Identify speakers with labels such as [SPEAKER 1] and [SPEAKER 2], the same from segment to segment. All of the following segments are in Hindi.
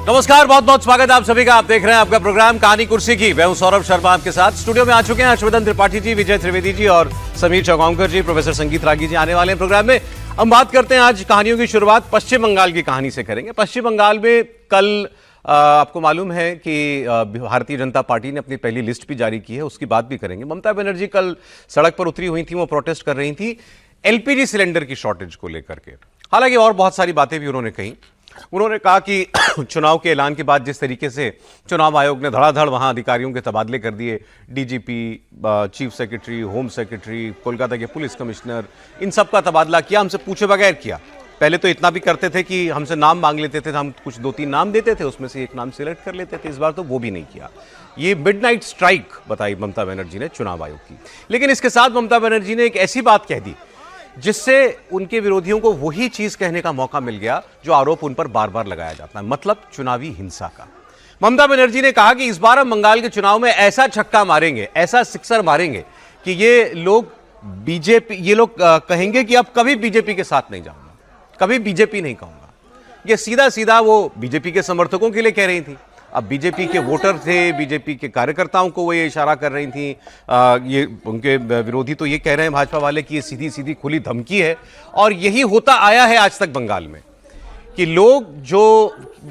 [SPEAKER 1] नमस्कार, बहुत बहुत स्वागत है आप सभी का। आप देख रहे हैं आपका प्रोग्राम कहानी कुर्सी की। मैं हूं सौरभ शर्मा, आपके साथ स्टूडियो में आ चुके हैं हर्षवर्धन त्रिपाठी जी, विजय त्रिवेदी जी और समीर चौगांवकर जी, प्रोफेसर संगीत रागी जी आने वाले हैं प्रोग्राम में। हम बात करते हैं आज कहानियों की शुरुआत पश्चिम बंगाल की कहानी से करेंगे। पश्चिम बंगाल में कल आपको मालूम है कि भारतीय जनता पार्टी ने अपनी पहली लिस्ट भी जारी की है, उसकी बात भी करेंगे। ममता बनर्जी कल सड़क पर उतरी हुई थी, वो प्रोटेस्ट कर रही थी एलपीजी सिलेंडर की शॉर्टेज को लेकर के। हालांकि और बहुत सारी बातें भी उन्होंने कही। उन्होंने कहा कि चुनाव के ऐलान के बाद जिस तरीके से चुनाव आयोग ने धड़ाधड़ वहां अधिकारियों के तबादले कर दिए, DGP, chief secretary, home secretary, Kolkata के पुलिस कमिश्नर, इन सब का तबादला किया, हमसे पूछे बगैर किया। पहले तो इतना भी करते थे कि हमसे नाम मांग लेते थे, हम कुछ 2-3 नाम देते थे, उसमें से एक नाम सिलेक्ट कर लेते थे। इस बार तो वो भी नहीं किया। ये मिडनाइट स्ट्राइक बताई ममता बनर्जी ने चुनाव आयोग की। लेकिन इसके साथ ममता बनर्जी ने एक ऐसी बात कह दी जिससे उनके विरोधियों को वही चीज कहने का मौका मिल गया जो आरोप उन पर बार बार लगाया जाता है, मतलब चुनावी हिंसा का। ममता बनर्जी ने कहा कि इस बार हम बंगाल के चुनाव में ऐसा छक्का मारेंगे, ऐसा सिक्सर मारेंगे कि ये लोग कहेंगे कि अब कभी बीजेपी के साथ नहीं जाऊंगा, कभी बीजेपी नहीं कहूंगा। ये सीधा सीधा वो बीजेपी के समर्थकों के लिए कह रही थी। अब बीजेपी के वोटर थे, बीजेपी के कार्यकर्ताओं को वो ये इशारा कर रही थी। ये उनके विरोधी तो ये कह रहे हैं भाजपा वाले कि ये सीधी सीधी खुली धमकी है। और यही होता आया है आज तक बंगाल में कि लोग जो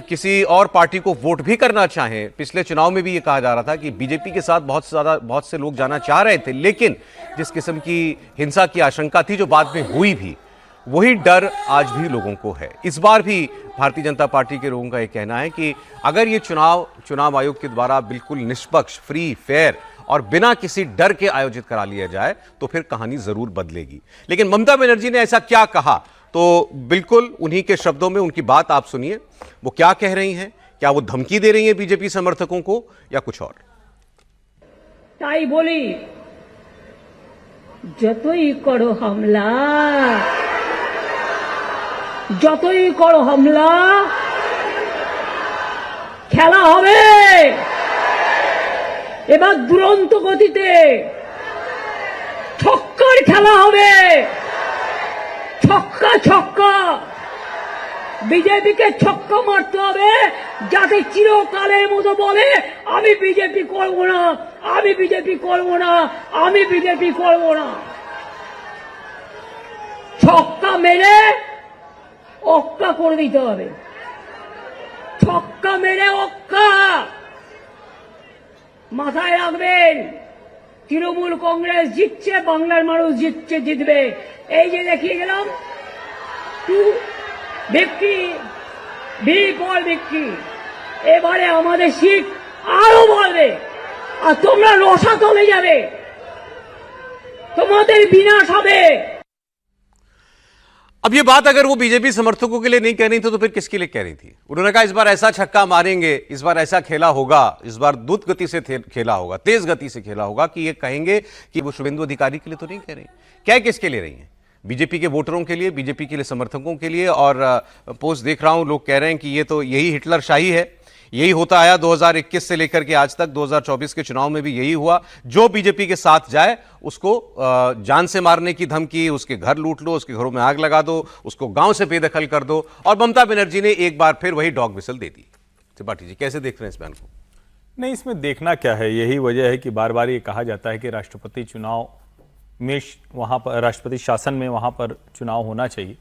[SPEAKER 1] किसी और पार्टी को वोट भी करना चाहें, पिछले चुनाव में भी ये कहा जा रहा था कि बीजेपी के साथ बहुत से लोग जाना चाह रहे थे, लेकिन जिस किस्म की हिंसा की आशंका थी जो बाद में हुई भी, वही डर आज भी लोगों को है। इस बार भी भारतीय जनता पार्टी के लोगों का यह कहना है कि अगर ये चुनाव आयोग के द्वारा बिल्कुल निष्पक्ष, फ्री, फेयर और बिना किसी डर के आयोजित करा लिया जाए तो फिर कहानी जरूर बदलेगी। लेकिन ममता बनर्जी ने ऐसा क्या कहा, तो बिल्कुल उन्हीं के शब्दों में उनकी बात आप सुनिए। वो क्या कह रही हैं, क्या वो धमकी दे रही हैं बीजेपी समर्थकों को या कुछ और?
[SPEAKER 2] ताई बोली, যতই করো হামলা, যতই করো হামলা, খেলা হবে এবার দুরন্ত গতিতে, ছক্কার খেলা হবে, ছক্কা ছক্কা। বিজেপিকে ছক্কা মারতে হবে যাতে চিরকালের মতো বলে আমি বিজেপি করব না, আমি বিজেপি করব না, আমি বিজেপি করব না। ছক্কা মেরে অক্কা করে দিতে হবে, ছক্কা মেরে অক্কা। মাথায় রাখবেন, তৃণমূল কংগ্রেস জিতছে, বাংলার মানুষ জিতবে। এই যে দেখিয়ে গেলাম, বিক্রি বিপল বিক্রি। এবারে আমাদের সিট আরো বাড়বে আর তোমরা রসাতলে যাবে, তোমাদের বিনাশ হবে।
[SPEAKER 1] अब ये बात अगर वो बीजेपी समर्थकों के लिए नहीं कह रही थी तो फिर किसके लिए कह रही थी? उन्होंने कहा इस बार ऐसा छक्का मारेंगे, इस बार ऐसा खेला होगा, इस बार द्रुत गति से खेला होगा, तेज गति से खेला होगा कि ये कहेंगे कि वो शुभेंदु अधिकारी के लिए तो नहीं कह रही। क्या किसके लिए रही हैं? बीजेपी के वोटरों के लिए, बीजेपी के लिए समर्थकों के लिए। और पोस्ट देख रहा हूं, लोग कह रहे हैं कि ये तो यही हिटलर शाही है, यही होता आया 2021 से लेकर के आज तक। 2024 के चुनाव में भी यही हुआ। जो बीजेपी के साथ जाए उसको जान से मारने की धमकी, उसके घर लूट लो, उसके घरों में आग लगा दो, उसको गांव से बेदखल कर दो। और ममता बनर्जी ने एक बार फिर वही डॉग विसल दे दी। त्रिपाठी जी कैसे देख रहे हैं इस बयान को?
[SPEAKER 3] नहीं, इसमें देखना क्या है, यही वजह है कि बार बार ये कहा जाता है कि राष्ट्रपति चुनाव में वहाँ पर, राष्ट्रपति शासन में वहाँ पर चुनाव होना चाहिए।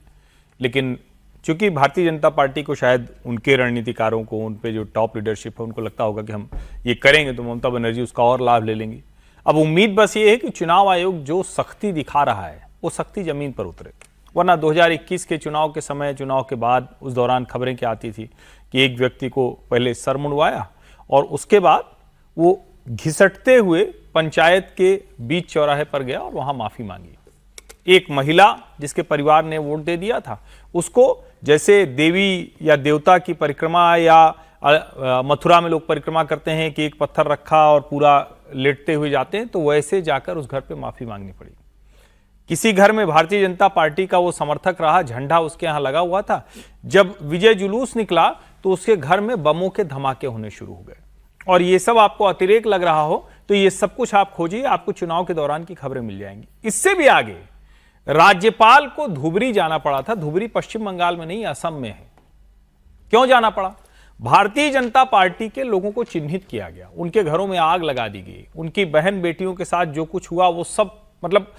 [SPEAKER 3] लेकिन चूंकि भारतीय जनता पार्टी को, शायद उनके रणनीतिकारों को, उन पे जो टॉप लीडरशिप है, उनको लगता होगा कि हम ये करेंगे तो ममता बनर्जी उसका और लाभ ले लेंगी। अब उम्मीद बस ये है कि चुनाव आयोग जो सख्ती दिखा रहा है वो सख्ती जमीन पर उतरे। वरना 2021 के चुनाव के समय, चुनाव के बाद, उस दौरान खबरें क्या आती थी कि एक व्यक्ति को पहले सर मुंडवाया और उसके बाद वो घिसटते हुए पंचायत के बीच चौराहे पर गया और वहां माफी मांगी। एक महिला जिसके परिवार ने वोट दे दिया था, उसको जैसे देवी या देवता की परिक्रमा या मथुरा में लोग परिक्रमा करते हैं कि एक पत्थर रखा और पूरा लेटते हुए जाते हैं, तो वैसे जाकर उस घर पे माफी मांगनी पड़ी। किसी घर में भारतीय जनता पार्टी का वो समर्थक रहा, झंडा उसके यहां लगा हुआ था, जब विजय जुलूस निकला तो उसके घर में बमों के धमाके होने शुरू हो गए। और ये सब आपको अतिरेक लग रहा हो तो ये सब कुछ आप खोजिए, आपको चुनाव के दौरान की खबरें मिल जाएंगी। इससे भी आगे राज्यपाल को धुबरी जाना पड़ा था। धुबरी पश्चिम बंगाल में नहीं, असम में है। क्यों जाना पड़ा? भारतीय जनता पार्टी के लोगों को चिन्हित किया गया, उनके घरों में आग लगा दी गई, उनकी बहन बेटियों के साथ जो कुछ हुआ वो सब मतलब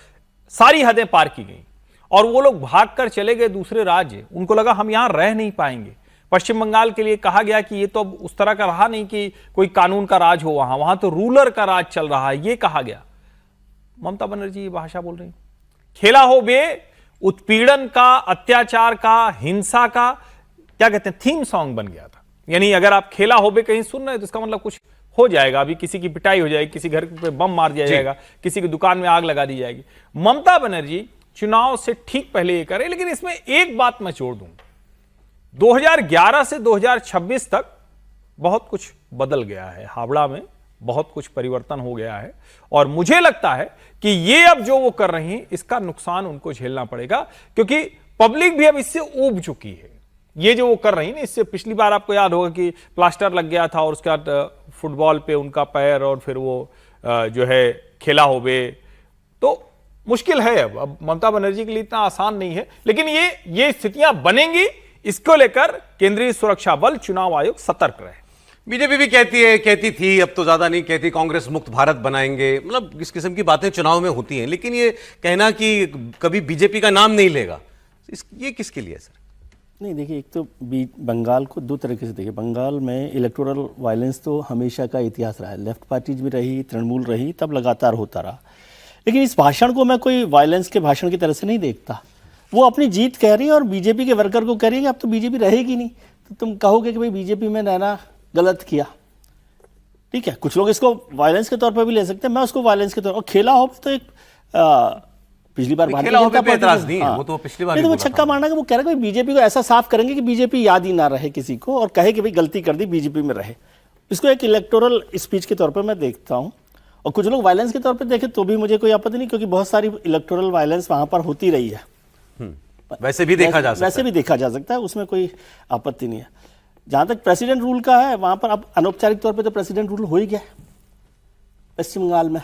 [SPEAKER 3] सारी हदें पार की गई और वो लोग भागकर चले गए दूसरे राज्य। उनको लगा हम यहां रह नहीं पाएंगे। पश्चिम बंगाल के लिए कहा गया कि ये तो अब उस तरह का रहा नहीं कि कोई कानून का राज हो, वहां तो रूलर का राज चल रहा है, ये कहा गया। ममता बनर्जी ये भाषा बोल रही, खेला हो बे उत्पीड़न का, अत्याचार का, हिंसा का क्या कहते हैं थीम सॉन्ग बन गया था। यानी अगर आप खेला हो बे कहीं सुन रहे हैं तो इसका मतलब कुछ हो जाएगा, अभी किसी की पिटाई हो जाएगी, किसी घर पे बम मार दिया जाएगा, किसी की दुकान में आग लगा दी जाएगी। ममता बनर्जी चुनाव से ठीक पहले ये करे, लेकिन इसमें एक बात मैं छोड़ दूं, 2011 से 2026 तक बहुत कुछ बदल गया है, हावड़ा में बहुत कुछ परिवर्तन हो गया है और मुझे लगता है कि ये अब जो वो कर रही हैं इसका नुकसान उनको झेलना पड़ेगा, क्योंकि पब्लिक भी अब इससे ऊब चुकी है। ये जो वो कर रही है इससे पिछली बार आपको याद होगा कि प्लास्टर लग गया था और उसके बाद फुटबॉल पे उनका पैर और फिर वो जो है खेला हो बे, तो मुश्किल है। अब ममता बनर्जी के लिए इतना आसान नहीं है, लेकिन ये स्थितियां बनेंगी, इसको लेकर केंद्रीय सुरक्षा बल, चुनाव आयोग सतर्क रहे।
[SPEAKER 1] बीजेपी भी कहती थी, अब तो ज्यादा नहीं कहती, कांग्रेस मुक्त भारत बनाएंगे, मतलब इस किस्म की बातें चुनाव में होती हैं, लेकिन ये कहना कि कभी बीजेपी का नाम नहीं लेगा, ये किसके लिए है सर?
[SPEAKER 4] नहीं देखिए, एक तो बंगाल को दो तरीके से देखिए। बंगाल में इलेक्टोरल वायलेंस तो हमेशा का इतिहास रहा है, लेफ्ट पार्टीज भी रही, तृणमूल रही, तब लगातार होता रहा। लेकिन इस भाषण को मैं कोई वायलेंस के भाषण की तरह से नहीं देखता। वो अपनी जीत कह रही है और बीजेपी के वर्कर को कह रही है कि अब तो बीजेपी रहेगी नहीं, तो तुम कहोगे कि भाई बीजेपी में रहना गलत किया। ठीक है, कुछ लोग इसको वायलेंस के तौर पर भी ले सकते हैं, मैं उसको वायलेंस के तौर पर, खेला हो तो एक पिछली बार भारतीय जनता पार्टी
[SPEAKER 1] नहीं है, वो तो पिछली बार
[SPEAKER 4] वो छक्का मारना कि वो कह रहे हैं बीजेपी को ऐसा साफ करेंगे कि बीजेपी याद ही ना रहे किसी को और कहे कि भाई गलती कर दी, बीजेपी में रहे। इसको एक इलेक्टोरल स्पीच के तौर पर मैं देखता हूं। और कुछ लोग वायलेंस के तौर पर देखें तो भी मुझे कोई आपत्ति नहीं, क्योंकि बहुत सारी इलेक्टोरल वायलेंस वहां पर होती रही है।
[SPEAKER 1] वैसे भी देखा जा
[SPEAKER 4] सकता है, उसमें कोई आपत्ति नहीं है। जहां तक प्रेसिडेंट रूल का है, वहां पर अब अनौपचारिक तौर पर तो प्रेसिडेंट रूल हो ही गया पश्चिम बंगाल में।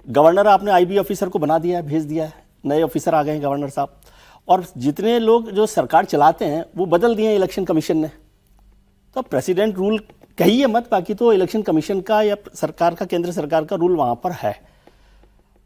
[SPEAKER 4] गवर्नर आपने आईबी ऑफिसर को बना दिया है, भेज दिया है, नए ऑफिसर आ गए हैं गवर्नर साहब। और जितने लोग जो सरकार चलाते हैं वो बदल दिए इलेक्शन कमीशन ने। तो प्रेसिडेंट रूल कहिए मत, बाकी तो इलेक्शन कमीशन का या सरकार का, केंद्र सरकार का रूल वहां पर है।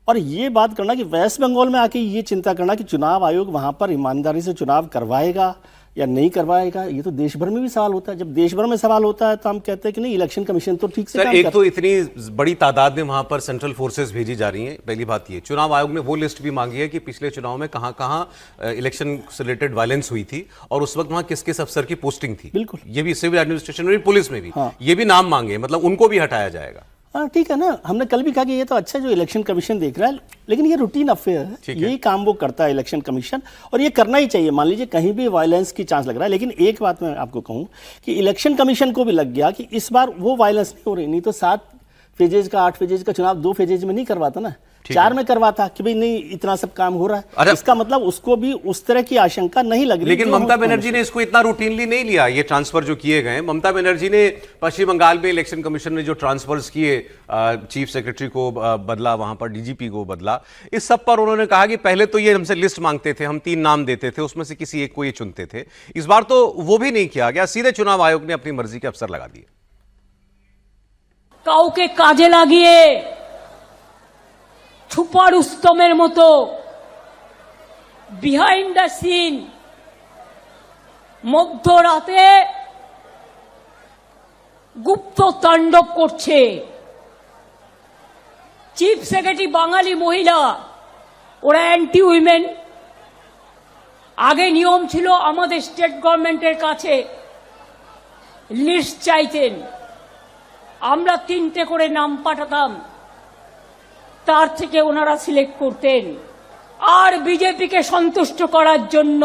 [SPEAKER 4] और ये बात करना कि वेस्ट बंगाल में आके ये चिंता करना कि चुनाव आयोग वहां पर ईमानदारी से चुनाव करवाएगा या नहीं करवाएगा, ये तो देश भर में भी सवाल होता है। जब देश भर में सवाल होता है तो हम कहते हैं कि नहीं, इलेक्शन कमीशन तो ठीक से
[SPEAKER 1] सर, एक तो इतनी बड़ी तादाद में वहां पर सेंट्रल फोर्सेस भेजी जा रही हैं, पहली बात ये। चुनाव आयोग ने वो लिस्ट भी मांगी है कि पिछले चुनाव में कहां कहां इलेक्शन से रिलेटेड वायलेंस हुई थी और उस वक्त वहां किस किस अफसर की पोस्टिंग थी।
[SPEAKER 4] बिल्कुल,
[SPEAKER 1] ये भी सिविल एडमिनिस्ट्रेशन में भी, पुलिस में भी, ये भी नाम मांगे, मतलब उनको भी हटाया जाएगा।
[SPEAKER 4] हाँ ठीक है ना, हमने कल भी कहा कि ये तो अच्छा जो इलेक्शन कमीशन देख रहा है, लेकिन ये रूटीन अफेयर है, यही काम वो करता है इलेक्शन कमीशन, और ये करना ही चाहिए। मान लीजिए कहीं भी वायलेंस की चांस लग रहा है, लेकिन एक बात मैं आपको कहूँ कि इलेक्शन कमीशन को भी लग गया कि इस बार वो वायलेंस नहीं हो रही। नहीं तो 7 फेजेज का 8 फेजेज का चुनाव 2 फेजेज में नहीं करवाता ना, 4 में करवाता कि भाई नहीं इतना सब काम हो रहा है। इसका मतलब उसको भी उस तरह की आशंका नहीं लग रही।
[SPEAKER 1] लेकिन ममता बनर्जी ने इसको इतना रूटीनली नहीं लिया, ये ट्रांसफर जो किए गए। ममता बनर्जी ने पश्चिम बंगाल में इलेक्शन कमीशन ने जो ट्रांसफर्स किए, चीफ सेक्रेटरी को बदला, वहां पर डीजीपी को बदला, इस सब पर उन्होंने कहा कि पहले तो ये हमसे लिस्ट मांगते थे, हम 3 नाम देते थे, उसमें से किसी एक को ये चुनते थे। इस बार तो वो भी नहीं किया गया, सीधे चुनाव आयोग ने अपनी मर्जी के अफसर लगा दिए।
[SPEAKER 2] কাউকে কাজে লাগিয়ে ছুপা রুস্তমের মতো বিহাইন্ড দ্য সিন মধ্যরাতে গুপ্ত তাণ্ডব করছে। চিফ সেক্রেটারি বাঙালি মহিলা, ওরা অ্যান্টি উইমেন। আগে নিয়ম ছিল আমাদের স্টেট গভর্নমেন্টের কাছে লিস্ট চাইতেন, আমরা 3টে করে নাম পাঠাতাম, তার থেকে ওনারা সিলেক্ট করতেন। আর বিজেপিকে সন্তুষ্ট করার জন্য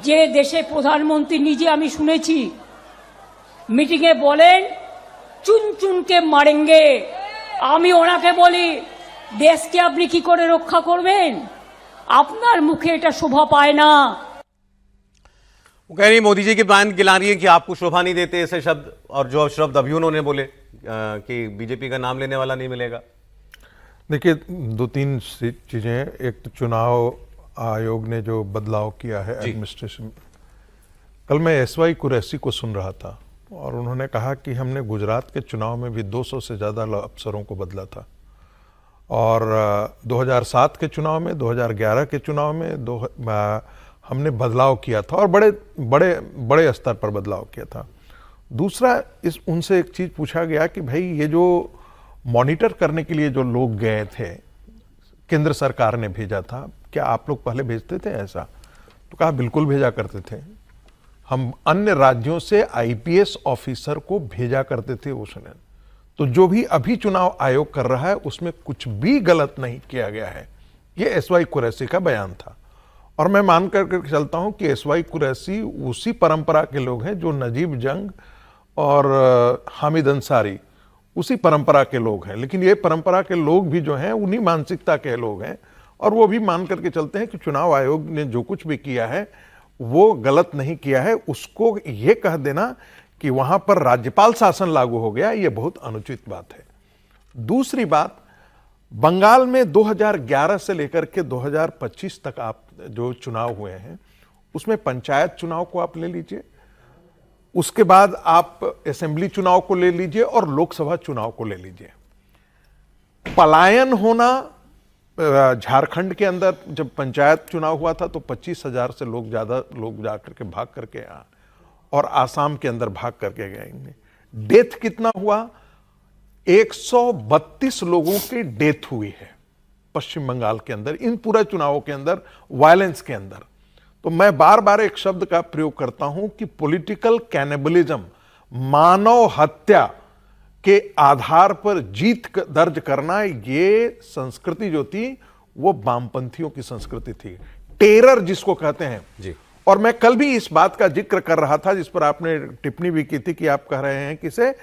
[SPEAKER 2] যে দেশে প্রধানমন্ত্রী নিজে, আমি শুনেছি মিটিংয়ে বলেন চুন চুনকে মারেঙ্গে, আমি ওনাকে বলি দেশকে আপনি কি করে রক্ষা করবেন? আপনার মুখে এটা শোভা পায় না।
[SPEAKER 1] वो कह रही है मोदी जी की बयान गिला रही है कि आपको शोभा नहीं देते ऐसे शब्द, और जो शब्द अभी उन्होंने बोले कि बीजेपी का नाम लेने वाला नहीं मिलेगा।
[SPEAKER 5] देखिए, 2-3 चीजें हैं। एक तो चुनाव आयोग ने जो बदलाव किया है एडमिनिस्ट्रेशन, कल मैं एसवाई कुरैशी को सुन रहा था और उन्होंने कहा कि हमने गुजरात के चुनाव में भी 200 से ज़्यादा अफसरों को बदला था और 2007 के चुनाव में, 2011 के चुनाव में हमने बदलाव किया था और बड़े बड़े बड़े स्तर पर बदलाव किया था। दूसरा, उनसे एक चीज़ पूछा गया कि भाई ये जो मॉनिटर करने के लिए जो लोग गए थे, केंद्र सरकार ने भेजा था, क्या आप लोग पहले भेजते थे ऐसा? तो कहा बिल्कुल भेजा करते थे, हम अन्य राज्यों से आईपीएस ऑफिसर को भेजा करते थे उस समय। तो जो भी अभी चुनाव आयोग कर रहा है उसमें कुछ भी गलत नहीं किया गया है, ये एसवाई कुरैशी का बयान था। और मैं मान कर चलता हूं कि एसवाई कुरैशी उसी परंपरा के लोग हैं जो नजीब जंग और हामिद अंसारी उसी परंपरा के लोग हैं। लेकिन ये परंपरा के लोग भी जो हैं उन्हीं मानसिकता के लोग हैं और वो भी मान करके चलते हैं कि चुनाव आयोग ने जो कुछ भी किया है वो गलत नहीं किया है। उसको ये कह देना कि वहां पर राज्यपाल शासन लागू हो गया, ये बहुत अनुचित बात है। दूसरी बात, बंगाल में 2011 से लेकर के 2025 तक आप जो चुनाव हुए हैं उसमें पंचायत चुनाव को आप ले लीजिए, उसके बाद आप असेंबली चुनाव को ले लीजिए और लोकसभा चुनाव को ले लीजिए। पलायन होना, झारखंड के अंदर जब पंचायत चुनाव हुआ था तो 25,000 से ज्यादा लोग जाकर के भाग करके आए और आसाम के अंदर भाग करके गए। डेथ कितना हुआ? 132 लोगों की डेथ हुई है पश्चिम बंगाल के अंदर, इन पूरे चुनावों के अंदर, वायलेंस के अंदर। तो मैं बार बार एक शब्द का प्रयोग करता हूं कि पॉलिटिकल कैनिबलिज्म, मानव हत्या के आधार पर जीत दर्ज करना, ये संस्कृति जो थी वो वामपंथियों की संस्कृति थी, टेरर जिसको कहते हैं
[SPEAKER 1] जी।
[SPEAKER 5] और मैं कल भी इस बात का जिक्र कर रहा था जिस पर आपने टिप्पणी भी की थी कि आप कह रहे हैं कि से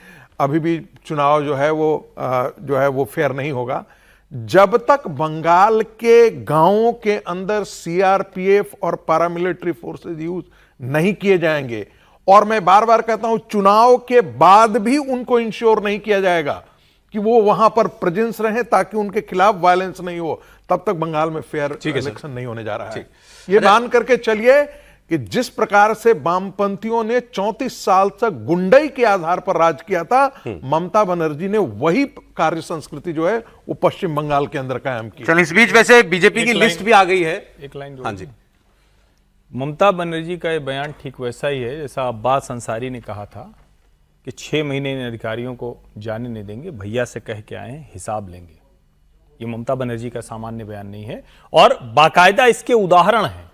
[SPEAKER 5] अभी भी चुनाव जो है वो फेयर नहीं होगा। जब तक बंगाल के गांवों के अंदर सीआरपीएफ और पैरामिलिट्री फोर्सेस यूज नहीं किए जाएंगे, और मैं बार बार कहता हूं चुनाव के बाद भी उनको इंश्योर नहीं किया जाएगा कि वो वहां पर प्रेजेंस रहे ताकि उनके खिलाफ वायलेंस नहीं हो, तब तक बंगाल में फेयर इलेक्शन नहीं होने जा रहा है। ये मान करके चलिए कि जिस प्रकार से वामपंथियों ने 34 साल तक गुंडई के आधार पर राज किया था, ममता बनर्जी ने वही कार्य संस्कृति जो है वो पश्चिम बंगाल के अंदर कायम की।
[SPEAKER 1] चलिए, इस बीच वैसे बीजेपी की लिस्ट भी आ गई है।
[SPEAKER 3] एक लाइन
[SPEAKER 1] हाँ जी।
[SPEAKER 3] ममता बनर्जी का ये बयान ठीक वैसा ही है जैसा अब्बास अंसारी ने कहा था कि 6 महीने इन अधिकारियों को जाने नहीं देंगे, भैया से कह के आए हैं, हिसाब लेंगे। ये ममता बनर्जी का सामान्य बयान नहीं है और बाकायदा इसके उदाहरण हैं।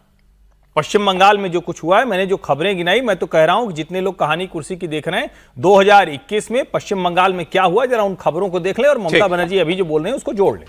[SPEAKER 3] पश्चिम बंगाल में जो कुछ हुआ है, मैंने जो खबरें गिनाई, मैं तो कह रहा हूं कि जितने लोग कहानी कुर्सी की देख रहे हैं 2021 में पश्चिम बंगाल में क्या हुआ, जरा उन खबरों को देख लें और ममता बनर्जी अभी जो बोल रहे हैं उसको जोड़ लें।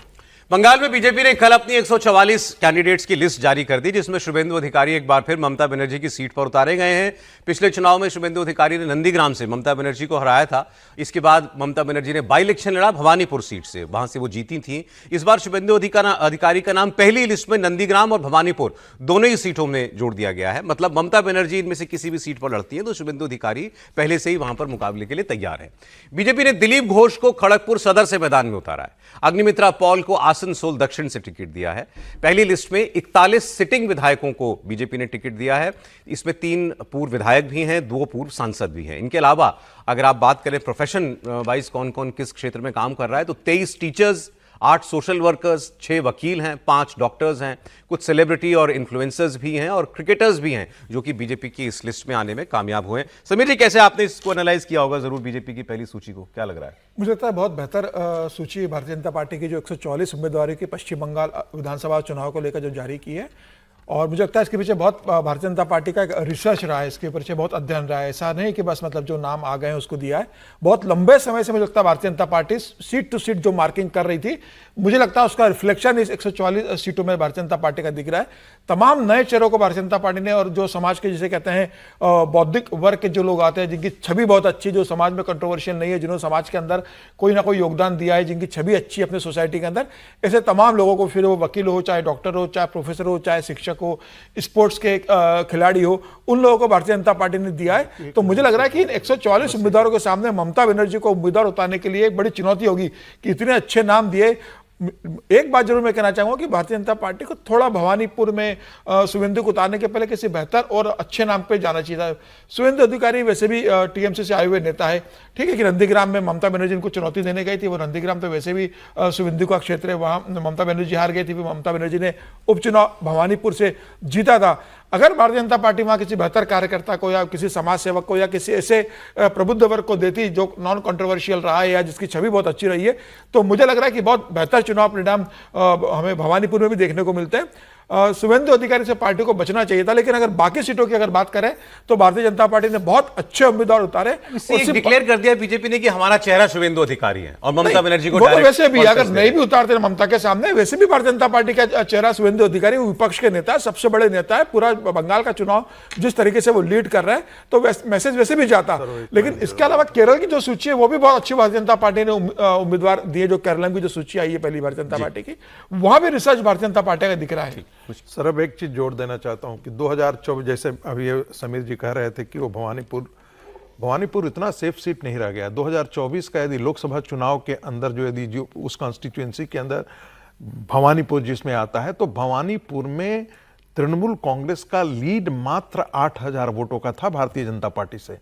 [SPEAKER 1] बंगाल में बीजेपी ने कल अपनी 144 कैंडिडेट्स की लिस्ट जारी कर दी, जिसमें शुभेंदु अधिकारी एक बार फिर ममता बनर्जी की सीट पर उतारे गए हैं। पिछले चुनाव में शुभेंदु अधिकारी ने नंदीग्राम से ममता बनर्जी को हराया था। इसके बाद ममता बनर्जी ने बाई इलेक्शन लड़ा भवानीपुर सीट से, वहां से वो जीती थी। इस बार शुभेंदु अधिकारी का नाम पहली लिस्ट में नंदीग्राम और भवानीपुर दोनों ही सीटों में जोड़ दिया गया है। मतलब ममता बनर्जी इनमें से किसी भी सीट पर लड़ती है तो शुभेंदु अधिकारी पहले से ही वहां पर मुकाबले के लिए तैयार है। बीजेपी ने दिलीप घोष को खड़गपुर सदर से मैदान में उतारा है। अग्निमित्रा पॉल को आसनसोल दक्षिण से टिकट दिया है। पहली लिस्ट में 41 सिटिंग विधायकों को बीजेपी ने टिकट दिया है। इसमें 3 पूर्व विधायक भी हैं, 2 पूर्व सांसद भी हैं। इनके अलावा अगर आप बात करें प्रोफेशन वाइज कौन कौन किस क्षेत्र में काम कर रहा है तो 23 टीचर्स, 8 सोशल वर्कर्स, 6 वकील हैं, 5 डॉक्टर्स हैं, कुछ सेलिब्रिटी और इन्फ्लुएंसर्स भी हैं और क्रिकेटर्स भी हैं जो कि बीजेपी की इस लिस्ट में आने में कामयाब हुए हैं। समीर जी, कैसे आपने इसको एनालाइज किया होगा जरूर बीजेपी की पहली सूची को, क्या लग रहा है?
[SPEAKER 6] मुझे लगता है बहुत बेहतर सूची है भारतीय जनता पार्टी की जो 144 उम्मीदवारों की पश्चिम बंगाल विधानसभा चुनाव को लेकर जो जारी की है। और मुझे लगता है इसके पीछे बहुत भारतीय जनता पार्टी का एक रिसर्च रहा है, इसके पीछे बहुत अध्ययन रहा है। ऐसा नहीं कि बस मतलब जो नाम आ गए हैं उसको दिया है। बहुत लंबे समय से मुझे लगता है Bharatiya Janata party seat to seat जो मार्किंग कर रही थी, मुझे लगता है उसका रिफ्लेक्शन इस 144 सीटों में भारतीय जनता पार्टी का दिख रहा है। तमाम नए चेहरों को भारतीय जनता पार्टी ने, और जो समाज के जिसे कहते हैं बौद्धिक वर्ग के जो लोग आते हैं जिनकी छवि बहुत अच्छी, जो समाज में कंट्रोवर्शियल नहीं है, जिन्होंने समाज के अंदर कोई ना कोई योगदान दिया है, जिनकी छवि अच्छी है अपने सोसाइटी के अंदर, ऐसे तमाम लोगों को, फिर वो वकील हो, चाहे डॉक्टर हो, चाहे प्रोफेसर हो, चाहे शिक्षक हो, स्पोर्ट्स के खिलाड़ी हो, उन लोगों को भारतीय जनता पार्टी ने दिया है। तो मुझे लग रहा है कि इन 144 उम्मीदवारों के सामने ममता बनर्जी को उम्मीदवार उतारने के लिए एक बड़ी चुनौती होगी कि इतने अच्छे नाम दिए एक बात जरूर मैं कहना चाहूंगा कि भारतीय जनता पार्टी को थोड़ा भवानीपुर में शुभेंदु को उतारने के पहले किसी बेहतर और अच्छे नाम पे जाना चाहिए था। शुभेंदु अधिकारी वैसे भी टीएमसी से आए हुए नेता है। ठीक है कि नंदीग्राम में ममता बनर्जी इनको चुनौती देने गई थी, वो नंदीग्राम तो वैसे भी शुभेंदु का क्षेत्र है, वहां ममता बनर्जी हार गई थी, फिर ममता बनर्जी ने उपचुनाव भवानीपुर से जीता था। अगर भारतीय जनता पार्टी वहां किसी बेहतर कार्यकर्ता को या किसी समाज सेवक को या किसी ऐसे प्रबुद्ध वर्ग को देती जो नॉन कंट्रोवर्शियल रहा है या जिसकी छवि बहुत अच्छी रही है, तो मुझे लग रहा है कि बहुत बेहतर चुनाव परिणाम हमें भवानीपुर में भी देखने को मिलते हैं। शुभेंदु अधिकारी से पार्टी को बचना चाहिए था, लेकिन अगर बाकी सीटों की अगर बात करें तो भारतीय जनता पार्टी ने बहुत अच्छे उम्मीदवार उतारे।
[SPEAKER 1] डिक्लेयर कर दिया बीजेपी ने कि हमारा चेहरा शुभेंदु अधिकारी है और ममता बनर्जी को
[SPEAKER 6] वो तो वैसे भी अगर नहीं भी उतारते ममता के सामने, वैसे भी भारतीय जनता पार्टी का चेहरा शुभेंदु अधिकारी विपक्ष के नेता, सबसे बड़े नेता है। पूरा बंगाल का चुनाव जिस तरीके से वो लीड कर रहे हैं तो मैसेज वैसे भी जाता। लेकिन इसके अलावा केरल की जो सूची है वो भी बहुत अच्छी भारतीय जनता पार्टी ने उम्मीदवार दिए। जो केरल की जो सूची आई है पहली भारतीय जनता पार्टी की, वहां भी रिसर्च भारतीय जनता पार्टी का दिख रहा है।
[SPEAKER 5] सर अब एक चीज जोड़ देना चाहता हूं कि 2024 जैसे अभी ये समीर जी कह रहे थे कि वो भवानीपुर इतना सेफ सीट नहीं रह गया। 2024 का यदि लोकसभा चुनाव के अंदर जो उस कॉन्स्टिट्यूएंसी के अंदर भवानीपुर जिसमें आता है, तो भवानीपुर में तृणमूल कांग्रेस का लीड मात्र 8,000 वोटों का था भारतीय जनता पार्टी से।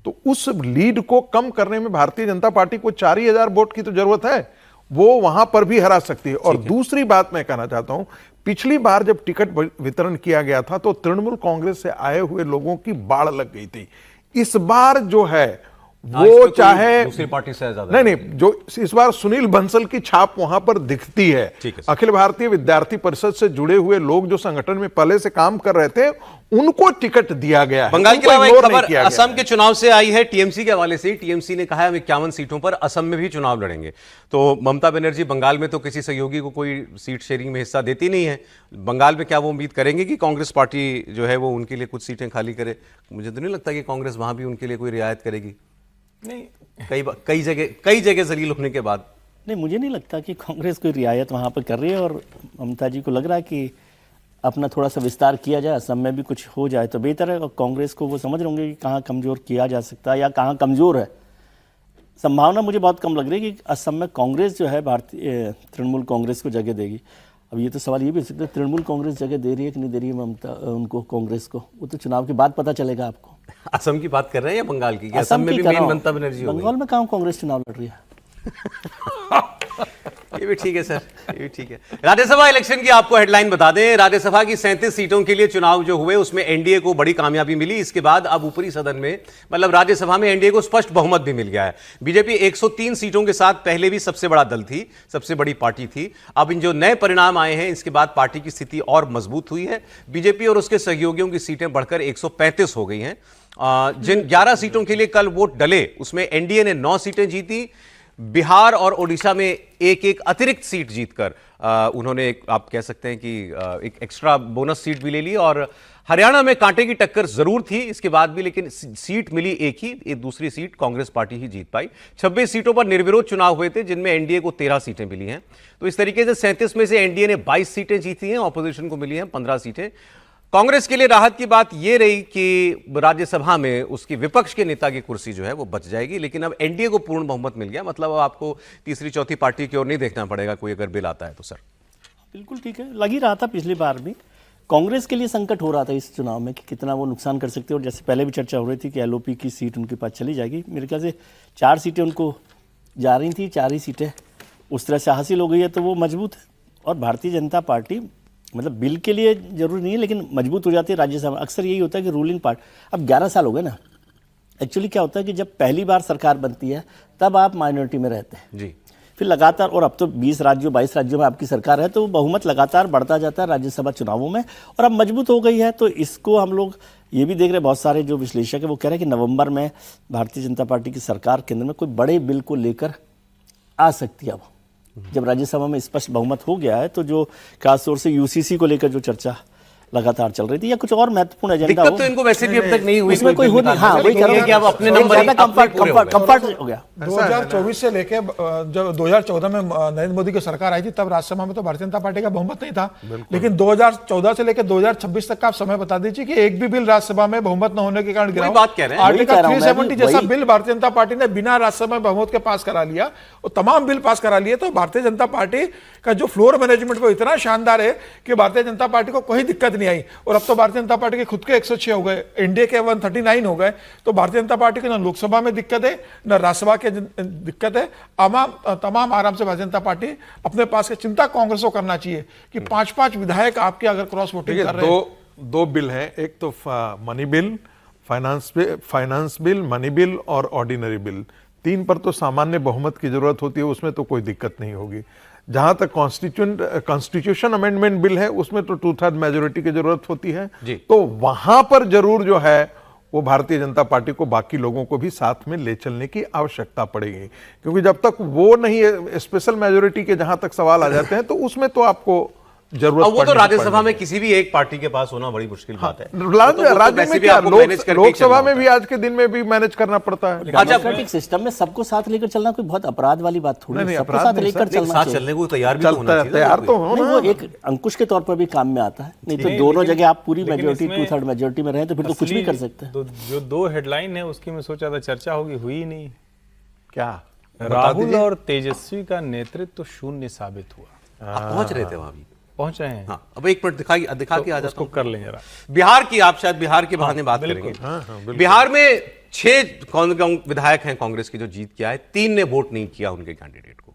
[SPEAKER 5] तो उस लीड को कम करने में भारतीय जनता पार्टी को 4,000 वोट की तो जरूरत है, वो वहां पर भी हरा सकती है। और दूसरी बात मैं कहना चाहता हूं, पिछली बार जब टिकट वितरण किया गया था तो तृणमूल कांग्रेस से आए हुए लोगों की बाढ़ लग गई थी। इस बार जो है वो चाहे
[SPEAKER 1] दूसरी पार्टी से ज्यादा
[SPEAKER 5] नहीं, जो इस बार सुनील बंसल की छाप वहां पर दिखती है। अखिल भारतीय विद्यार्थी परिषद से जुड़े हुए लोग जो संगठन में पहले से काम कर रहे थे उनको टिकट दिया गया है।
[SPEAKER 1] बंगाल के अलावा एक खबर असम के चुनाव से आई है टीएमसी के हवाले से। टीएमसी ने कहा है हम 51 सीटों पर असम में भी चुनाव लड़ेंगे। तो ममता बनर्जी बंगाल में तो किसी सहयोगी को कोई सीट शेयरिंग में हिस्सा देती नहीं है। बंगाल में क्या वो उम्मीद करेंगे कि कांग्रेस पार्टी जो है वो उनके लिए कुछ सीटें खाली करे? मुझे तो नहीं लगता कि कांग्रेस वहां भी उनके लिए कोई रियायत करेगी। नहीं, कई जगह जलील होने के बाद
[SPEAKER 4] नहीं, मुझे नहीं लगता कि कांग्रेस कोई रियायत वहाँ पर कर रही है। और ममता जी को लग रहा है कि अपना थोड़ा सा विस्तार किया जाए, असम में भी कुछ हो जाए तो बेहतर है। और कांग्रेस को वो समझ रहे होंगे कि कहाँ कमज़ोर किया जा सकता है या कहाँ कमज़ोर है। संभावना मुझे बहुत कम लग रही है कि असम में कांग्रेस जो है भारतीय तृणमूल कांग्रेस को जगह देगी। अब ये तो सवाल ये भी हो सकता है तृणमूल कांग्रेस जगह दे रही है कि नहीं दे रही है ममता उनको, कांग्रेस को, वो तो चुनाव के बाद पता चलेगा आपको।
[SPEAKER 1] असम की बात कर रहे हैं या बंगाल की? असम में भी मेन ममता बनर्जी होगी।
[SPEAKER 4] बंगाल में कहाँ कांग्रेस चुनाव लड़ रही है?
[SPEAKER 1] ये भी ठीक है सर, ये भी ठीक है। राज्यसभा इलेक्शन की आपको हेडलाइन बता दें। राज्यसभा की 37 सीटों के लिए चुनाव जो हुए उसमें एनडीए को बड़ी कामयाबी मिली। इसके बाद अब ऊपरी सदन में मतलब राज्यसभा में एनडीए को स्पष्ट बहुमत भी मिल गया है। बीजेपी 103 सीटों के साथ पहले भी सबसे बड़ा दल थी, सबसे बड़ी पार्टी थी। अब इन जो नए परिणाम आए हैं इसके बाद पार्टी की स्थिति और मजबूत हुई है। बीजेपी और उसके सहयोगियों की सीटें बढ़कर 135 हो गई हैं। जिन 11 सीटों के लिए कल वोट डले उसमें एनडीए ने 9 सीटें जीती। बिहार और ओडिशा में एक एक अतिरिक्त सीट जीतकर उन्होंने आप कह सकते हैं कि एक एक्स्ट्रा बोनस सीट भी ले ली। और हरियाणा में कांटे की टक्कर जरूर थी इसके बाद भी, लेकिन सीट मिली एक ही, एक दूसरी सीट कांग्रेस पार्टी ही जीत पाई। 26 सीटों पर निर्विरोध चुनाव हुए थे जिनमें एनडीए को 13 सीटें मिली हैं। तो इस तरीके से 37 में से एनडीए ने 22 सीटें जीती हैं, ऑपोजिशन को मिली हैं 15 सीटें। कांग्रेस के लिए राहत की बात यह रही कि राज्यसभा में उसकी विपक्ष के नेता की कुर्सी जो है वो बच जाएगी। लेकिन अब एनडीए को पूर्ण बहुमत मिल गया, मतलब अब आपको तीसरी चौथी पार्टी की ओर नहीं देखना पड़ेगा कोई अगर बिल आता है तो। सर
[SPEAKER 4] बिल्कुल ठीक है, लग ही रहा था पिछली बार भी कांग्रेस के लिए संकट हो रहा था इस चुनाव में कि कितना वो नुकसान कर सकते हैं। और जैसे पहले भी चर्चा हो रही थी कि एलओपी की सीट उनके पास चली जाएगी, मेरे ख्याल से 4 सीटें उनको जा रही थी, 4 ही सीटें उस तरह से हासिल हो गई है तो वो मजबूत है। और भारतीय जनता पार्टी मतलब बिल के लिए जरूरी नहीं है लेकिन मजबूत हो जाती है राज्यसभा। अक्सर यही होता है कि रूलिंग पार्टी, अब 11 साल हो गए ना, एक्चुअली क्या होता है कि जब पहली बार सरकार बनती है तब आप माइनॉरिटी में रहते हैं
[SPEAKER 1] जी,
[SPEAKER 4] फिर लगातार, और अब तो 20 राज्यों 22 राज्यों में आपकी सरकार है तो बहुमत लगातार बढ़ता जाता है राज्यसभा चुनावों में और अब मजबूत हो गई है। तो इसको हम लोग ये भी देख रहे हैं, बहुत सारे जो विश्लेषक है वो कह रहे हैं कि नवंबर में भारतीय जनता पार्टी की सरकार केंद्र में कोई बड़े बिल को लेकर आ सकती है। अब जब राज्यसभा में स्पष्ट बहुमत हो गया है तो जो खासतौर से यूसीसी को लेकर जो चर्चा लगातार चल रही थी, या कुछ और महत्वपूर्ण एजेंडा
[SPEAKER 1] दिक्कत
[SPEAKER 4] हो
[SPEAKER 1] तो इनको वैसे भी अब तक नहीं हुई,
[SPEAKER 4] उसमें कोई हो नहीं। हाँ, वही कह रहा हूं
[SPEAKER 1] कि अब अपने नंबर ही
[SPEAKER 4] कंफर्ट हो गया।
[SPEAKER 6] 2024 से लेके जब 2014 में नरेंद्र मोदी की सरकार आई थी तब राज्यसभा में तो भारतीय जनता पार्टी का बहुमत नहीं था, लेकिन 2014 से लेकर 2026 तक का आप समय बता दीजिए कि एक भी बिल राज्यसभा में बहुमत न होने के कारण गिरा।
[SPEAKER 1] बात कह रहे हैं,
[SPEAKER 6] आर्टिकल
[SPEAKER 4] वही कह रहा हूं,
[SPEAKER 6] 370 जैसा
[SPEAKER 4] वही-
[SPEAKER 6] बिल भारतीय जनता पार्टी ने बिना राज्यसभा में बहुमत के पास करा लिया, और तमाम बिल पास करा लिए। तो भारतीय जनता पार्टी का जो फ्लोर मैनेजमेंट वो इतना शानदार है कि भारतीय जनता पार्टी को कोई दिक्कत नहीं आई। और अब तो भारतीय जनता पार्टी के खुद के 106 हो गए, एनडीए के 139 हो गए। तो भारतीय जनता पार्टी को न लोकसभा में दिक्कत है न राज्यसभा के दिक्कत है। तमाम आराम से भारतीय जनता पार्टी अपने पास की चिंता कांग्रेस को करना चाहिए कि 5-5 विधायक आपके अगर क्रॉस वोटिंग कर रहे हैं।
[SPEAKER 5] दो बिल हैं, एक तो money bill, finance bill, money bill और ऑर्डिनरी बिल। 3 पर तो सामान्य बहुमत की जरूरत होती है, उसमें तो कोई दिक्कत नहीं होगी। जहां तक कॉन्स्टिट्यूशन अमेंडमेंट बिल है उसमें तो 2/3 मेजोरिटी की जरूरत होती है। तो वहां पर जरूर जो है वो भारतीय जनता पार्टी को बाकी लोगों को भी साथ में ले चलने की आवश्यकता पड़ेगी, क्योंकि जब तक वो नहीं है, स्पेशल मेजोरिटी के जहां तक सवाल आ जाते हैं तो उसमें तो आपको जरूरत
[SPEAKER 1] अब वो तो
[SPEAKER 5] पड़ने की
[SPEAKER 1] राज्यसभा
[SPEAKER 5] पड़ेगी।
[SPEAKER 1] में किसी भी एक पार्टी के पास होना बड़ी मुश्किल बात है।
[SPEAKER 5] राज्य में क्या, लोकसभा में भी आज के दिन में भी मैनेज करना पड़ता है।
[SPEAKER 4] डेमोक्रेटिक सिस्टम में सबको साथ लेकर चलना कोई बहुत अपराध वाली बात थोड़ी है। सबको
[SPEAKER 5] अपराध
[SPEAKER 4] साथ
[SPEAKER 5] नहीं,
[SPEAKER 4] लेकर
[SPEAKER 5] सर।
[SPEAKER 4] चलना
[SPEAKER 1] साथ
[SPEAKER 4] चाहिए।
[SPEAKER 1] चलने को तैयार भी तो होना चाहिए।
[SPEAKER 5] तैयार तो हो
[SPEAKER 4] नहीं,
[SPEAKER 5] ना।
[SPEAKER 4] वो एक अंकुश के तौर पर भी काम में आता है। नहीं तो दोनों जगह आप पूरी मेजोरिटी 2/3 मेजोरिटी में रहे तो फिर तो कुछ भी कर सकते हैं।
[SPEAKER 3] जो 2 हेडलाइन है उसकी मैं सोचा था चर्चा होगी, हुई ही नहीं।
[SPEAKER 5] क्या
[SPEAKER 3] राहुल और तेजस्वी का नेतृत्व शून्य साबित हुआ।
[SPEAKER 1] आप पहुंच रहे थे वहां भी।
[SPEAKER 3] पहुंच रहे हैं।
[SPEAKER 1] हाँ, अब एक मिनट दिखा के आ जाता
[SPEAKER 3] उसको
[SPEAKER 1] हूं।
[SPEAKER 3] कर लें जरा।
[SPEAKER 1] बिहार की, आप शायद बिहार के बहाने बात करेंगे। बिहार में 6 विधायक हैं कांग्रेस के जो जीत के आए, 3 ने वोट नहीं किया उनके कैंडिडेट को।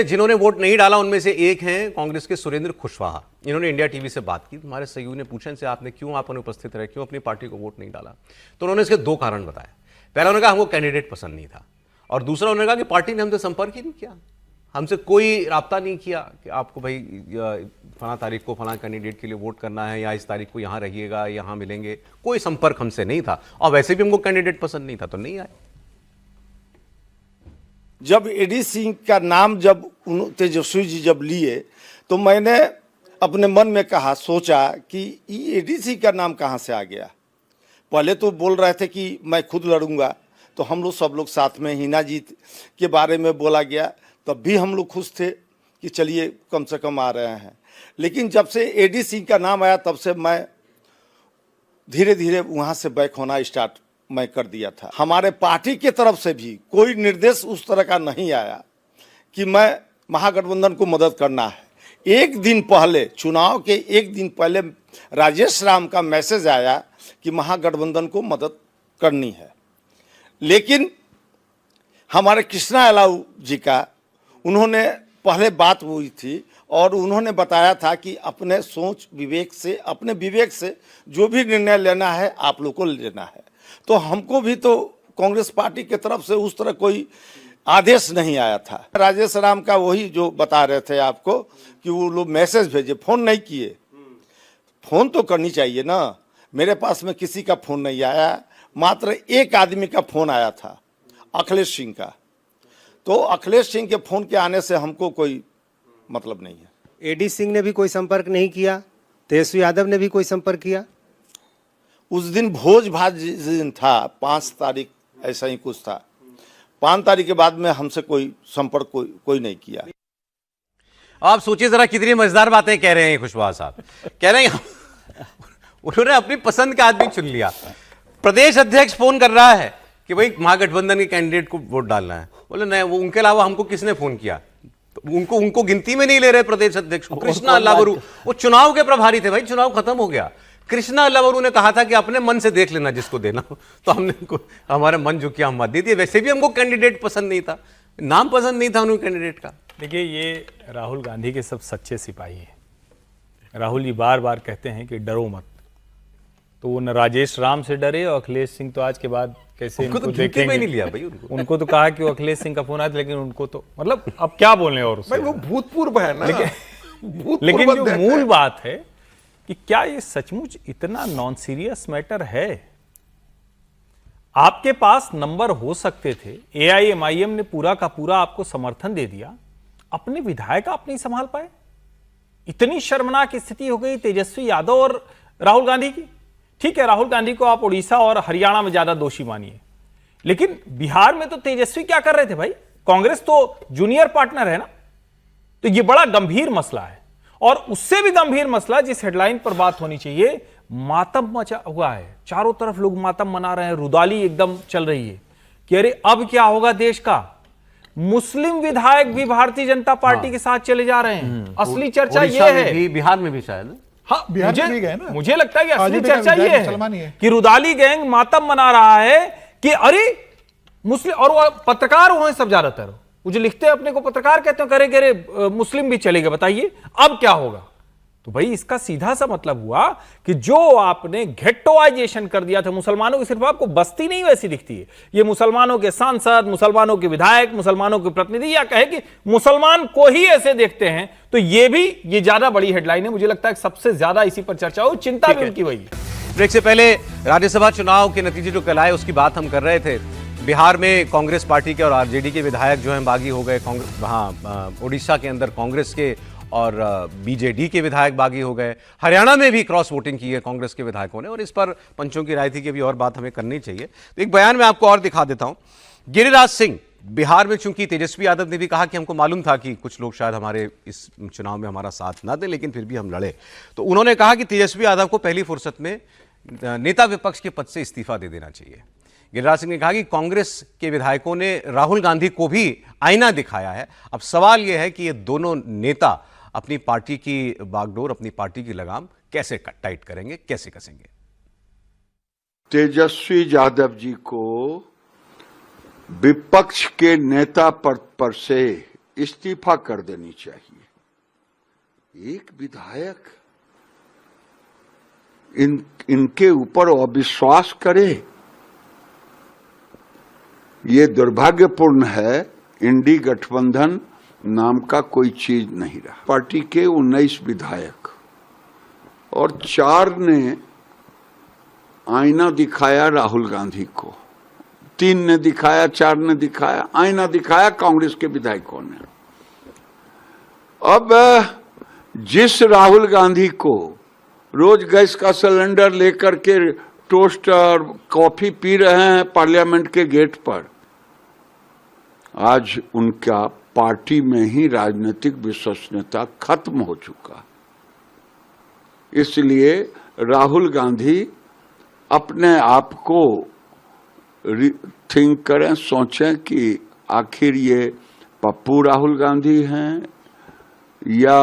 [SPEAKER 1] जिन्होंने वोट नहीं डाला उनमें से एक हैं कांग्रेस के सुरेंद्र कुशवाहा। इन्होंने इंडिया टीवी से बात की। हमारे सहयोगी ने पूछा इनसे, आपने क्यों आप अनुपस्थित रहे, क्यों अपनी पार्टी को वोट नहीं डाला? तो उन्होंने इसके 2 कारण बताए। पहला उन्होंने कहा हमको कैंडिडेट पसंद नहीं था, और दूसरा उन्होंने कहा कि पार्टी ने हमसे संपर्क ही नहीं किया, हमसे कोई राब्ता नहीं किया कि आपको भाई फला तारीख को फला कैंडिडेट के लिए वोट करना है, या इस तारीख को यहाँ रहिएगा, यहाँ मिलेंगे। कोई संपर्क हमसे नहीं था, और वैसे भी हमको कैंडिडेट पसंद नहीं था तो नहीं आए।
[SPEAKER 7] जब एडी सिंह का नाम जब तेजस्वी जी जब लिए तो मैंने अपने मन में कहा, सोचा कि ये एडी सिंह का नाम कहाँ से आ गया। पहले तो बोल रहे थे कि मैं खुद लड़ूंगा, तो हम लोग सब लोग साथ में हिना जी के बारे में बोला गया, तब भी हम लोग खुश थे कि चलिए कम से कम आ रहे हैं। लेकिन जब से एडी सिंह का नाम आया तब से मैं धीरे धीरे वहाँ से बैक होना स्टार्ट मैं कर दिया था। हमारे पार्टी की तरफ से भी कोई निर्देश उस तरह का नहीं आया कि मैं महागठबंधन को मदद करना है। एक दिन पहले, चुनाव के एक दिन पहले राजेश राम का मैसेज आया कि महागठबंधन को मदद करनी है। लेकिन हमारे कृष्णा अलाउ जी का, उन्होंने पहले बात हुई थी और उन्होंने बताया था कि अपने सोच विवेक से, अपने विवेक से जो भी निर्णय लेना है आप लोग को लेना है। तो हमको भी तो कांग्रेस पार्टी की तरफ से उस तरह कोई आदेश नहीं आया था। राजेश राम का वही जो बता रहे थे आपको कि वो लोग मैसेज भेजे, फोन नहीं किए। फोन तो करनी चाहिए ना। मेरे पास में किसी का फोन नहीं आया, मात्र एक आदमी का फोन आया था, अखिलेश सिंह का। तो अखिलेश सिंह के फोन के आने से हमको कोई मतलब नहीं है।
[SPEAKER 8] एडी सिंह ने भी कोई संपर्क नहीं किया, तेजस्वी यादव ने भी कोई संपर्क किया।
[SPEAKER 7] उस दिन भोज भात जिस दिन था, 5 तारीख ऐसा ही कुछ था, 5 तारीख के बाद में हमसे कोई संपर्क कोई नहीं किया।
[SPEAKER 1] आप सोचिए जरा कितनी मजेदार बातें कह रहे हैं खुशवाहा साहब। कह रहे हैं उन्होंने अपनी पसंद का आदमी चुन लिया। प्रदेश अध्यक्ष फोन कर रहा है कि भाई महागठबंधन के कैंडिडेट को वोट डालना है। बोले नहीं, वो उनके अलावा हमको किसने फोन किया? तो उनको गिनती में नहीं ले रहे प्रदेश अध्यक्ष को। कृष्णा अल्लावरू वो चुनाव के प्रभारी थे भाई, चुनाव खत्म हो गया। कृष्णा अल्लावरू ने कहा था कि अपने मन से देख लेना जिसको देना हो। तो हमने हमारे मन जो किया हम मत दी थी। वैसे भी हमको कैंडिडेट पसंद नहीं था, नाम पसंद नहीं था उन कैंडिडेट का।
[SPEAKER 3] देखिए, ये राहुल गांधी के सब सच्चे सिपाही हैं। राहुल जी बार बार कहते हैं कि डरो मत, तो वो न राजेश राम से डरे और अखिलेश सिंह तो आज के बाद कैसे
[SPEAKER 1] उनको
[SPEAKER 3] इनको
[SPEAKER 1] तो गिनती में
[SPEAKER 3] देखेंगे।
[SPEAKER 1] नहीं लिया भाई
[SPEAKER 3] उनको तो कहा कि वो अखिलेश सिंह का फोन आया, लेकिन उनको तो मतलब अब क्या बोले और उससे।
[SPEAKER 5] भाई वो भूतपूर्व है ना।
[SPEAKER 3] लेकिन जो मूल बात है कि क्या ये सचमुच इतना नॉन सीरियस मैटर है? आपके पास नंबर हो सकते थे, एआईएमआईएम ने पूरा का पूरा आपको समर्थन दे दिया, अपने विधायक आप नहीं संभाल पाए। इतनी शर्मनाक स्थिति हो गई तेजस्वी यादव और राहुल गांधी की। ठीक है, राहुल गांधी को आप उड़ीसा और हरियाणा में ज्यादा दोषी मानिए, लेकिन बिहार में तो तेजस्वी क्या कर रहे थे भाई? कांग्रेस तो जूनियर पार्टनर है ना। तो ये बड़ा गंभीर मसला है। और उससे भी गंभीर मसला जिस हेडलाइन पर बात होनी चाहिए, मातम मचा हुआ है, चारों तरफ लोग मातम मना रहे हैं, रुदाली एकदम चल रही है कि अरे अब क्या होगा देश का। मुस्लिम विधायक भी भारतीय जनता पार्टी के साथ चले जा रहे हैं। असली चर्चा ये है,
[SPEAKER 1] बिहार में भी शायद,
[SPEAKER 3] हाँ,
[SPEAKER 6] बिहार में भी गए ना।
[SPEAKER 3] मुझे लगता है कि असली
[SPEAKER 6] आजीविका
[SPEAKER 3] चर्चा
[SPEAKER 6] विधायक
[SPEAKER 3] ये
[SPEAKER 6] मुसलमान ही
[SPEAKER 3] है
[SPEAKER 6] है।
[SPEAKER 3] कि रुदाली गैंग मातम मना रहा है कि अरे मुस्लिम, और वो पत्रकार हुए सब ज्यादातर, वो जो लिखते हैं अपने को पत्रकार कहते हैं, करे करे मुस्लिम भी चले गए, बताइए अब क्या होगा। तो भाई इसका सीधा सा मतलब हुआ कि जो आपने घेट्टोआइजेशन कर दिया था मुसलमानों की, सिर्फ आपको बस्ती नहीं वैसी दिखती है, ये मुसलमानों के सांसद, मुसलमानों के विधायक, मुसलमानों के प्रतिनिधि, या कहे कि मुसलमान को ही ऐसे देखते हैं, तो ये ज्यादा बड़ी हेडलाइन है। मुझे लगता है सबसे ज्यादा इसी पर चर्चा हो, चिंता भी उनकी वही है।
[SPEAKER 1] ब्रेक से पहले राज्यसभा चुनाव के नतीजे जो कल आए उसकी बात हम कर रहे थे। बिहार में कांग्रेस पार्टी के और आरजेडी के विधायक जो हैं बागी हो गए, वहाँ उड़ीसा के अंदर कांग्रेस के और बीजेडी के विधायक बागी हो गए। हरियाणा में भी क्रॉस वोटिंग की है कांग्रेस के विधायकों ने, और इस पर पंचों की राय थी कि अभी और बात हमें करनी चाहिए। तो एक बयान में आपको और दिखा देता हूं। गिरिराज सिंह, बिहार में चूंकि तेजस्वी यादव ने भी कहा कि हमको मालूम था कि कुछ लोग शायद हमारे इस चुनाव में हमारा साथ ना दें, लेकिन फिर भी हम लड़े, तो उन्होंने कहा कि तेजस्वी यादव को पहली फुर्सत में नेता विपक्ष के पद से इस्तीफा दे देना चाहिए। गिरिराज सिंह ने कहा कि कांग्रेस के विधायकों ने राहुल गांधी को भी आईना दिखाया है। अब सवाल यह है कि ये दोनों नेता अपनी पार्टी की बागडोर, अपनी पार्टी की लगाम कैसे टाइट करेंगे, कैसे कसेंगे।
[SPEAKER 9] तेजस्वी यादव जी को विपक्ष के नेता पद पर से इस्तीफा कर देनी चाहिए। एक विधायक इनके ऊपर अविश्वास करे, ये दुर्भाग्यपूर्ण है। इंडी गठबंधन नाम का कोई चीज नहीं रहा। पार्टी के 19 विधायक और 4 ने आईना दिखाया राहुल गांधी को, 3 ने दिखाया, 4 ने दिखाया, आईना दिखाया कांग्रेस के विधायकों ने। अब जिस राहुल गांधी को रोज गैस का सिलेंडर लेकर के टोस्ट और कॉफी पी रहे हैं पार्लियामेंट के गेट पर, आज उनका पार्टी में ही राजनीतिक विश्वसनीयता खत्म हो चुका। इसलिए राहुल गांधी अपने आप को थिंक करें, सोचें कि आखिर ये पप्पू राहुल गांधी हैं या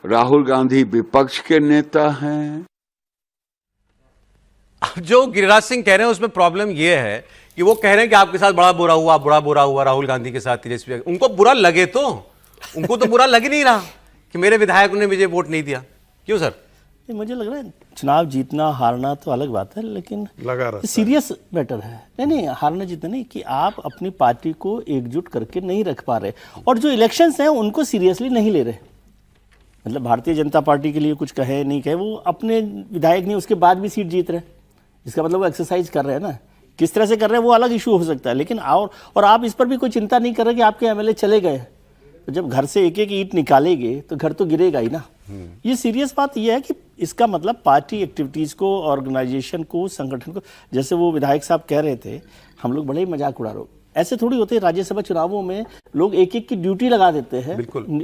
[SPEAKER 9] राहुल गांधी विपक्ष के नेता हैं।
[SPEAKER 1] जो गिरिराज सिंह कह रहे हैं उसमें प्रॉब्लम यह है कि वो कह रहे हैं कि आपके साथ बड़ा बुरा हुआ राहुल गांधी के साथ तेजस्वी। उनको बुरा लगे तो, उनको तो बुरा लग ही नहीं रहा कि मेरे विधायक ने मुझे वोट नहीं दिया। क्यों सर?
[SPEAKER 4] मुझे लग रहा है चुनाव जीतना हारना तो अलग बात है, लेकिन सीरियस मैटर है। नहीं, हारना जीतना नहीं, कि आप अपनी पार्टी को एकजुट करके नहीं रख पा रहे, और जो इलेक्शंस हैं उनको सीरियसली नहीं ले रहे। मतलब भारतीय जनता पार्टी के लिए कुछ कहे नहीं कहे, वो अपने विधायक नहीं उसके बाद भी सीट जीत रहे, इसका मतलब वो एक्सरसाइज कर रहे हैं ना। किस तरह से कर रहे हैं वो अलग इशू हो सकता है, लेकिन और आप इस पर भी कोई चिंता नहीं कर रहे कि आपके एमएलए चले गए, तो जब घर से एक एक ईंट निकालेंगे तो घर तो गिरेगा ही ना। ये सीरियस बात ये है कि इसका मतलब पार्टी एक्टिविटीज़ को, ऑर्गेनाइजेशन को, संगठन को, जैसे वो विधायक साहब कह रहे थे हम लोग बड़े ही मजाक उड़ा रहे, ऐसे थोड़ी होते हैं। राज्यसभा चुनावों में लोग एक एक की ड्यूटी लगा देते हैं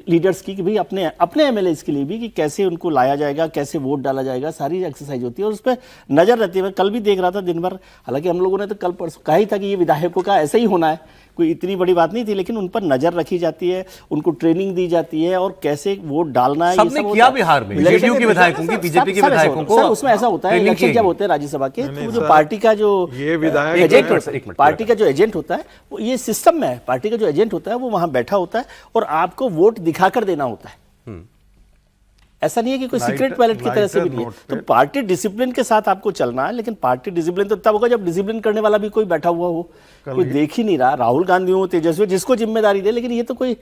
[SPEAKER 4] लीडर्स की, कि भाई अपने एमएलए के लिए भी, कि कैसे उनको लाया जाएगा, कैसे वोट डाला जाएगा, सारी एक्सरसाइज होती है और उस पर नजर रहती है। मैं कल भी देख रहा था दिन भर, हालांकि हम लोगों ने तो कल परसों कहा ही था कि ये विधायकों का ऐसा ही होना है, कोई इतनी बड़ी बात नहीं थी, लेकिन उन पर नजर रखी जाती है, उनको ट्रेनिंग दी जाती है और कैसे वोट डालना है।
[SPEAKER 1] सबने किया बिहार में, जेडीयू के विधायकों की, बीजेपी के विधायकों को।
[SPEAKER 4] उसमें ऐसा होता है, इलेक्शन जब होते हैं राज्यसभा के, तो जो पार्टी का जो एजेंट, पार्टी का जो एजेंट होता है, वो ये सिस्टम में है, पार्टी का जो एजेंट होता है वो वहां बैठा होता है और आपको वोट दिखाकर देना होता है। ऐसा नहीं है कि कोई सीक्रेट बैलेट की तरह से भी नहीं है। तो पार्टी डिसिप्लिन के साथ आपको चलना है, लेकिन पार्टी डिसिप्लिन तो तब होगा जब डिसिप्लिन करने वाला भी कोई बैठा हुआ हो, कोई देख ही नहीं रहा। राहुल गांधी हो, तेजस्वी, जिसको जिम्मेदारी दे, लेकिन ये तो कोई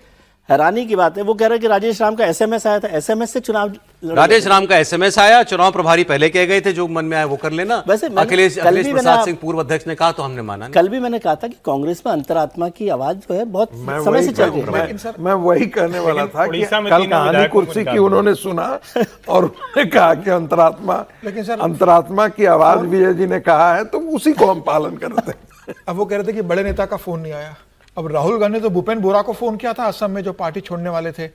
[SPEAKER 4] हैरानी की बात है, वो कह रहे हैं कि राजेश राम का एसएमएस आया था, एसएमएस से चुनाव लड़े।
[SPEAKER 1] राजेश राम का एसएमएस आया, चुनाव प्रभारी पहले कह गए थे जो मन में आया वो कर लेना।
[SPEAKER 4] वैसे
[SPEAKER 1] अखिलेश प्रसाद सिंह पूर्व अध्यक्ष ने कहा तो हमने माना नहीं।
[SPEAKER 4] कल भी मैंने कहा था कि कांग्रेस में अंतरात्मा की आवाज जो है बहुत समय से चल रही है।
[SPEAKER 5] मैं वही कहने वाला था कि
[SPEAKER 3] उड़ीसा में
[SPEAKER 5] कल
[SPEAKER 3] तीनों
[SPEAKER 5] कहानी
[SPEAKER 3] विधायकों को
[SPEAKER 5] कुर्सी की
[SPEAKER 3] निकाल
[SPEAKER 5] उन्होंने सुना और उन्होंने कहा कि अंतरात्मा की आवाज विजय जी ने कहा है तो उसी को हम पालन करते हैं।
[SPEAKER 6] अब वो कह रहे थे कि बड़े नेता का फोन नहीं आया। अब राहुल गांधी ने तो भूपेन बोरा को फोन किया था असम में जो पार्टी छोड़ने वाले थे,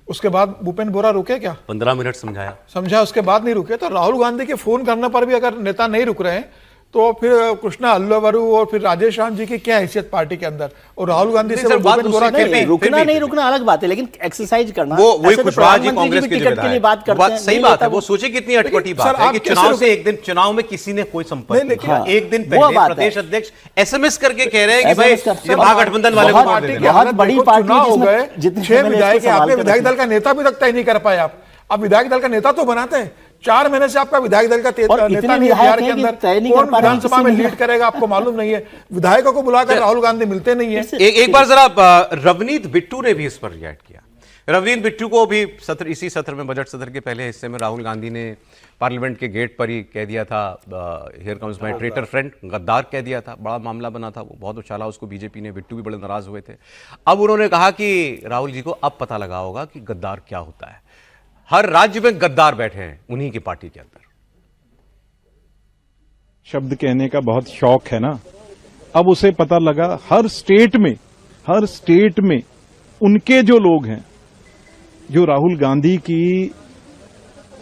[SPEAKER 6] उसके बाद भूपेन बोरा रुके क्या?
[SPEAKER 1] 15 मिनट समझा,
[SPEAKER 6] उसके बाद नहीं रुके। तो राहुल गांधी के फोन करने पर भी अगर नेता नहीं रुक रहे हैं तो फिर कृष्णा अल्लवरू और फिर राजेश राम जी की क्या हैसियत पार्टी के अंदर? और राहुल गांधी से भूपेन बोरा
[SPEAKER 4] नहीं, रुकना नहीं रुकना अलग बात है, लेकिन एक्सरसाइज करना
[SPEAKER 1] वो वही
[SPEAKER 4] ऐसे तो
[SPEAKER 1] खुशवाहा जी
[SPEAKER 4] प्रधानमंत्री
[SPEAKER 1] कांग्रेस
[SPEAKER 4] भी
[SPEAKER 1] के
[SPEAKER 4] टिकट के लिए बात करते हैं।
[SPEAKER 1] सही
[SPEAKER 4] नहीं
[SPEAKER 1] बात
[SPEAKER 4] लेता
[SPEAKER 1] है, वो सोचे कितनी अटपटी बात है कि चुनाव से एक दिन, चुनाव में किसी ने कोई संपर्क नहीं किया। एक दिन पहले प्रदेश अध्यक्ष एसएमएस करके कह रहे हैं कि भाई ये महागठबंधन वाले को वोट दे देना।
[SPEAKER 4] बहुत बड़ी पार्टी
[SPEAKER 6] हो गए, 6 विधायक, आपके विधायक दल का नेता भी तक तय नहीं कर पाए। आप विधायक दल का नेता तो बनाते हैं, 4 महीने से आपका विधायक दल का नेता नहीं बिहार के अंदर। कौन विधानसभा में लीड करेगा आपको मालूम नहीं है। विधायकों को बुलाकर राहुल गांधी मिलते नहीं है।
[SPEAKER 1] एक बार जरा रवनीत बिट्टू ने भी इस पर रिएक्ट किया। रवनीत बिट्टू को भी इसी सत्र में, बजट सत्र के पहले हिस्से में राहुल गांधी ने पार्लियामेंट के गेट पर ही कह दिया था, here comes my traitor friend, गद्दार कह दिया था। बड़ा मामला बना था, वो बहुत उछाला उसको बीजेपी ने। बिट्टू भी बड़े नाराज हुए थे। अब उन्होंने कहा कि राहुल जी को अब पता लगा होगा कि गद्दार क्या होता है। हर राज्य में गद्दार बैठे हैं उन्हीं की पार्टी के अंदर।
[SPEAKER 10] शब्द कहने का बहुत शौक है ना, अब उसे पता लगा हर स्टेट में उनके जो लोग हैं, जो राहुल गांधी की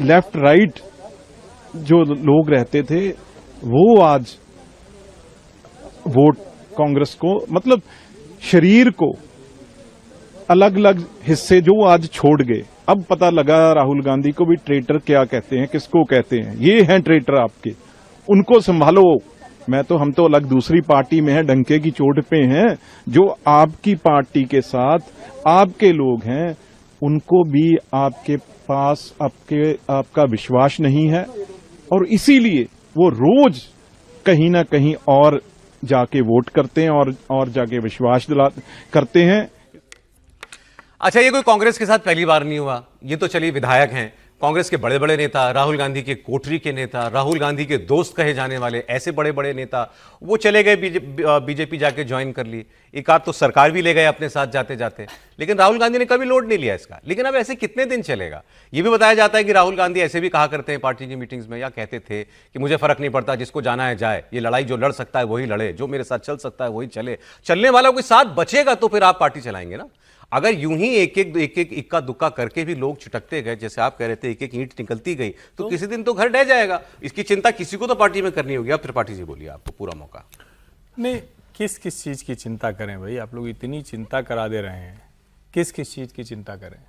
[SPEAKER 10] लेफ्ट राइट जो लोग रहते थे, वो आज वोट कांग्रेस को, मतलब शरीर को अलग अलग हिस्से जो आज छोड़ गए। अब पता लगा राहुल गांधी को भी ट्रेटर क्या कहते हैं, किसको कहते हैं। ये हैं ट्रेटर आपके, उनको संभालो। हम तो अलग दूसरी पार्टी में हैं, डंके की चोट पे हैं। जो आपकी पार्टी के साथ आपके लोग हैं, उनको भी आपके पास आपका विश्वास नहीं है, और इसीलिए वो रोज कहीं ना कहीं और जाके वोट करते हैं और जाके विश्वास करते हैं।
[SPEAKER 1] अच्छा, ये कोई कांग्रेस के साथ पहली बार नहीं हुआ। ये तो चलिए विधायक हैं, कांग्रेस के बड़े बड़े नेता, राहुल गांधी के कोठरी के नेता, राहुल गांधी के दोस्त कहे जाने वाले ऐसे बड़े बड़े नेता, वो चले गए बीजेपी जाके ज्वाइन कर ली। एक आध तो सरकार भी ले गए अपने साथ जाते जाते, लेकिन राहुल गांधी ने कभी लोड नहीं लिया इसका। लेकिन अब ऐसे कितने दिन चलेगा? ये भी बताया जाता है कि राहुल गांधी ऐसे भी कहा करते हैं पार्टी की मीटिंग्स में, या कहते थे कि मुझे फर्क नहीं पड़ता, जिसको जाना है जाए, ये लड़ाई जो लड़ सकता है वही लड़े, जो मेरे साथ चल सकता है वही चले। चलने वाला कोई साथ बचेगा तो फिर आप पार्टी चलाएंगे ना। अगर यूं ही एक इक्का दुक्का करके भी लोग छिटकते गए, जैसे आप कह रहे थे, एक एक ईंट निकलती गई, तो किसी दिन तो घर ढह जाएगा। इसकी चिंता किसी को तो पार्टी में करनी होगी। अब त्रिपाठी जी बोलिए, आपको पूरा मौका।
[SPEAKER 3] नहीं, किस चीज की चिंता करें भाई? आप लोग इतनी चिंता करा दे रहे हैं, किस चीज की चिंता करें?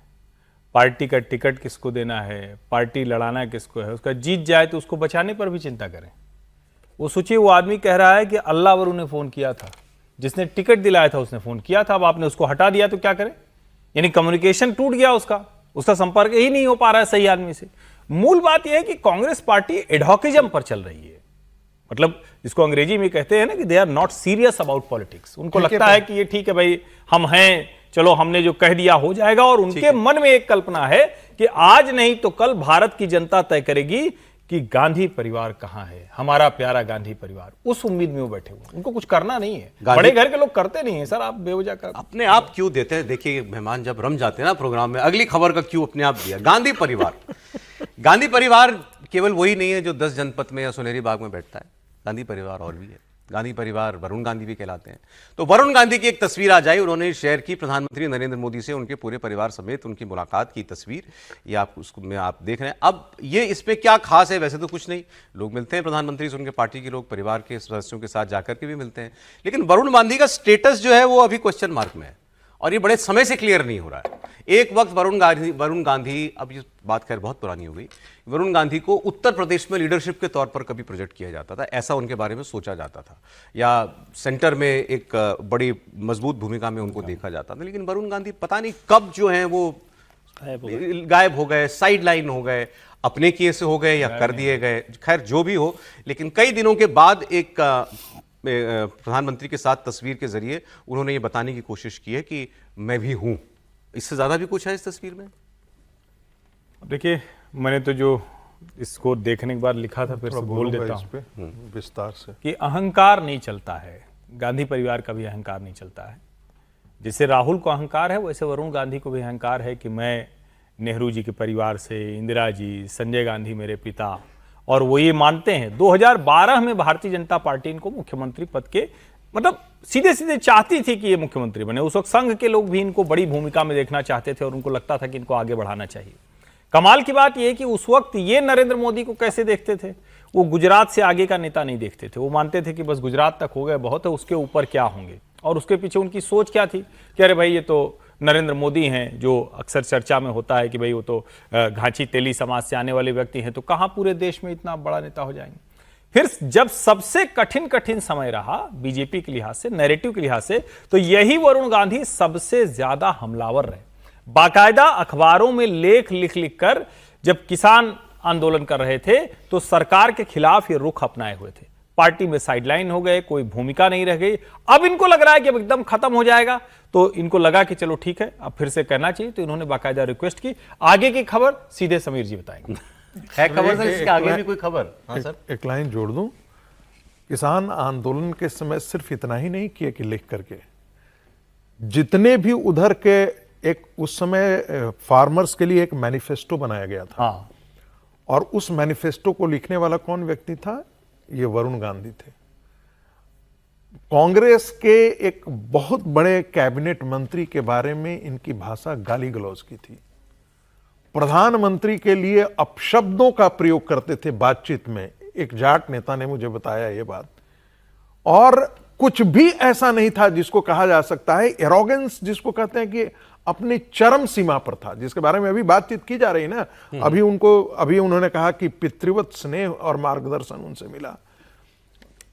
[SPEAKER 3] पार्टी का टिकट किसको देना है, पार्टी लड़ाना किसको है, उसका जीत जाए तो उसको बचाने पर भी चिंता करें। वो सोचिए, वो आदमी कह रहा है कि अल्लाहवरू ने फोन किया था, जिसने टिकट दिलाया था उसने फोन किया था, अब आपने उसको हटा दिया तो क्या करें? यानी कम्युनिकेशन टूट गया, उसका संपर्क ही नहीं हो पा रहा है सही आदमी से। मूल बात यह है कि कांग्रेस पार्टी एडहॉकिज्म पर चल रही है। मतलब जिसको अंग्रेजी में कहते हैं ना कि they are not serious about politics. उनको लगता है कि ये ठीक है भाई, हम हैं, चलो हमने जो कह दिया हो जाएगा। और उनके मन में एक कल्पना है कि आज नहीं तो कल भारत की जनता तय करेगी कि गांधी परिवार कहां है, हमारा प्यारा गांधी परिवार। उस उम्मीद में वो बैठे हुए, उनको कुछ करना नहीं है। बड़े घर के लोग करते नहीं है सर, आप बेवजह कर
[SPEAKER 1] अपने आप क्यों देते हैं? देखिए, मेहमान जब रम जाते हैं ना प्रोग्राम में, अगली खबर का क्यों अपने आप दिया? गांधी परिवार गांधी परिवार केवल वही नहीं है जो 10 जनपथ में या सुनहरी बाग में बैठता है। गांधी परिवार और भी है। गांधी परिवार वरुण गांधी भी कहलाते हैं। तो वरुण गांधी की एक तस्वीर आ जाए, उन्होंने शेयर की प्रधानमंत्री नरेंद्र मोदी से उनके पूरे परिवार समेत उनकी मुलाकात की तस्वीर। ये आप उसको में आप देख रहे हैं। अब ये इसमें क्या खास है? वैसे तो कुछ नहीं, लोग मिलते हैं प्रधानमंत्री से, उनके पार्टी के लोग परिवार के सदस्यों के साथ जाकर के भी मिलते हैं। लेकिन वरुण गांधी का स्टेटस जो है वो अभी क्वेश्चन मार्क में है, और ये बड़े समय से क्लियर नहीं हो रहा है। एक वक्त वरुण गांधी, अब ये बात खैर बहुत पुरानी हो गई, वरुण गांधी को उत्तर प्रदेश में लीडरशिप के तौर पर कभी प्रोजेक्ट किया जाता था, ऐसा उनके बारे में सोचा जाता था, या सेंटर में एक बड़ी मजबूत भूमिका में उनको देखा जाता था। लेकिन वरुण गांधी पता नहीं कब जो है वो गायब हो गए, साइड लाइन हो गए, अपने किए से हो गए या कर दिए गए, खैर जो भी हो। लेकिन कई दिनों के बाद एक प्रधानमंत्री के साथ तस्वीर के जरिए उन्होंने ये बताने की कोशिश की है कि मैं भी हूं, इससे ज्यादा भी कुछ है इस तस्वीर में?
[SPEAKER 3] देखिए, मैंने तो जो इसको देखने के बाद लिखा था, फिर से बोल देता हूँ
[SPEAKER 5] विस्तार से
[SPEAKER 3] कि अहंकार नहीं चलता है, गांधी परिवार का भी अहंकार नहीं चलता है। जैसे राहुल को अहंकार है, वैसे वरुण गांधी को भी अहंकार है कि मैं नेहरू जी के परिवार से, इंदिरा जी, संजय गांधी मेरे पिता, और वो ये मानते हैं। 2012 में भारतीय जनता पार्टी इनको मुख्यमंत्री पद के मतलब सीधे सीधे चाहती थी कि ये मुख्यमंत्री बने। उस वक्त संघ के लोग भी इनको बड़ी भूमिका में देखना चाहते थे और उनको लगता था कि इनको आगे बढ़ाना चाहिए। कमाल की बात यह कि उस वक्त ये नरेंद्र मोदी को कैसे देखते थे, वो गुजरात से आगे का नेता नहीं देखते थे। वो मानते थे कि बस गुजरात तक हो गए बहुत है, उसके ऊपर क्या होंगे। और उसके पीछे उनकी सोच क्या थी कि अरे भाई ये तो नरेंद्र मोदी हैं, जो अक्सर चर्चा में होता है कि भाई वो तो घांची तेली समाज से आने वाले व्यक्ति हैं, तो कहां पूरे देश में इतना बड़ा नेता हो जाएंगे। फिर जब सबसे कठिन समय रहा बीजेपी के लिहाज से, नैरेटिव के लिहाज से, तो यही वरुण गांधी सबसे ज्यादा हमलावर रहे। बाकायदा अखबारों में लेख लिख कर जब किसान आंदोलन कर रहे थे तो सरकार के खिलाफ ये रुख अपनाए हुए थे। पार्टी में साइडलाइन हो गए, कोई भूमिका नहीं रह गई। अब इनको लग रहा है कि अब एकदम खत्म हो जाएगा, तो इनको लगा कि चलो ठीक है, अब फिर से करना चाहिए, तो इन्होंने बाकायदा रिक्वेस्ट की। आगे की खबर सीधे समीर जी बताएंगे।
[SPEAKER 1] है खबर सर, इसके आगे भी कोई खबर? हाँ सर,
[SPEAKER 5] एक लाइन जोड़ दूं। किसान आंदोलन के समय सिर्फ इतना ही नहीं किया कि लिख करके, जितने भी उधर के एक उस समय फार्मर्स के लिए एक मैनिफेस्टो बनाया गया था।
[SPEAKER 3] हाँ।
[SPEAKER 5] और उस मैनिफेस्टो को लिखने वाला कौन व्यक्ति था? ये वरुण गांधी थे। कांग्रेस के एक बहुत बड़े कैबिनेट मंत्री के बारे में इनकी भाषा गाली गलौज की थी। प्रधानमंत्री के लिए अपशब्दों का प्रयोग करते थे बातचीत में। एक जाट नेता ने मुझे बताया ये बात। और कुछ भी ऐसा नहीं था जिसको कहा जा सकता है एरोगेंस, जिसको कहते हैं कि अपनी चरम सीमा पर था, जिसके बारे में अभी बातचीत की जा रही है ना। अभी उन्होंने कहा कि पितृवत स्नेह और मार्गदर्शन उनसे मिला।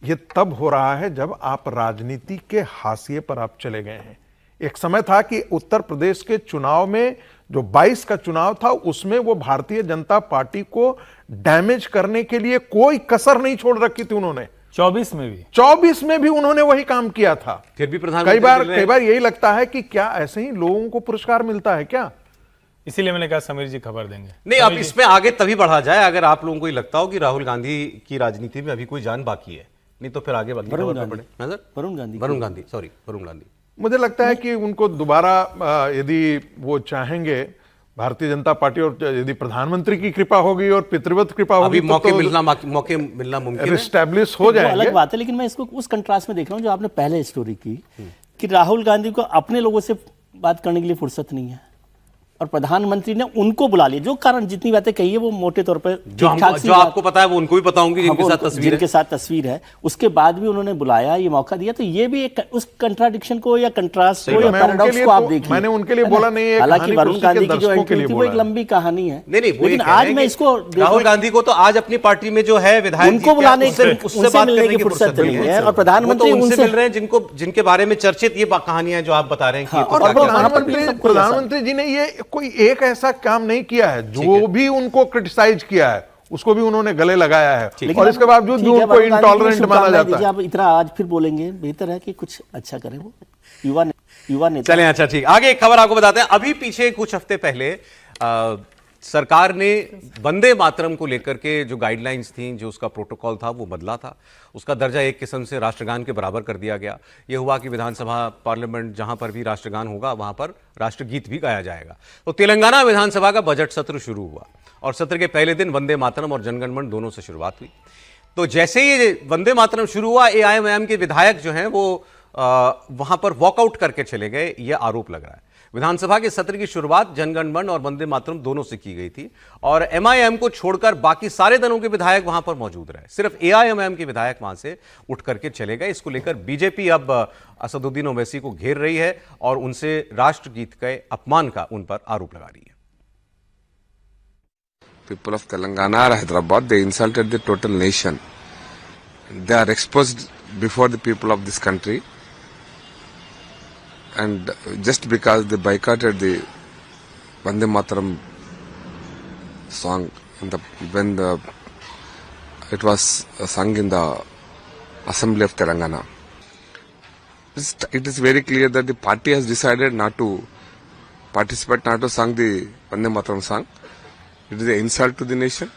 [SPEAKER 5] ये तब हो रहा है जब आप राजनीति के हाशिए पर आप चले गए हैं। एक समय था कि उत्तर प्रदेश के चुनाव में, जो 22 का चुनाव था, उसमें वो भारतीय जनता पार्टी को डैमेज करने के लिए कोई कसर नहीं छोड़ रखी थी उन्होंने। 24 में भी उन्होंने वही काम किया था।
[SPEAKER 1] फिर भी प्रधानमंत्री
[SPEAKER 5] कई बार यही लगता है कि क्या ऐसे ही लोगों को पुरस्कार मिलता है क्या?
[SPEAKER 3] इसीलिए मैंने कहा समीर जी खबर देंगे।
[SPEAKER 1] नहीं, अब इसमें आगे तभी बढ़ा जाए अगर आप लोगों को लगता हो कि राहुल गांधी की राजनीति में अभी कोई जान बाकी है, नहीं तो फिर आगे
[SPEAKER 4] वरुण
[SPEAKER 1] गांधी।
[SPEAKER 5] मुझे लगता है कि उनको दोबारा यदि वो चाहेंगे, भारतीय जनता पार्टी, और यदि प्रधानमंत्री की कृपा होगी और पितृवत कृपा होगी,
[SPEAKER 1] अभी मौके मिलना मुमकिन है,
[SPEAKER 5] एस्टैब्लिश हो जाएंगे।
[SPEAKER 4] अलग बात है, लेकिन मैं इसको उस कंट्रास्ट में देख रहा हूं जो आपने पहले स्टोरी की कि राहुल गांधी को अपने लोगों से बात करने के लिए फुर्सत नहीं है और प्रधानमंत्री ने उनको बुला लिया। जो कारण जितनी बातें कही है वो मोटे तौर पर
[SPEAKER 1] जो आपको पता है वो उनको भी पता होंगी, जिनके साथ
[SPEAKER 4] तस्वीर है, उसके बाद भी उन्होंने बुलाया, ये मौका दिया। तो ये भी एक उस कंट्राडिक्शन को या कंट्रास्ट को या पैराडॉक्स को आप देखिए।
[SPEAKER 5] मैंने उनके लिए बोला नहीं है।
[SPEAKER 4] हालांकि वरुण गांधी की जो एंट्री थी वो एक लंबी कहानी है,
[SPEAKER 1] लेकिन
[SPEAKER 4] आज मैं इसको
[SPEAKER 1] राहुल गांधी को तो आज अपनी पार्टी में जो है विधायक,
[SPEAKER 4] उनको बुलाने उससे बात करने की फुर्सत नहीं है और प्रधानमंत्री
[SPEAKER 1] उनसे मिल रहे हैं जिनके बारे में चर्चित ये कहानियां जो आप बता रहे हैं।
[SPEAKER 5] और प्रधानमंत्री जी ने ये कोई एक ऐसा काम नहीं किया है, जो भी उनको क्रिटिसाइज किया है उसको भी उन्होंने गले लगाया है, और इसके बावजूद भी उनको इंटॉलरेंट माना जाता है।
[SPEAKER 4] आप इतना आज फिर बोलेंगे, बेहतर है कि कुछ अच्छा करें वो युवा नेता।
[SPEAKER 1] चलें, अच्छा ठीक। आगे एक खबर आपको बताते हैं। अभी पीछे कुछ हफ्ते पहले सरकार ने वंदे मातरम को लेकर के जो गाइडलाइंस थी, जो उसका प्रोटोकॉल था, वो बदला था। उसका दर्जा एक किस्म से राष्ट्रगान के बराबर कर दिया गया। यह हुआ कि विधानसभा, पार्लियामेंट जहां पर भी राष्ट्रगान होगा वहां पर राष्ट्रगीत भी गाया जाएगा। तो तेलंगाना विधानसभा का बजट सत्र शुरू हुआ और सत्र के पहले दिन वंदे मातरम और जनगण मन दोनों से शुरुआत हुई। तो जैसे ही वंदे मातरम शुरू हुआ, AIMIM के विधायक जो हैं वो वहां पर वॉकआउट करके चले गए, यह आरोप लग रहा है। विधानसभा के सत्र की शुरुआत जनगण मन और वंदे मातरम दोनों से की गई थी और MIM को छोड़कर बाकी सारे दलों के विधायक वहां पर मौजूद रहे। सिर्फ AIMIM के विधायक वहां से उठ करके चले गए। इसको लेकर बीजेपी अब असदुद्दीन ओवैसी को घेर रही है और उनसे राष्ट्रगीत के अपमान का उन पर आरोप लगा रही है।
[SPEAKER 11] People of Telangana or Hyderabad, they insulted the total nation. They are exposed before the people of this country. And just because they boycotted the Vande Mataram song when it was sung in the Assembly of Telangana, it is very clear that the party has decided not to participate not to sing the Vande Mataram song. It is an insult to the nation.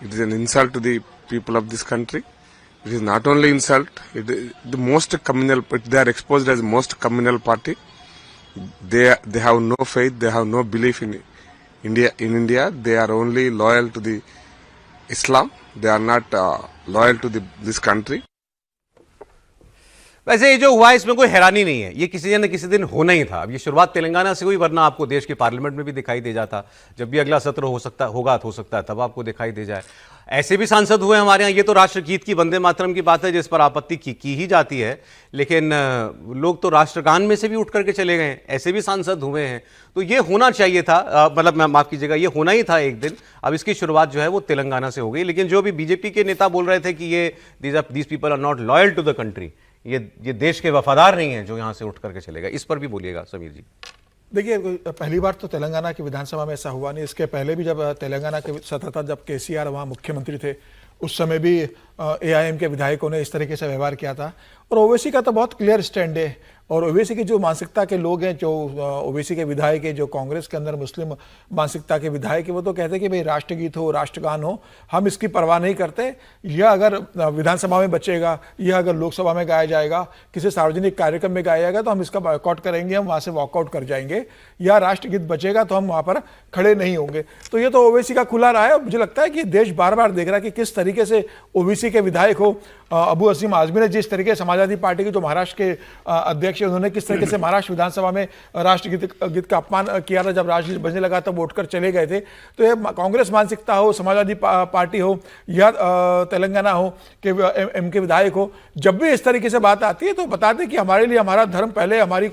[SPEAKER 11] It is an insult to the people of this country. It is not only insult, it is the most communal, they are exposed as most communal party. They have no faith, they have no belief in India. They are only loyal to the Islam. They are not loyal to this country.
[SPEAKER 1] वैसे ये जो हुआ है इसमें कोई हैरानी नहीं है, ये किसी न किसी दिन होना ही था। अब ये शुरुआत तेलंगाना से हुई, वरना आपको देश के पार्लियामेंट में भी दिखाई दे जाता। जब भी अगला सत्र हो सकता है तब आपको दिखाई दे जाए। ऐसे भी सांसद हुए हमारे यहाँ। ये तो राष्ट्रगीत की, वंदे मातरम की बात है जिस पर आपत्ति की ही जाती है, लेकिन लोग तो राष्ट्रगान में से भी उठ करके चले गए। ऐसे भी सांसद हुए हैं। तो ये होना चाहिए था, मतलब माफ कीजिएगा, ये होना ही था एक दिन। अब इसकी शुरुआत जो है वो तेलंगाना से हो गई। लेकिन जो भी बीजेपी के नेता बोल रहे थे कि ये these people are not loyal to the country, ये देश के वफादार नहीं है जो यहां से उठ करके चलेगा, इस पर भी बोलिएगा समीर जी।
[SPEAKER 6] देखिए, पहली बार तो तेलंगाना की विधानसभा में ऐसा हुआ नहीं। इसके पहले भी जब तेलंगाना के सत्र था, जब केसीआर वहाँ मुख्यमंत्री थे, उस समय भी एआईएम के विधायकों ने इस तरीके से व्यवहार किया था। और ओवैसी का तो बहुत क्लियर स्टैंड है। और ओवैसी की जो मानसिकता के लोग हैं, जो ओवैसी के विधायक है, जो कांग्रेस के अंदर मुस्लिम मानसिकता के विधायक है, वो तो कहते हैं कि भाई राष्ट्रगीत हो, राष्ट्रगान हो, हम इसकी परवाह नहीं करते। यह अगर विधानसभा में बचेगा, यह अगर लोकसभा में गाया जाएगा, किसी सार्वजनिक कार्यक्रम में गाया जाएगा, तो हम इसका बॉयकॉट करेंगे, हम वहाँ से वॉकआउट कर जाएंगे। या राष्ट्रगीत बचेगा तो हम वहाँ पर खड़े नहीं होंगे। तो ये तो ओवैसी का खुला रहा है। मुझे लगता है कि देश बार बार देख रहा है कि किस तरीके से ओवैसी के विधायक हो, अबू असीम आजमी ने जिस तरीके से समाजवादी पार्टी के जो महाराष्ट्र के अध्यक्ष है, उन्होंने किस तरीके से महाराष्ट्र विधानसभा में राष्ट्रगीत का अपमान किया था। जब राष्ट्रगीत बजने लगा तब वोटकर चले गए थे। तो ये कांग्रेस मानसिकता हो, समाजवादी पार्टी हो या तेलंगाना हो के एम के विधायक हो, जब भी इस तरीके से बात आती है तो बताते कि हमारे लिए हमारा धर्म पहले, हमारी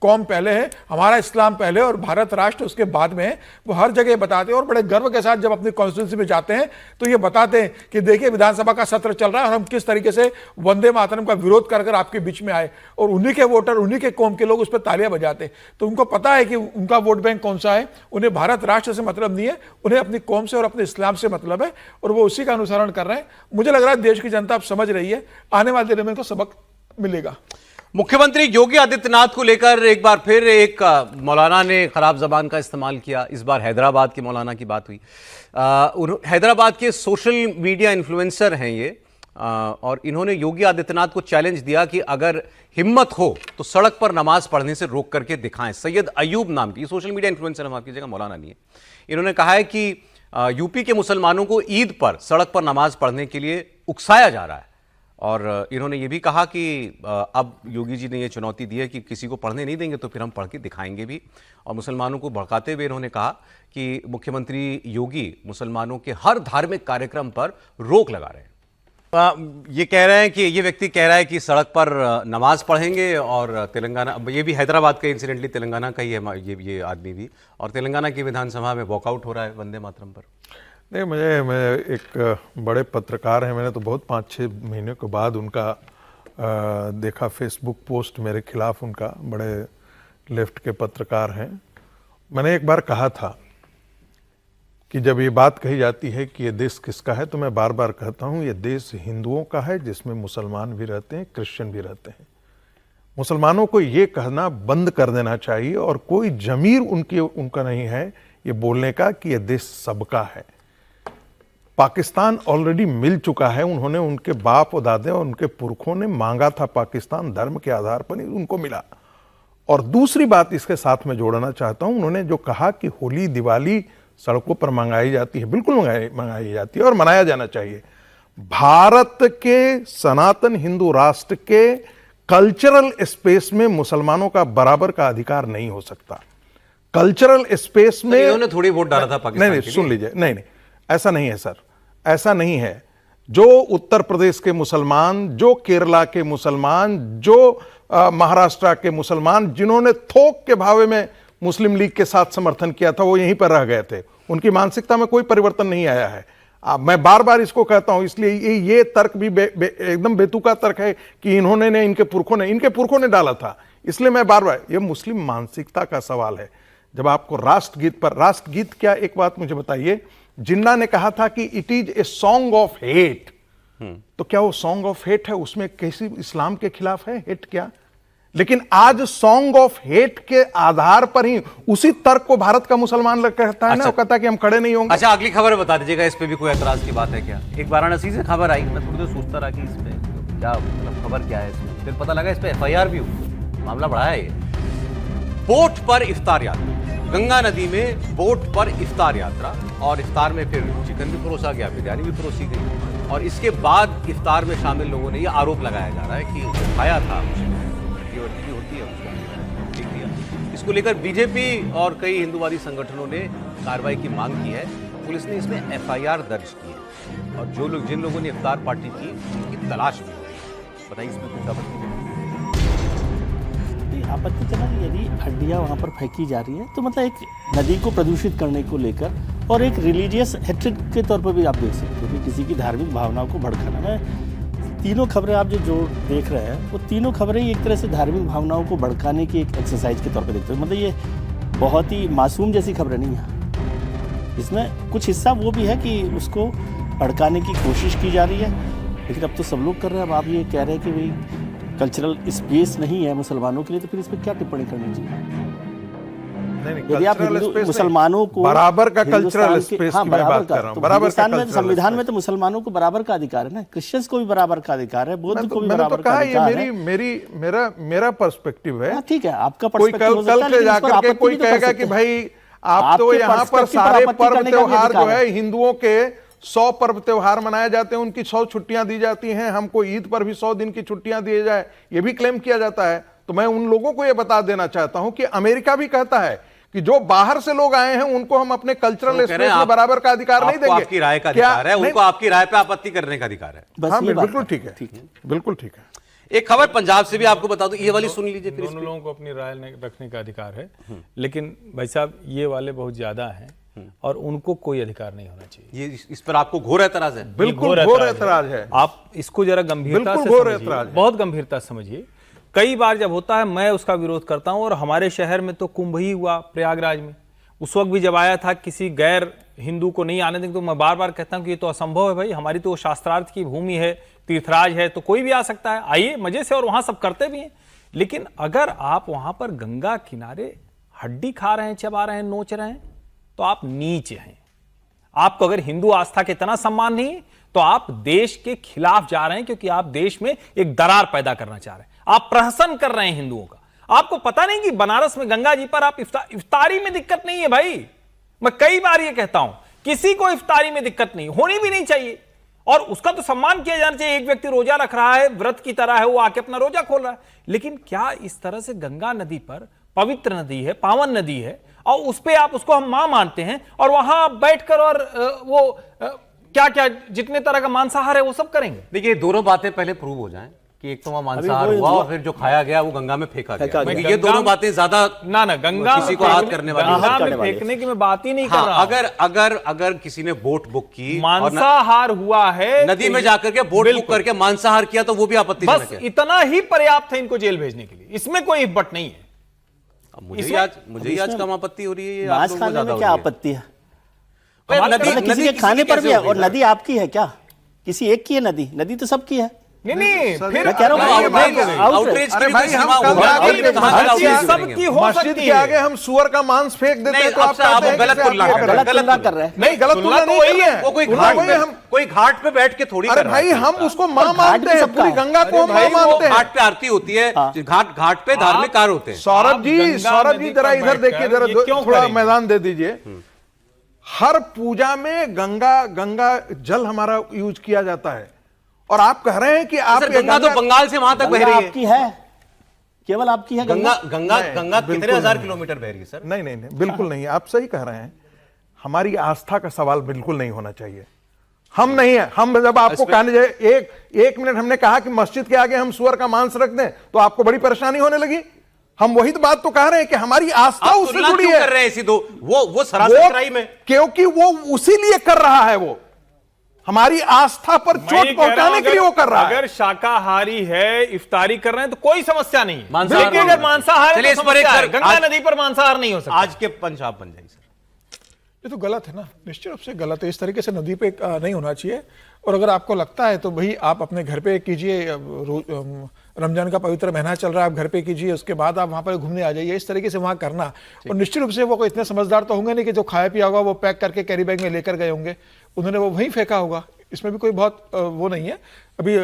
[SPEAKER 6] कौम पहले है, हमारा इस्लाम पहले और भारत राष्ट्र उसके बाद में है। वो हर जगह बताते हैं और बड़े गर्व के साथ जब अपनी कॉन्स्टिट्यूंसी में जाते हैं तो ये बताते हैं कि देखिए विधानसभा का सत्र चल रहा है और हम किस तरीके से वंदे मातरम का विरोध कर आपके बीच में आए। और उन्हीं के वोटर, उन्हीं के कौम के लोग उस पर तालियां बजाते। तो उनको पता है कि उनका वोट बैंक कौन सा है। उन्हें भारत राष्ट्र से मतलब नहीं है, उन्हें अपनी कौम से और अपने इस्लाम से मतलब है और वो उसी का अनुसरण कर रहे हैं। मुझे लग रहा है देश की जनता अब समझ रही है, आने वाले दिनों में इनको सबक मिलेगा।
[SPEAKER 1] मुख्यमंत्री योगी आदित्यनाथ को लेकर एक बार फिर एक मौलाना ने खराब जबान का इस्तेमाल किया। इस बार हैदराबाद के मौलाना की बात हुई। हैदराबाद के सोशल मीडिया इन्फ्लुएंसर हैं ये, और इन्होंने योगी आदित्यनाथ को चैलेंज दिया कि अगर हिम्मत हो तो सड़क पर नमाज पढ़ने से रोक करके दिखाएं। सैयद अयूब नाम की सोशल मीडिया इन्फ्लुएंसर, माफ कीजिएगा, मौलाना नहीं है। इन्होंने कहा है कि यूपी के मुसलमानों को ईद पर सड़क पर नमाज पढ़ने के लिए उकसाया जा रहा है। और इन्होंने ये भी कहा कि अब योगी जी ने ये चुनौती दी है कि किसी को पढ़ने नहीं देंगे तो फिर हम पढ़ के दिखाएंगे भी। और मुसलमानों को भड़काते हुए इन्होंने कहा कि मुख्यमंत्री योगी मुसलमानों के हर धार्मिक कार्यक्रम पर रोक लगा रहे हैं। ये कह रहे हैं कि ये व्यक्ति कह रहा है कि सड़क पर नमाज पढ़ेंगे। और तेलंगाना, ये भी हैदराबाद का, इंसिडेंटली तेलंगाना का ही है ये आदमी भी। और तेलंगाना की विधानसभा में वॉकआउट हो रहा है वंदे मातरम पर।
[SPEAKER 5] नहीं, मैं एक बड़े पत्रकार हैं, मैंने तो बहुत 5-6 महीने के बाद उनका देखा फेसबुक पोस्ट मेरे खिलाफ उनका। बड़े लेफ्ट के पत्रकार हैं। मैंने एक बार कहा था कि जब ये बात कही जाती है कि ये देश किसका है, तो मैं बार बार कहता हूँ ये देश हिंदुओं का है, जिसमें मुसलमान भी रहते हैं, क्रिश्चियन भी रहते हैं। मुसलमानों को ये कहना बंद कर देना चाहिए और कोई जमीर उनका नहीं है ये बोलने का कि ये देश सबका है। पाकिस्तान ऑलरेडी मिल चुका है। उन्होंने, उनके बाप और दादे और उनके पुरखों ने मांगा था पाकिस्तान, धर्म के आधार पर ही उनको मिला। और दूसरी बात इसके साथ में जोड़ना चाहता हूं, उन्होंने जो कहा कि होली दिवाली सड़कों पर मंगाई जाती है, बिल्कुल मंगाई जाती है और मनाया जाना चाहिए। भारत के सनातन हिंदू राष्ट्र के कल्चरल स्पेस में मुसलमानों का बराबर का अधिकार नहीं हो सकता। कल्चरल स्पेस में
[SPEAKER 1] इन्होंने थोड़ी वोट डाला था पाकिस्तान
[SPEAKER 5] नहीं, सुन लीजिए, नहीं, ऐसा नहीं है सर, ऐसा नहीं है। जो उत्तर प्रदेश के मुसलमान, जो केरला के मुसलमान, जो महाराष्ट्र के मुसलमान, जिन्होंने थोक के भावे में मुस्लिम लीग के साथ समर्थन किया था, वो यहीं पर रह गए थे। उनकी मानसिकता में कोई परिवर्तन नहीं आया है। मैं बार बार इसको कहता हूं, इसलिए ये तर्क भी एकदम बेतुका तर्क है कि इन्होंने इनके पुरखों ने डाला था। इसलिए मैं बार बार, ये मुस्लिम मानसिकता का सवाल है। जब आपको राष्ट्रगीत क्या, एक बात मुझे बताइए, जिन्ना ने कहा था कि it is a song of hate, तो क्या वो सॉन्ग ऑफ हेट है? उसमें कैसी इस्लाम के खिलाफ है हेट क्या? लेकिन आज सॉन्ग ऑफ हेट के आधार पर ही उसी तर्क को भारत का मुसलमान लोग कहता है ना, वो कहता है कि हम खड़े नहीं होंगे।
[SPEAKER 1] अच्छा, अगली खबर बता दीजिएगा, इस पे भी कोई एतराज की बात है क्या? एक वाराणसी से खबर आई, मैं थोड़ी देर सोचता रहा कि इस पे क्या मतलब खबर क्या है इसमें, फिर पता लगा इस पे FIR भी हुई, मामला बड़ा है ये। बोट पर इफ्तार यात्रा, गंगा नदी में बोट पर इफ्तार यात्रा, और इफ्तार में फिर चिकन भी परोसा गया, बिरयानी भी परोसी गई, और इसके बाद इफ्तार में शामिल लोगों ने यह आरोप लगाया जा रहा है कि खाया था, हड्डी होती है उसको ठीक दिया। इसको लेकर बीजेपी और कई हिंदुवादी संगठनों ने कार्रवाई की मांग की है। पुलिस ने इसमें FIR दर्ज की है, और जिन लोगों ने इफ्तार पार्टी की उनकी तलाश भी हो रही है। बताइए, इसमें कुछ आपत्ति नहीं?
[SPEAKER 4] आपत्तिजनक यदि हड्डियां वहां पर फेंकी जा रही है तो मतलब एक नदी को प्रदूषित करने को लेकर और एक रिलीजियस हेट्रिड के तौर पर भी आप देख सकते हो कि किसी की धार्मिक भावनाओं को भड़काना है। तीनों खबरें आप जो देख रहे हैं वो तीनों खबरें एक तरह से धार्मिक भावनाओं को भड़काने की एक एक्सरसाइज के तौर पर देखते हो। मतलब ये बहुत ही मासूम जैसी खबरें नहीं है, इसमें कुछ हिस्सा वो भी है कि उसको भड़काने की कोशिश की जा रही है, लेकिन अब तो सब लोग कर रहे हैं। अब आप ये कह रहे हैं कि भाई कल्चरल स्पेस नहीं है मुसलमानों के लिए, तो फिर इस पर क्या टिप्पणी करनी चाहिए? यदि आप मुसलमानों को
[SPEAKER 5] बराबर का कल्चरल स्पेस की मैं बात कर रहा हूं, बराबर का
[SPEAKER 4] संविधान में तो मुसलमानों को बराबर का अधिकार है ना, क्रिश्चियंस को भी बराबर का अधिकार है, बौद्ध को भी बराबर का अधिकार है।
[SPEAKER 5] मेरा पर्सपेक्टिव है।
[SPEAKER 4] ठीक है, आपका
[SPEAKER 5] कोई कल से जाकर के कोई कहेगा कि भाई आप तो यहाँ पर सारे पर्व त्योहार जो है हिंदुओं के 100 पर्व त्योहार मनाए जाते हैं, उनकी 100 छुट्टियां दी जाती हैं, हमको ईद पर भी 100 दिन की छुट्टियां दी जाए, ये भी क्लेम किया जाता है। तो मैं उन लोगों को ये बता देना चाहता हूं कि अमेरिका भी कहता है कि जो बाहर से लोग आए हैं उनको हम अपने कल्चरल स्पेस में बराबर का अधिकार नहीं देंगे।
[SPEAKER 1] आपकी राय का अधिकार है, उनको आपकी राय पे आपत्ति करने का अधिकार है।
[SPEAKER 5] हाँ, बिल्कुल ठीक है, बिल्कुल ठीक है।
[SPEAKER 1] एक खबर पंजाब से भी आपको बता दूं, ये वाली सुन लीजिए।
[SPEAKER 3] दोनों लोगों को अपनी राय रखने का अधिकार है, लेकिन भाई साहब ये वाले बहुत ज्यादा हैं और उनको कोई अधिकार नहीं होना चाहिए।
[SPEAKER 1] ये इस पर आपको घोर एतराज है?
[SPEAKER 5] बिल्कुल घोर एतराज है।
[SPEAKER 3] आप इसको जरा गंभीरता से समझिए, बहुत गंभीरता से समझिए। कई बार जब होता है मैं उसका विरोध करता हूं, और हमारे शहर में तो कुंभ ही हुआ प्रयागराज में, उस वक्त भी जब आया था किसी गैर हिंदू को नहीं आने देंगे, तो मैं बार बार कहता हूं कि ये तो असंभव है भाई, हमारी तो शास्त्रार्थ की भूमि है, तीर्थराज है, तो कोई भी आ सकता है, आइए मजे से, और वहां सब करते भी हैं। लेकिन अगर आप वहां पर गंगा किनारे हड्डी खा रहे हैं, चबा रहे हैं, नोच रहे हैं, तो आप नीच हैं। आपको अगर हिंदू आस्था के इतना सम्मान नहीं है तो आप देश के खिलाफ जा रहे हैं, क्योंकि आप देश में एक दरार पैदा करना चाह रहे हैं, आप प्रहसन कर रहे हैं हिंदुओं का। आपको पता नहीं कि बनारस में गंगा जी पर आप इफ्तारी में दिक्कत नहीं है भाई। मैं कई बार ये कहता हूं, किसी को इफ्तारी में दिक्कत नहीं, होनी भी नहीं चाहिए, और उसका तो सम्मान किया जाना चाहिए। एक व्यक्ति रोजा रख रहा है, व्रत की तरह है, वो आके अपना रोजा खोल रहा है, लेकिन क्या इस तरह से गंगा नदी पर, पवित्र नदी है, पावन नदी है, और उस पे आप उसको हम मां मानते हैं, और वहां बैठकर और वो क्या क्या जितने तरह का मांसाहार है वो सब करेंगे?
[SPEAKER 1] देखिए, दोनों बातें पहले प्रूव हो जाएं कि एक तो वहां मांसाहार हुआ और फिर जो खाया गया वो गंगा में फेंका गया। ये दोनों बातें ज्यादा
[SPEAKER 3] ना गंगा
[SPEAKER 1] किसी को हाथ करने वाली,
[SPEAKER 3] गंगा में फेंकने की मैं बात ही नहीं कर रहा।
[SPEAKER 1] अगर किसी ने बोट बुक की,
[SPEAKER 3] मांसाहार हुआ है,
[SPEAKER 1] नदी में जाकर के बोट बुक करके मांसाहार किया, तो वो भी आपत्तिजनक है।
[SPEAKER 3] इतना ही पर्याप्त है इनको जेल भेजने के लिए, इसमें कोई हिब्बत नहीं है।
[SPEAKER 1] मुझे आज कम आपत्ति हो रही है।
[SPEAKER 4] मांस खाने में क्या आपत्ति है? किसी के खाने पर भी है, और नदी आपकी है क्या? किसी एक की है नदी? नदी तो सबकी है।
[SPEAKER 3] नहीं, फिर
[SPEAKER 4] कह रहा हूं
[SPEAKER 5] मस्जिद के आगे हम सुअर का मांस फेंक देते हैं, तो आप
[SPEAKER 1] गलत तुलना
[SPEAKER 4] कर रहे हैं।
[SPEAKER 5] नहीं, गलत तुलना नहीं वही है।
[SPEAKER 1] वो कोई घाट पे बैठ के थोड़ी,
[SPEAKER 5] अरे भाई हम उसको मां मानते हैं, पूरी गंगा को हम मां मानते हैं।
[SPEAKER 1] घाट पे आरती होती है, घाट पे धार्मिक कार्य होते हैं।
[SPEAKER 5] सौरभ जी जरा इधर देखिए, जरा थोड़ा मैदान दे दीजिए। हर पूजा में गंगा जल हमारा यूज किया जाता है, और आप कह रहे हैं कि आप
[SPEAKER 1] गंगा तो बंगाल से वहां तक बह रही है।
[SPEAKER 4] आपकी है, केवल आपकी है
[SPEAKER 1] गंगा कितने हजार किलोमीटर बह रही है सर?
[SPEAKER 5] नहीं, बिल्कुल नहीं, आप सही कह रहे हैं। हमारी आस्था का सवाल बिल्कुल नहीं होना चाहिए। हम नहीं है, हम जब आपको कहने जाए एक मिनट हमने कहा कि मस्जिद के आगे हम सुअर का मांस रख दें, तो आपको बड़ी परेशानी होने लगी। हम वही तो बात तो कह रहे हैं कि हमारी आस्था उससे जुड़ी है।
[SPEAKER 1] कर रहे हैं इसी दो, वो सरासर लड़ाई में,
[SPEAKER 5] क्योंकि वो उसी लिए कर रहा है, वो हमारी आस्था पर चोट पहुंचाने के लिए वो कर रहा है।
[SPEAKER 3] अगर शाकाहारी है, इफ्तारी कर रहे हैं, तो कोई समस्या नहीं है।
[SPEAKER 1] मांसाहार
[SPEAKER 3] अगर मांसाहार है,
[SPEAKER 1] इस पर
[SPEAKER 3] गंगा नदी पर मांसाहार नहीं हो सकता।
[SPEAKER 1] आज के पंच आप बन जाएंगे सर।
[SPEAKER 6] ये तो गलत है ना, निश्चित रूप से गलत है। इस तरीके से नदी पे नहीं होना चाहिए। और अगर आपको लगता है तो भाई आप अपने घर पे कीजिए, रमजान का पवित्र महीना चल रहा है, आप घर पे कीजिए, उसके बाद आप वहाँ पर घूमने आ जाइए, इस तरीके से वहाँ करना। और निश्चित रूप से वो कोई इतने समझदार तो होंगे नहीं कि जो खाया पिया होगा वो पैक करके कैरी बैग में लेकर गए होंगे, उन्होंने वो वहीं फेंका होगा। इसमें भी कोई बहुत वो नहीं है। अभी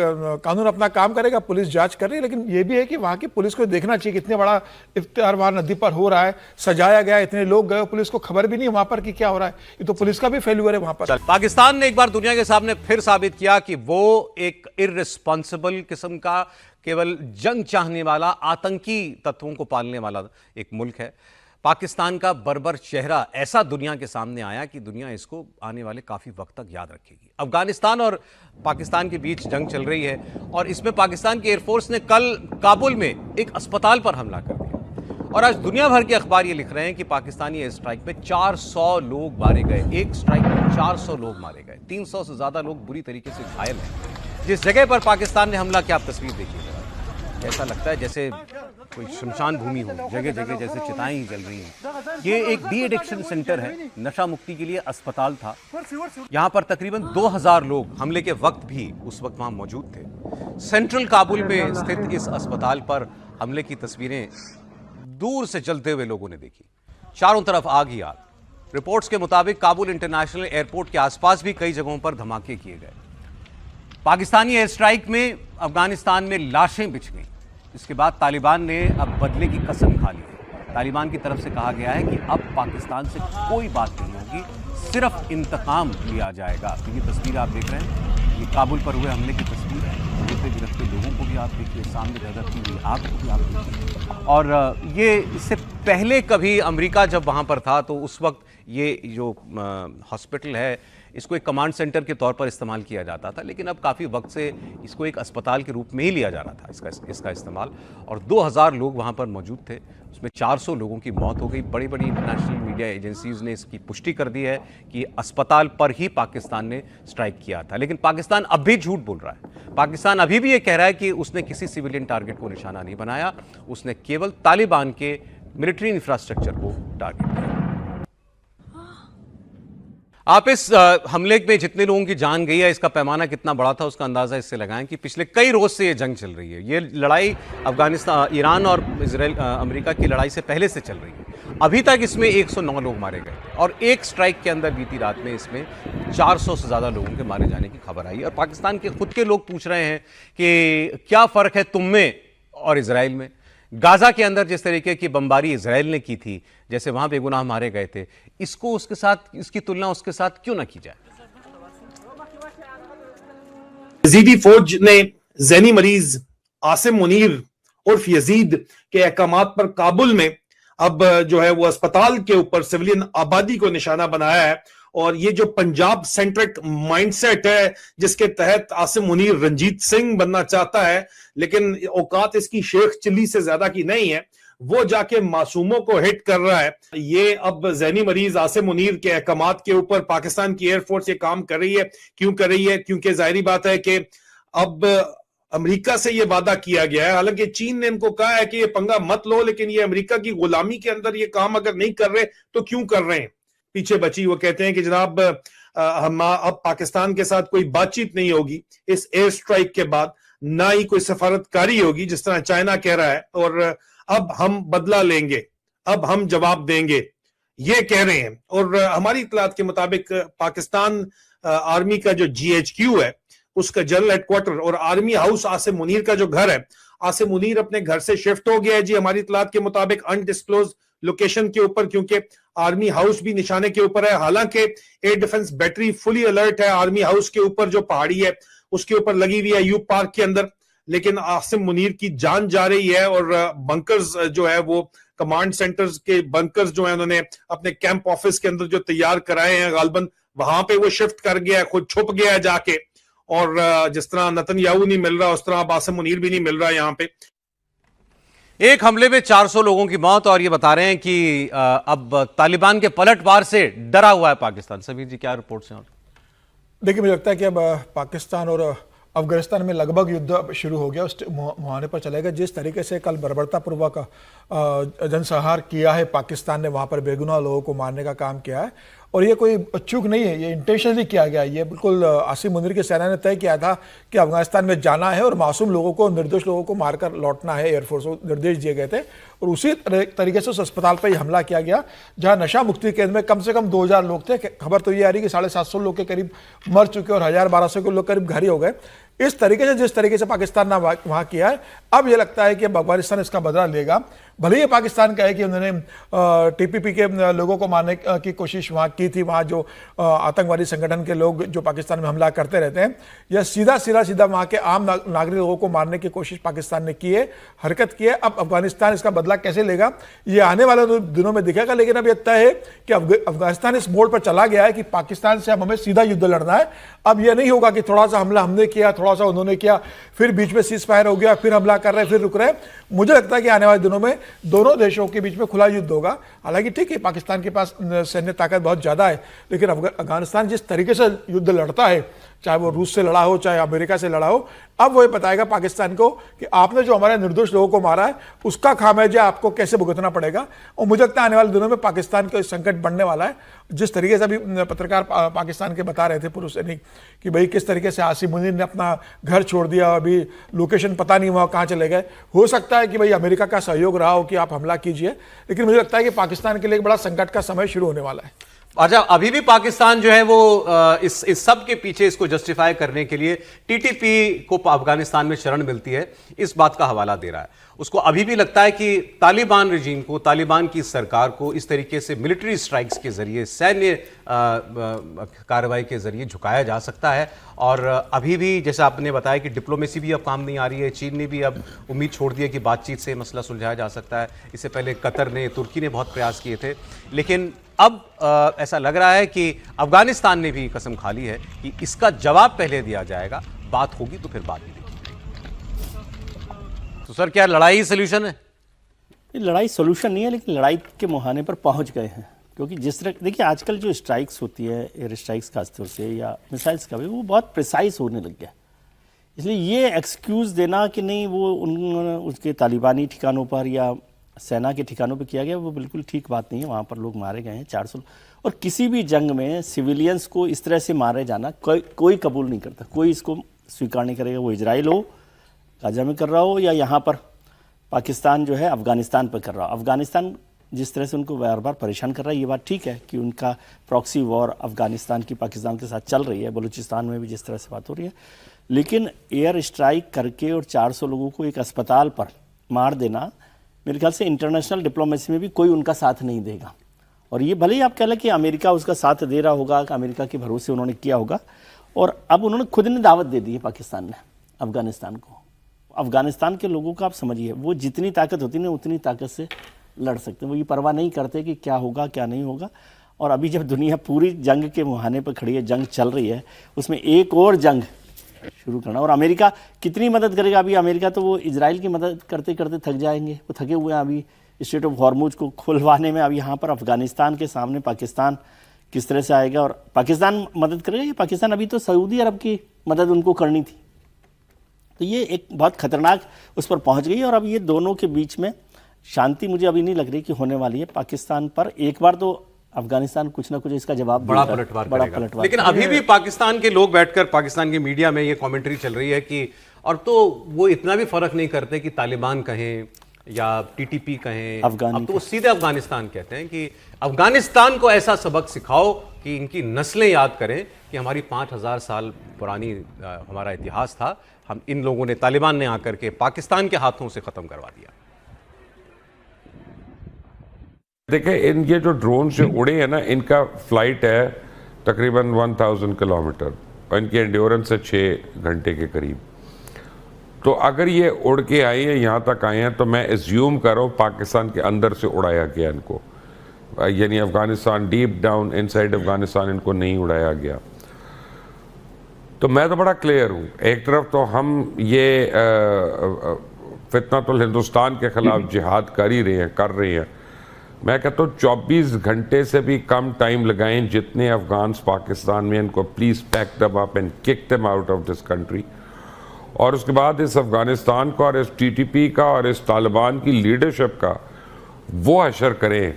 [SPEAKER 6] कानून अपना काम करेगा, पुलिस जांच कर रही है, लेकिन ये भी है कि वहाँ की पुलिस को देखना चाहिए कितने बड़ा इफ्तार वहाँ नदी पर हो रहा है, सजाया गया, इतने लोग गए, पुलिस को खबर भी नहीं वहाँ पर कि क्या हो रहा है। ये तो पुलिस का भी फेल्यूर है वहाँ पर।
[SPEAKER 1] पाकिस्तान ने एक बार दुनिया के सामने फिर साबित किया कि वो एक इर्रिस्पॉन्सिबल किस्म का, केवल जंग चाहने वाला, आतंकी तत्वों को पालने वाला एक मुल्क है। पाकिस्तान का बर्बर चेहरा ऐसा दुनिया के सामने आया कि दुनिया इसको आने वाले काफी वक्त तक याद रखेगी। अफगानिस्तान और पाकिस्तान के बीच जंग चल रही है और इसमें पाकिस्तान की एयरफोर्स ने कल काबुल में एक अस्पताल पर हमला कर दिया और आज दुनिया भर के अखबार ये लिख रहे हैं कि पाकिस्तानी एयर स्ट्राइक में 400 लोग मारे गए। एक स्ट्राइक में 400 लोग मारे गए, 300 से ज्यादा लोग बुरी तरीके से घायल हैं। जिस जगह पर पाकिस्तान ने हमला किया, आप तस्वीर देखिए, ऐसा लगता है जैसे कोई शमशान भूमि हो, जगह जगह जैसे चिताएं ही जल रही हैं। ये एक डी एडिक्शन सेंटर है, नशा मुक्ति के लिए अस्पताल था। यहाँ पर तकरीबन 2000 लोग हमले के वक्त भी उस वक्त वहाँ मौजूद थे। सेंट्रल काबुल में स्थित इस अस्पताल पर हमले की तस्वीरें दूर से जलते हुए लोगों ने देखी। चारों तरफ आग ही आग। रिपोर्ट्स के मुताबिक काबुल इंटरनेशनल एयरपोर्ट के आसपास भी कई जगहों पर धमाके किए गए। पाकिस्तानी एयर स्ट्राइक में अफगानिस्तान में लाशें बिछ गईं। इसके बाद तालिबान ने अब बदले की कसम खा ली है। तालिबान की तरफ से कहा गया है कि अब पाकिस्तान से कोई बात नहीं होगी, सिर्फ इंतकाम लिया जाएगा। तो ये तस्वीर आप देख रहे हैं, ये काबुल पर हुए हमले की तस्वीर है। रोते गिरफ्ते लोगों को भी आप देखिए, सामने धधकती हुई आग को भी आप देखिए। और ये इससे पहले कभी अमेरिका जब वहाँ पर था तो उस वक्त ये जो हॉस्पिटल है इसको एक कमांड सेंटर के तौर पर इस्तेमाल किया जाता था, लेकिन अब काफ़ी वक्त से इसको एक अस्पताल के रूप में ही लिया जा रहा था इसका इस्तेमाल। और 2000 लोग वहाँ पर मौजूद थे, उसमें 400 लोगों की मौत हो गई। बड़ी बड़ी इंटरनेशनल मीडिया एजेंसीज ने इसकी पुष्टि कर दी है कि अस्पताल पर ही पाकिस्तान ने स्ट्राइक किया था। लेकिन पाकिस्तान अब भी झूठ बोल रहा है। पाकिस्तान अभी भी ये कह रहा है कि उसने किसी सिविलियन टारगेट को निशाना नहीं बनाया, उसने केवल तालिबान के मिलिट्री इंफ्रास्ट्रक्चर को टारगेट किया। आप इस हमले में जितने लोगों की जान गई है, इसका पैमाना कितना बड़ा था उसका अंदाजा इससे लगाएं कि पिछले कई रोज से ये जंग चल रही है। ये लड़ाई अफगानिस्तान, ईरान और इजराइल, अमेरिका की लड़ाई से पहले से चल रही है। अभी तक इसमें 109 लोग मारे गए और एक स्ट्राइक के अंदर बीती रात में इसमें 400 से ज्यादा लोगों के मारे जाने की खबर आई। और पाकिस्तान के खुद के लोग पूछ रहे हैं कि क्या फर्क है तुम में और इजराइल में। गाजा के अंदर जिस तरीके की बमबारी इजराइल ने की थी, जैसे वहां बेगुनाह मारे गए थे, इसको उसके साथ, इसकी तुलना उसके साथ क्यों ना की जाए।
[SPEAKER 12] यजीदी फौज ने जैनी मरीज आसिम मुनीर उर्फ यजीद के अहकामात पर काबुल में अब जो है वो अस्पताल के ऊपर सिविलियन आबादी को निशाना बनाया है। और ये जो पंजाब सेंट्रिक माइंडसेट है जिसके तहत आसिम मुनीर रंजीत सिंह बनना चाहता है, लेकिन औकात इसकी शेख चिल्ली से ज्यादा की नहीं है, वो जाके मासूमों को हिट कर रहा है। ये अब जैनी मरीज आसिम मुनीर के अहकामात के ऊपर पाकिस्तान की एयरफोर्स ये काम कर रही है। क्यों कर रही है? क्योंकि जाहिर बात है कि अब अमेरिका से ये वादा किया गया है। हालांकि चीन ने इनको कहा है कि ये पंगा मत लो, लेकिन ये अमेरिका की गुलामी के अंदर ये काम अगर नहीं कर रहे तो क्यों कर रहे हैं, पीछे बची। वो कहते हैं कि जनाब हम अब पाकिस्तान के साथ कोई बातचीत नहीं होगी इस एयर स्ट्राइक के बाद, ना ही कोई सफारतकारी होगी जिस तरह चाइना कह रहा है, और अब हम बदला लेंगे, अब हम जवाब देंगे, ये कह रहे हैं। और हमारी इतलात के मुताबिक पाकिस्तान आर्मी का जो GHQ है उसका जनरल हेडक्वार्टर और आर्मी हाउस आसिम मुनीर का जो घर है, आसिम मुनीर अपने घर से शिफ्ट हो गया है जी हमारी इतलात के मुताबिक अनडिस्क्लोज लोकेशन के ऊपर, क्योंकि आर्मी हाउस भी निशाने के ऊपर है। हालांकि air defence battery fully alert है आर्मी हाउस के ऊपर, जो पहाड़ी है उसके ऊपर लगी हुई है यू पार्क के अंदर, लेकिन आसिम मुनीर की जान जा रही है। और बंकर्स जो है वो कमांड सेंटर्स के बंकर्स जो है उन्होंने अपने कैंप ऑफिस के अंदर जो तैयार कराए हैं, गालबन वहां पे वो शिफ्ट कर गया है, खुद छुप गया है जाके। और जिस तरह नेतन्याहू नहीं मिल रहा उस तरह आसिम मुनीर भी नहीं मिल रहा यहाँ पे।
[SPEAKER 1] एक हमले में 400 लोगों की मौत, और ये बता रहे हैं कि अब तालिबान के पलटवार से डरा हुआ है पाकिस्तान। समीर जी, क्या रिपोर्ट्स हैं?
[SPEAKER 6] देखिए, मुझे लगता है कि अब पाकिस्तान और अफगानिस्तान में लगभग युद्ध शुरू हो गया, उस मुहाने पर चलेगा। जिस तरीके से कल बर्बरतापूर्वक जनसंहार किया है पाकिस्तान ने, वहाँ पर बेगुनाह लोगों को मारने का काम किया है, और ये कोई चूक नहीं है, ये इंटेंशनली किया गया। ये बिल्कुल आसिम मुनीर की सेना ने तय किया था कि अफगानिस्तान में जाना है और मासूम लोगों को, निर्दोष लोगों को मारकर लौटना है। एयरफोर्स को निर्देश दिए गए थे और उसी तरीके से उस अस्पताल पर ही हमला किया गया जहां नशा मुक्ति केंद्र में कम से कम 2000 लोग थे। खबर तो ये आ रही कि 750 लोग के करीब मर चुके और 1000-1200 के लोग करीब घर ही हो गए। इस तरीके से, जिस तरीके से पाकिस्तान ने वहां किया है, अब यह लगता है कि अब अफगानिस्तान इसका बदला लेगा। भले ही पाकिस्तान का है कि उन्होंने टीपीपी के लोगों को मारने की कोशिश वहां की थी, वहां जो आतंकवादी संगठन के लोग जो पाकिस्तान में हमला करते रहते हैं, या सीधा वहां के आम नागरिक लोगों को मारने की कोशिश पाकिस्तान ने की है, हरकत की है। अब अफगानिस्तान इसका बदला कैसे लेगा ये आने वाले दिनों में दिखेगा। लेकिन अब यह तय है कि अफगानिस्तान इस मोड़ पर चला गया है कि पाकिस्तान से अब हमें सीधा युद्ध लड़ना है। अब यह नहीं होगा कि थोड़ा सा हमला हमने किया, थोड़ा सा उन्होंने किया, फिर बीच में सीज फायर हो गया, फिर हमला कर रहे, फिर रुक रहे। मुझे लगता है कि आने वाले दिनों में दोनों देशों के बीच में खुला युद्ध होगा। हालांकि ठीक है, पाकिस्तान के पास सैन्य ताकत बहुत ज्यादा है, लेकिन अफगानिस्तान जिस तरीके से युद्ध लड़ता है, चाहे वो रूस से लड़ा हो, चाहे अमेरिका से लड़ा हो, अब वो ये बताएगा पाकिस्तान को कि आपने जो हमारे निर्दोष लोगों को मारा है उसका खामियाजा आपको कैसे भुगतना पड़ेगा। और मुझे लगता है आने वाले दिनों में पाकिस्तान का संकट बढ़ने वाला है। जिस तरीके से अभी पत्रकार पाकिस्तान के बता रहे थे, पूर्व सैनिक, कि भाई किस तरीके से आसिम मुनीर ने अपना घर छोड़ दिया, अभी लोकेशन पता नहीं हुआ कहाँ चले गए। हो सकता है कि भाई अमेरिका का सहयोग रहा हो कि आप हमला कीजिए, लेकिन मुझे लगता है कि पाकिस्तान के लिए एक बड़ा संकट का समय शुरू होने वाला है।
[SPEAKER 1] अच्छा, अभी भी पाकिस्तान जो है वो इस सब के पीछे, इसको जस्टिफाई करने के लिए टीटीपी को अफगानिस्तान में शरण मिलती है, इस बात का हवाला दे रहा है। उसको अभी भी लगता है कि तालिबान रजीम को, तालिबान की सरकार को इस तरीके से मिलिट्री स्ट्राइक्स के जरिए, सैन्य कार्रवाई के जरिए झुकाया जा सकता है। और अभी भी जैसा आपने बताया कि डिप्लोमेसी भी अब काम नहीं आ रही है। चीन ने भी अब उम्मीद छोड़ दी है कि बातचीत से मसला सुलझाया जा सकता है। इससे पहले कतर ने, तुर्की ने बहुत प्रयास किए थे, लेकिन अब ऐसा लग रहा है कि अफगानिस्तान ने भी कसम खा ली है कि इसका जवाब पहले दिया जाएगा, बात होगी तो फिर बात ही देखी। तो सर, क्या लड़ाई सोल्यूशन है?
[SPEAKER 4] लड़ाई सोल्यूशन नहीं है, लेकिन लड़ाई के मुहाने पर पहुंच गए हैं। क्योंकि जिस तरह, देखिए आजकल जो स्ट्राइक्स होती है, एयर स्ट्राइक्स खासतौर से या मिसाइल्स का भी, वो बहुत प्रिसाइज होने लग गया। इसलिए ये एक्सक्यूज़ देना कि नहीं वो उसके तालिबानी ठिकानों पर या सेना के ठिकानों पे किया गया, वो बिल्कुल ठीक बात नहीं है। वहाँ पर लोग मारे गए हैं 400। और किसी भी जंग में सिविलियंस को इस तरह से मारे जाना कोई कबूल नहीं करता, कोई इसको स्वीकार नहीं करेगा। वो इजराइल हो, गाजा में कर रहा हो, या यहाँ पर पाकिस्तान जो है अफगानिस्तान पर कर रहा हो। अफगानिस्तान जिस तरह से उनको बार बार परेशान कर रहा है, ये बात ठीक है कि उनका प्रॉक्सी वॉर अफगानिस्तान की पाकिस्तान के साथ चल रही है। बलूचिस्तान में भी जिस तरह से बात हो रही है, लेकिन एयर स्ट्राइक करके और 400 लोगों को एक अस्पताल पर मार देना, मेरे ख्याल से इंटरनेशनल डिप्लोमेसी में भी कोई उनका साथ नहीं देगा। और ये भले ही आप कह लें कि अमेरिका उसका साथ दे रहा होगा, कि अमेरिका के भरोसे उन्होंने किया होगा, और अब उन्होंने खुद ने दावत दे दी है पाकिस्तान ने अफगानिस्तान को। अफगानिस्तान के लोगों का आप समझिए, वो जितनी ताकत होती है ना, उतनी ताकत से लड़ सकते हैं। वो ये परवाह नहीं करते कि क्या होगा क्या नहीं होगा। और अभी जब दुनिया पूरी जंग के मुहाने पर खड़ी है, जंग चल रही है, उसमें एक और जंग शुरू करना, और अमेरिका कितनी मदद करेगा? अभी अमेरिका तो वो इजराइल की मदद करते करते थक जाएंगे, वो थके हुए हैं अभी स्ट्रेट ऑफ हॉर्मुज को खुलवाने में। अब यहाँ पर अफगानिस्तान के सामने पाकिस्तान किस तरह से आएगा और पाकिस्तान मदद करेगा? ये पाकिस्तान अभी तो सऊदी अरब की मदद उनको करनी थी, तो ये एक बहुत खतरनाक उस पर पहुँच गई। और अब ये दोनों के बीच में शांति मुझे अभी नहीं लग रही कि होने वाली है। पाकिस्तान पर एक बार तो अफगानिस्तान कुछ ना कुछ इसका जवाब
[SPEAKER 1] बड़ा पलटवार। लेकिन अभी भी पाकिस्तान के लोग बैठकर, पाकिस्तान की मीडिया में ये कमेंट्री चल रही है कि, और तो वो इतना भी फर्क नहीं करते कि तालिबान कहें या टीटीपी कहें, अब तो वो सीधे अफगानिस्तान कहते हैं कि अफगानिस्तान को ऐसा सबक सिखाओ कि इनकी नस्लें याद करें कि हमारी 5000 साल पुरानी हमारा इतिहास था, हम इन लोगों ने, तालिबान ने आकर के पाकिस्तान के हाथों से खत्म करवा दिया।
[SPEAKER 13] देखिए, इन ये जो ड्रोन से उड़े हैं ना, इनका फ्लाइट है तकरीबन 1000 किलोमीटर और इनकी एंड्योरेंस है 6 घंटे के करीब। तो अगर ये उड़ के आए हैं, यहाँ तक आए हैं, तो मैं एज्यूम कर रहा हूँ पाकिस्तान के अंदर से उड़ाया गया इनको, यानी Afghanistan, deep down inside Afghanistan इनको नहीं उड़ाया गया। तो मैं तो बड़ा क्लियर हूँ, एक तरफ तो हम ये फितनतुल हिंदुस्तान के खिलाफ जिहाद कर रहे हैं। मैं कहता हूँ 24 घंटे से भी कम टाइम लगाएं जितने अफगान्स पाकिस्तान में, इनको please pack them up and kick them out of this country. और उसके बाद इस अफगानिस्तान का और इस टीटीपी का और इस तालिबान की लीडरशिप का वो हशर करें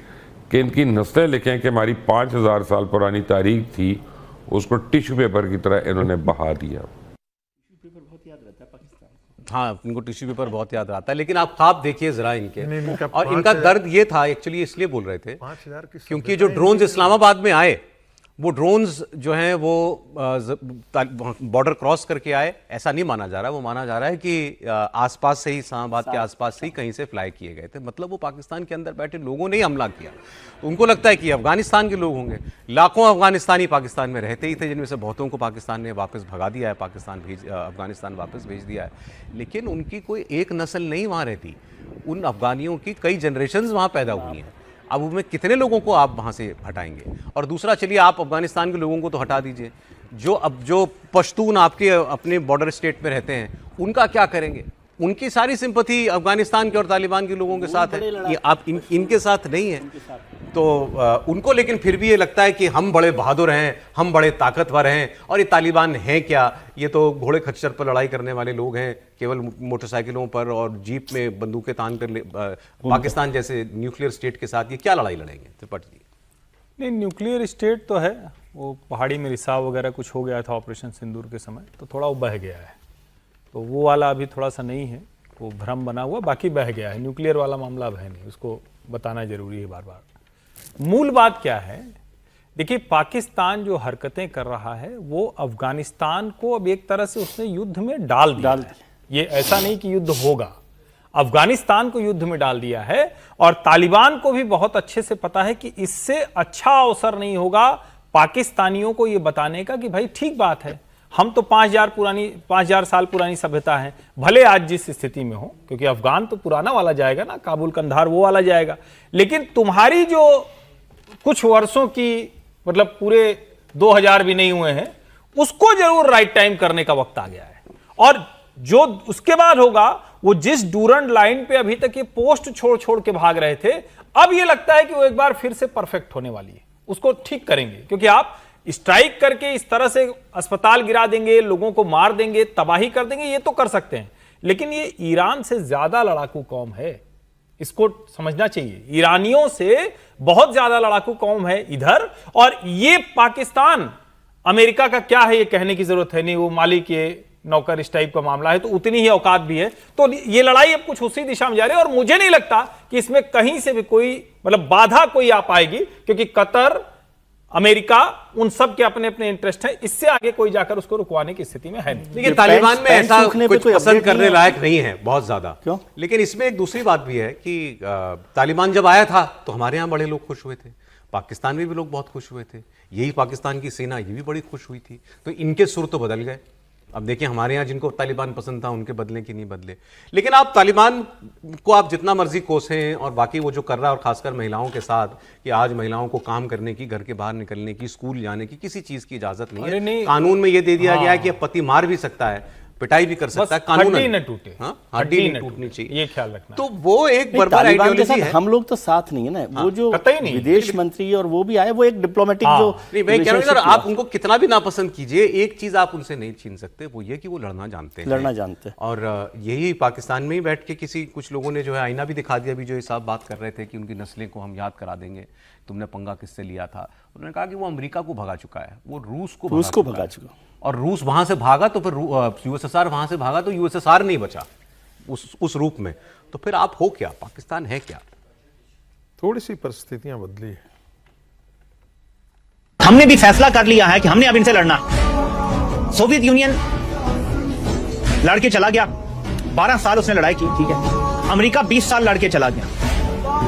[SPEAKER 13] कि इनकी नस्लें लिखें कि हमारी 5000 साल पुरानी तारीख थी, उसको टिश्यू पेपर की तरह इन्होंने बहा दिया।
[SPEAKER 1] हाँ, इनको टिश्यू पेपर बहुत याद आता है, लेकिन आप ख्वाब देखिए जरा इनके।
[SPEAKER 5] इनका
[SPEAKER 1] और इनका दर्द ये था, एक्चुअली इसलिए बोल रहे थे
[SPEAKER 5] 5000 की
[SPEAKER 1] क्योंकि जो ड्रोन्स इस्लामाबाद में आए, वो ड्रोन्स जो हैं वो बॉर्डर क्रॉस करके आए, ऐसा नहीं माना जा रहा। वो माना जा रहा है कि आसपास से ही, इस्लामाबाद के आसपास से ही कहीं से फ्लाई किए गए थे। मतलब वो पाकिस्तान के अंदर बैठे लोगों ने ही हमला किया। उनको लगता है कि अफगानिस्तान के लोग होंगे। लाखों अफगानिस्तानी पाकिस्तान में रहते ही थे, जिनमें से बहुतों को पाकिस्तान ने वापस भगा दिया है, अफगानिस्तान वापस भेज दिया है। लेकिन उनकी कोई एक नस्ल नहीं वहाँ रहती। उन अफगानियों की कई जनरेशन्स वहाँ पैदा हुई हैं। अब उनमें कितने लोगों को आप वहाँ से हटाएंगे? और दूसरा, चलिए आप अफगानिस्तान के लोगों को तो हटा दीजिए, जो पश्तून आपके अपने बॉर्डर स्टेट में रहते हैं, उनका क्या करेंगे? उनकी सारी सिंपैथी अफगानिस्तान के और तालिबान के लोगों के साथ है, ये आप इनके साथ नहीं है। तो उनको लेकिन फिर भी ये लगता है कि हम बड़े बहादुर हैं, हम बड़े ताकतवर हैं, और ये तालिबान हैं क्या? ये तो घोड़े खच्चर पर लड़ाई करने वाले लोग हैं, केवल मोटरसाइकिलों पर और जीप में बंदूकें तान कर पाकिस्तान जैसे न्यूक्लियर स्टेट के साथ ये क्या लड़ाई लड़ेंगे? त्रिपाठी जी।
[SPEAKER 3] नहीं, न्यूक्लियर स्टेट तो है, वो पहाड़ी में रिसाव वगैरह कुछ हो गया था ऑपरेशन सिंदूर के समय, तो थोड़ा वो बह गया है। तो वो वाला अभी थोड़ा सा नहीं है, वो भ्रम बना हुआ, बाकी बह गया है। न्यूक्लियर वाला मामला अब है नहीं, उसको बताना जरूरी है बार बार। मूल बात क्या है? देखिए, पाकिस्तान जो हरकतें कर रहा है वो अफगानिस्तान को अब एक तरह से उसने युद्ध में डाल दिया है। ये ऐसा नहीं कि युद्ध होगा, अफगानिस्तान को युद्ध में डाल दिया है। और तालिबान को भी बहुत अच्छे से पता है कि इससे अच्छा अवसर नहीं होगा पाकिस्तानियों को ये बताने का कि भाई ठीक बात है, हम तो 5000 साल पुरानी सभ्यता है, भले आज जिस स्थिति में हो, क्योंकि अफगान तो पुराना वाला जाएगा ना, काबुल कंधार वो वाला जाएगा, लेकिन तुम्हारी जो कुछ वर्षों की, मतलब पूरे 2000 भी नहीं हुए हैं, उसको जरूर राइट टाइम करने का वक्त आ गया है। और जो उसके बाद होगा, वो जिस डूरंड लाइन पे अभी तक ये पोस्ट छोड़ छोड़ के भाग रहे थे, अब ये लगता है कि वो एक बार फिर से परफेक्ट होने वाली है, उसको ठीक करेंगे। क्योंकि आप स्ट्राइक करके इस तरह से अस्पताल गिरा देंगे, लोगों को मार देंगे, तबाही कर देंगे, ये तो कर सकते हैं, लेकिन ये ईरान से ज्यादा लड़ाकू कौम है, इसको समझना चाहिए। ईरानियों से बहुत ज्यादा लड़ाकू कौम है इधर, और ये पाकिस्तान, अमेरिका का क्या है ये कहने की जरूरत है नहीं, वो माली के नौकर इस टाइप का मामला है, तो उतनी ही औकात भी है। तो ये लड़ाई अब कुछ उसी दिशा में जा रही है, और मुझे नहीं लगता कि इसमें कहीं से भी कोई मतलब बाधा कोई आ पाएगी, क्योंकि कतर, अमेरिका, उन सब के अपने अपने इंटरेस्ट हैं, इससे आगे कोई जाकर उसको रुकवाने की स्थिति में है नहीं।
[SPEAKER 1] देखिए, तालिबान में ऐसा कुछ पसंद करने लायक नहीं है बहुत ज्यादा।
[SPEAKER 4] क्यों?
[SPEAKER 1] लेकिन इसमें एक दूसरी बात भी है कि तालिबान जब आया था तो हमारे यहाँ बड़े लोग खुश हुए थे, पाकिस्तान में भी लोग बहुत खुश हुए थे, यही पाकिस्तान की सेना ये भी बड़ी खुश हुई थी। तो इनके सुर तो बदल गए। अब देखिए, हमारे यहाँ जिनको तालिबान पसंद था उनके बदले कि नहीं बदले। लेकिन आप तालिबान को आप जितना मर्जी कोसें, और बाकी वो जो कर रहा है, और खासकर महिलाओं के साथ, कि आज महिलाओं को काम करने की, घर के बाहर निकलने की, स्कूल जाने की किसी चीज की इजाजत नहीं है।
[SPEAKER 3] नहीं,
[SPEAKER 1] कानून में ये दे दिया गया है कि पति मार भी सकता है, पिटाई भी कर सकता है, कानून
[SPEAKER 3] हड्डी न टूटे,
[SPEAKER 1] हड्डी न टूटनी चाहिए,
[SPEAKER 3] ये ख्याल रखना।
[SPEAKER 1] तो वो एक बर्बर
[SPEAKER 4] तालिबान के
[SPEAKER 1] आइडियोलॉजी
[SPEAKER 4] साथ
[SPEAKER 1] है।
[SPEAKER 4] हम लोग तो साथ नहीं है ना, वो जो विदेश मंत्री और वो भी आए, वो एक डिप्लोमेटिक जो
[SPEAKER 1] नहीं, मैं कह रहा हूं, आप उनको कितना भी नापसंद कीजिए, एक चीज आप उनसे नहीं छीन सकते, वो ये कि वो लड़ना जानते हैं। और यही पाकिस्तान में ही बैठ के कुछ लोगों ने जो है आईना भी दिखा दिया। अभी जो साहब बात कर रहे थे कि उनकी नस्लें को हम याद करा देंगे, तुमने पंगा किससे लिया था, उन्होंने कहा कि वो अमेरिका को भगा चुका है, वो रूस को भगा चुका, और रूस वहां से भागा तो फिर यूएसएसआर वहां से भागा तो यूएसएसआर नहीं बचा उस रूप में। तो फिर आप हो क्या? पाकिस्तान है क्या?
[SPEAKER 5] थोड़ी सी परिस्थितियां बदली है।
[SPEAKER 14] हमने भी फैसला कर लिया है कि हमने अब इनसे लड़ना। सोवियत यूनियन लड़के चला गया, 12 साल उसने लड़ाई की, ठीक है। अमेरिका 20 साल लड़के चला गया।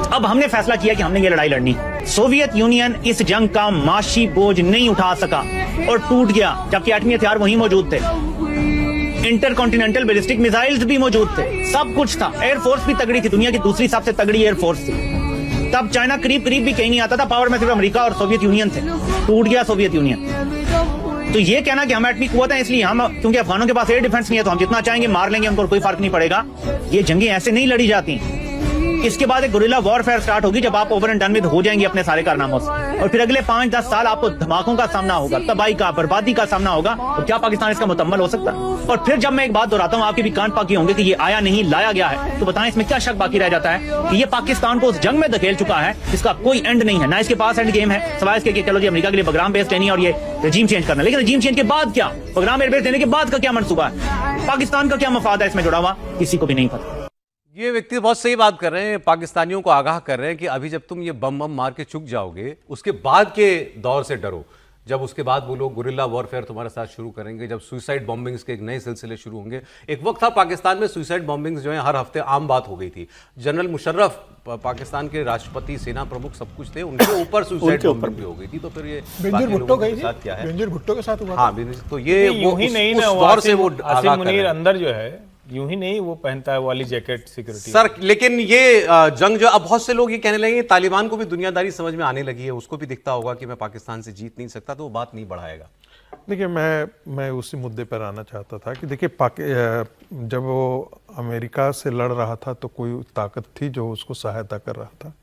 [SPEAKER 14] अब हमने फैसला किया कि हमने ये लड़ाई लड़नी। सोवियत यूनियन इस जंग का माशी बोझ नहीं उठा सका और टूट गया, जबकि एटमी हथियार वहीं मौजूद थे, इंटरकॉन्टिनेंटल बैलिस्टिक मिसाइल्स भी मौजूद थे, सब कुछ था। एयरफोर्स भी तगड़ी थी, दुनिया की दूसरी सबसे तगड़ी एयरफोर्स थी। तब चाइना करीब करीब भी कहीं नहीं आता था, पावर में सिर्फ अमेरिका और सोवियत यूनियन थे। टूट गया सोवियत यूनियन। तो ये कहना कि हम एटमी कुव्वत है इसलिए हम, क्योंकि अफगानों के पास एयर डिफेंस नहीं है तो हम जितना चाहेंगे मार लेंगे उनको, कोई फर्क नहीं पड़ेगा, ये जंगें ऐसे नहीं लड़ी जाती। इसके बाद एक गुरिल्ला वॉरफेयर स्टार्ट होगी जब आप ओवर एंड डन विद हो जाएंगे अपने सारे कारनामों से, और फिर अगले 5-10 साल आपको धमाकों का सामना होगा, तबाही का, बर्बादी का सामना होगा। तो क्या पाकिस्तान इसका मुकम्मल हो सकता है? और फिर जब मैं एक बात दोहराता हूँ, आपके भी कान पाकी होंगे कि ये आया नहीं लाया गया है, तो बताएं इसमें क्या शक बाकी रह जाता है कि ये पाकिस्तान को उस जंग में धकेल चुका है जिसका कोई एंड नहीं है, ना इसके पास एंड गेम है, सवाल इसके कि चलो जी अमेरिका के लिए बगराम बेस ट्रेनिंग और ये रजीम चेंज करना, लेकिन रजीम चेंज के बाद क्या, बगराम एयरबेस देने के बाद का क्या मनसूबा है, पाकिस्तान का क्या मफाद है इसमें जुड़ा हुआ, किसी को भी नहीं पता।
[SPEAKER 1] ये व्यक्ति बहुत सही बात कर रहे हैं, पाकिस्तानियों को आगाह कर रहे हैं कि अभी जब तुम ये बम मार के चुक जाओगे, उसके बाद के दौर से डरो, जब उसके बाद वो लोग गुरिल्ला वॉरफेयर तुम्हारे साथ शुरू करेंगे, जब सुसाइड बॉम्बिंग्स के एक नए सिलसिले शुरू होंगे। एक वक्त था पाकिस्तान में सुसाइड बॉम्बिंग्स जो है हर हफ्ते आम बात हो गई थी। जनरल मुशर्रफ पाकिस्तान के राष्ट्रपति, सेना प्रमुख सब कुछ थे, उनके ऊपर सुसाइड बॉम्बिंग भी हो गई थी। तो फिर ये
[SPEAKER 6] बेनजीर भुट्टो
[SPEAKER 1] के साथ क्या है,
[SPEAKER 6] बेनजीर भुट्टो के साथ हुआ।
[SPEAKER 1] हाँ, तो ये
[SPEAKER 3] यूं ही नहीं ना,
[SPEAKER 1] दौर से वो
[SPEAKER 3] आसिम मुनीर अंदर जो है यूं ही नहीं वो पहनता है वाली जैकेट सिक्योरिटी
[SPEAKER 1] सर। लेकिन ये जंग जो, अब बहुत से लोग ये कहने लगे, तालिबान को भी दुनियादारी समझ में आने लगी है, उसको भी दिखता होगा कि मैं पाकिस्तान से जीत नहीं सकता, तो वो बात नहीं बढ़ाएगा।
[SPEAKER 5] देखिए, मैं उसी मुद्दे पर आना चाहता था कि देखिए, जब वो अमेरिका से लड़ रहा था तो कोई ताकत थी जो उसको सहायता कर रहा था,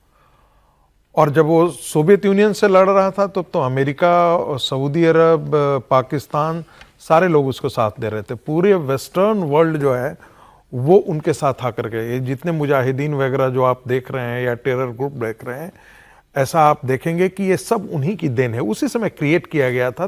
[SPEAKER 5] और जब वो सोवियत यूनियन से लड़ रहा था तो अमेरिका, सऊदी अरब, पाकिस्तान, सारे लोग उसको साथ दे रहे थे। पूरे वेस्टर्न वर्ल्ड जो है वो उनके साथ आकर के, ये जितने मुजाहिदीन वगैरह जो आप देख रहे हैं या टेरर ग्रुप देख रहे हैं, ऐसा आप देखेंगे कि ये सब उन्हीं की देन है। उसी समय क्रिएट किया गया था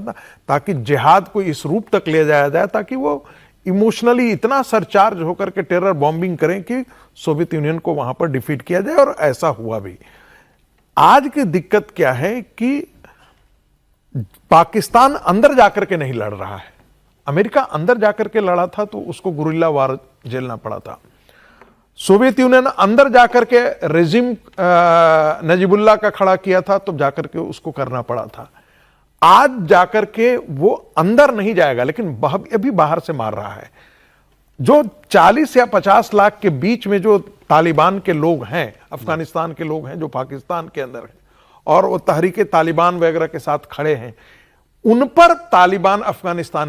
[SPEAKER 5] ताकि जिहाद को इस रूप तक ले जाया जाए ताकि वो इमोशनली इतना सरचार्ज होकर के टेरर बॉम्बिंग करें कि सोवियत यूनियन को वहां पर डिफीट किया जाए, और ऐसा हुआ भी। आज की दिक्कत क्या है कि पाकिस्तान अंदर जाकर के नहीं लड़ रहा है। अमेरिका अंदर जाकर के लड़ा था तो उसको गुरिल्ला वार झेलना पड़ा था। सोवियत यूनियन अंदर जाकर के रेजिम नजीबुल्लाह का खड़ा किया था तो जाकर के उसको करना पड़ा था। आज जाकर के वो अंदर नहीं जाएगा, लेकिन अभी बाहर से मार रहा है। जो 40 या 50 लाख के बीच में जो तालिबान के लोग हैं, अफगानिस्तान के लोग हैं जो पाकिस्तान के अंदर हैं और वो तहरीके तालिबान वगैरह के साथ खड़े हैं, उन पर तालिबान अफगानिस्तान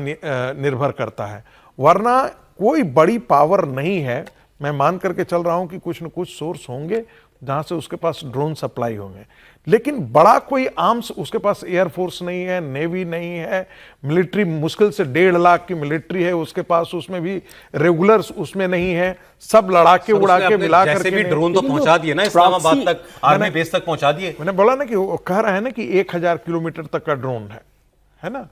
[SPEAKER 5] निर्भर करता है, वरना कोई बड़ी पावर नहीं है। मैं मान करके चल रहा हूं कि कुछ न कुछ सोर्स होंगे जहां से उसके पास ड्रोन सप्लाई होंगे, लेकिन बड़ा कोई आर्म्स उसके पास एयरफोर्स नहीं है, नेवी नहीं है, मिलिट्री मुश्किल से 1.5 लाख की मिलिट्री है उसके पास, उसमें भी रेगुलर्स उसमें नहीं है, सब लड़ाके उड़ा के मिला करके
[SPEAKER 1] भी ड्रोन तो पहुंचा दिए ना इस्लामाबाद तक, आर्मी बेस तक पहुंचा दिए।
[SPEAKER 5] मैंने बोला ना कि वो कह रहा है ना कि 1000 किलोमीटर तक का ड्रोन है ना,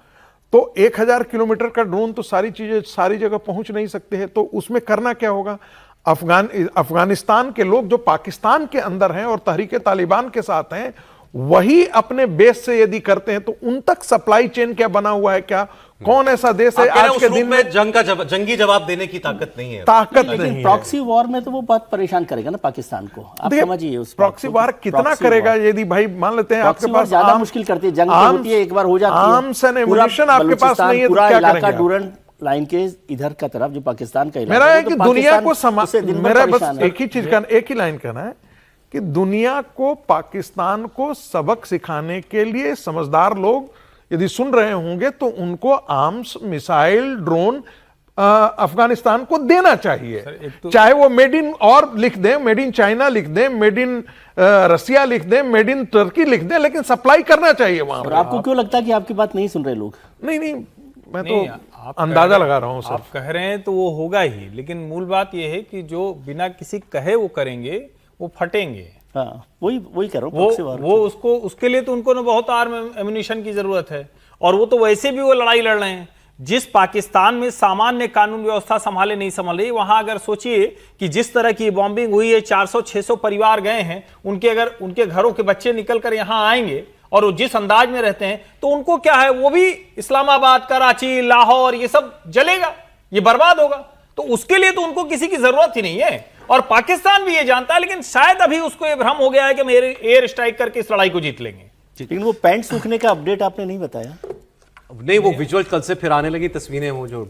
[SPEAKER 5] तो 1000 किलोमीटर का ड्रोन तो सारी चीजें सारी जगह पहुंच नहीं सकते हैं। तो उसमें करना क्या होगा, अफगानिस्तान के लोग जो पाकिस्तान के अंदर हैं और तहरीके तालिबान के साथ हैं, वही अपने बेस से यदि करते हैं तो उन तक सप्लाई चेन क्या बना हुआ है, क्या कौन ऐसा देश है आज के दिन में
[SPEAKER 1] जंग का जंगी जवाब देने की ताकत नहीं है,
[SPEAKER 4] ताकत नहीं है। प्रॉक्सी वॉर में तो वो बहुत परेशान करेगा ना पाकिस्तान को, आप समझिए। उस
[SPEAKER 5] प्रॉक्सी वॉर कितना करेगा, यदि भाई मान लेते हैं आपके पास
[SPEAKER 4] ज्यादा मुश्किल करती है, जंग होती है एक बार हो जाती है,
[SPEAKER 5] आर्म्स एंड एमुनिशन आपके पास नहीं है तो क्या करेंगे।
[SPEAKER 4] डूरन लाइन के इधर का तरफ जो पाकिस्तान का
[SPEAKER 5] मेरा है कि दुनिया को मेरा बस एक ही चीज का, एक ही लाइन कहना है कि दुनिया को, पाकिस्तान को सबक सिखाने के लिए समझदार लोग यदि सुन रहे होंगे तो उनको आर्म्स, मिसाइल, ड्रोन अफगानिस्तान को देना चाहिए। चाहे वो मेड इन और लिख दें, मेड इन चाइना लिख दें, मेड इन रसिया लिख दें, मेड इन तुर्की लिख दें, लेकिन सप्लाई करना चाहिए वहां पर।
[SPEAKER 4] आपको क्यों लगता है कि आपकी बात नहीं सुन रहे लोग?
[SPEAKER 5] नहीं, मैं तो अंदाजा लगा रहा हूं सर।
[SPEAKER 3] आप कह रहे हैं तो वो होगा ही, लेकिन मूल बात यह है कि जो बिना किसी कहे वो करेंगे वो फटेंगे।
[SPEAKER 4] हाँ, वही कर रहा हूं।
[SPEAKER 3] वो उसको, उसके लिए तो उनको ना बहुत आर्म एम्यूनिशन की जरूरत है, और वो तो वैसे भी वो लड़ाई लड़ रहे हैं। जिस पाकिस्तान में सामान्य कानून व्यवस्था संभाले नहीं संभाल रही, वहां अगर सोचिए कि जिस तरह की बॉम्बिंग हुई है, 400-600 परिवार गए हैं, उनके घरों के बच्चे निकल कर यहां आएंगे और वो जिस अंदाज में रहते हैं, तो उनको क्या है, वो भी इस्लामाबाद, कराची, लाहौर ये सब जलेगा, ये बर्बाद होगा। तो उसके लिए तो उनको किसी की जरूरत ही नहीं है, और पाकिस्तान भी ये जानता है, लेकिन शायद अभी उसको ये भ्रम हो गया है कि मेरे एयर स्ट्राइक करके इस लड़ाई को जीत लेंगे।
[SPEAKER 4] लेकिन वो पैंट सूखने का अपडेट आपने नहीं बताया।
[SPEAKER 1] नहीं, वो विजुअल कल से फिर आने लगी तस्वीरें, वो जो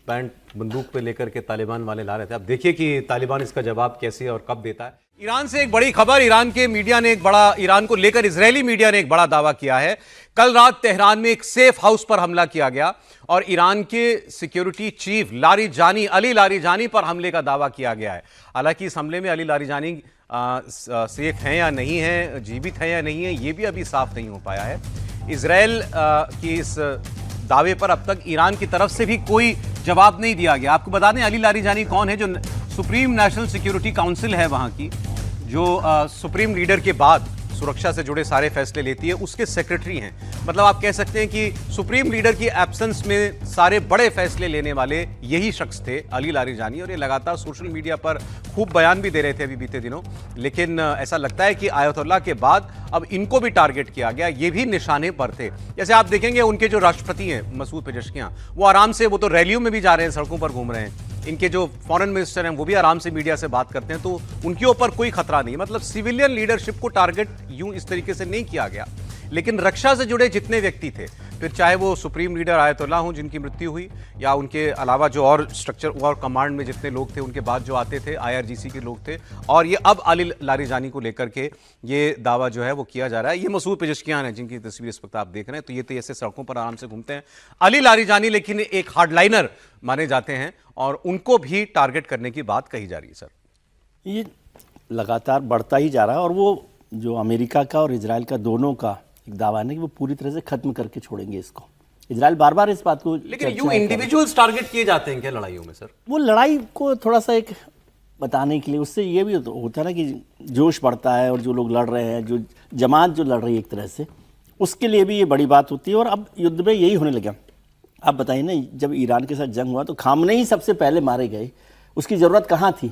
[SPEAKER 1] पैंट बंदूक पे लेकर के तालिबान वाले ला रहे थे। अब देखिए कि तालिबान इसका जवाब कैसे और कब देता है। ईरान से एक बड़ी खबर, ईरान को लेकर इजरायली मीडिया ने एक बड़ा दावा किया है। कल रात तेहरान में एक सेफ हाउस पर हमला किया गया और ईरान के सिक्योरिटी चीफ अली लारीजानी पर हमले का दावा किया गया है। हालांकि इस हमले में अली लारीजानी सेफ हैं या नहीं हैं, जीवित हैं या नहीं है, ये भी अभी साफ नहीं हो पाया है। इजराइल की इस दावे पर अब तक ईरान की तरफ से भी कोई जवाब नहीं दिया गया। आपको बता दें अली लारीजानी कौन है, जो सुप्रीम नेशनल सिक्योरिटी काउंसिल है वहां की, जो सुप्रीम लीडर के बाद सुरक्षा से जुड़े सारे फैसले लेती है, उसके सेक्रेटरी हैं। मतलब आप कह सकते हैं कि सुप्रीम लीडर की एब्सेंस में सारे बड़े फैसले लेने वाले यही शख्स थे, अली लारीजानी। और ये लगातार सोशल मीडिया पर खूब बयान भी दे रहे थे अभी बीते दिनों। लेकिन ऐसा लगता है कि आयतुल्लाह के बाद अब इनको भी टारगेट किया गया, ये भी निशाने पर थे। जैसे आप देखेंगे उनके जो राष्ट्रपति हैं मसूद पेजेशकियां, वो आराम से, वो तो रैलियों में भी जा रहे हैं, सड़कों पर घूम रहे हैं। इनके जो फॉरेन मिनिस्टर हैं वो भी आराम से मीडिया से बात करते हैं, तो उनके ऊपर कोई खतरा नहीं। मतलब सिविलियन लीडरशिप को टारगेट यूं इस तरीके से नहीं किया गया। लेकिन रक्षा से जुड़े जितने व्यक्ति थे, फिर चाहे वो सुप्रीम लीडर आयतुल्लाह हों जिनकी मृत्यु हुई, या उनके अलावा जो और स्ट्रक्चर और कमांड में जितने लोग थे, उनके बाद जो आते थे IRGC के लोग थे, और ये अब अली लारीजानी को लेकर के ये दावा जो है वो किया जा रहा है। ये मसूद पेजेशकियान है जिनकी तस्वीर इस वक्त आप देख रहे हैं। तो ये तो ऐसे सड़कों पर आराम से घूमते हैं अली लारीजानी, लेकिन एक हार्डलाइनर माने जाते हैं और उनको भी टारगेट करने की बात कही जा रही है। सर,
[SPEAKER 4] ये लगातार बढ़ता ही जा रहा है, और वो जो अमेरिका का और इजराइल का दोनों का एक दावा है कि वो पूरी तरह से खत्म करके छोड़ेंगे इसको। इजराइल बार बार इस बात को,
[SPEAKER 1] लेकिन यूं इंडिविजुअल्स टारगेट किए जाते हैं क्या लड़ाइयों में? सर,
[SPEAKER 4] वो लड़ाई को थोड़ा सा एक बताने के लिए, उससे ये भी होता है ना कि जोश बढ़ता है, और जो लोग लड़ रहे हैं, जो जमात जो लड़ रही है एक तरह से, उसके लिए भी ये बड़ी बात होती है। और अब युद्ध में यही होने लगा। आप बताइए ना, जब ईरान के साथ जंग हुआ तो खामनेई ही सबसे पहले मारे गए। उसकी ज़रूरत कहाँ थी?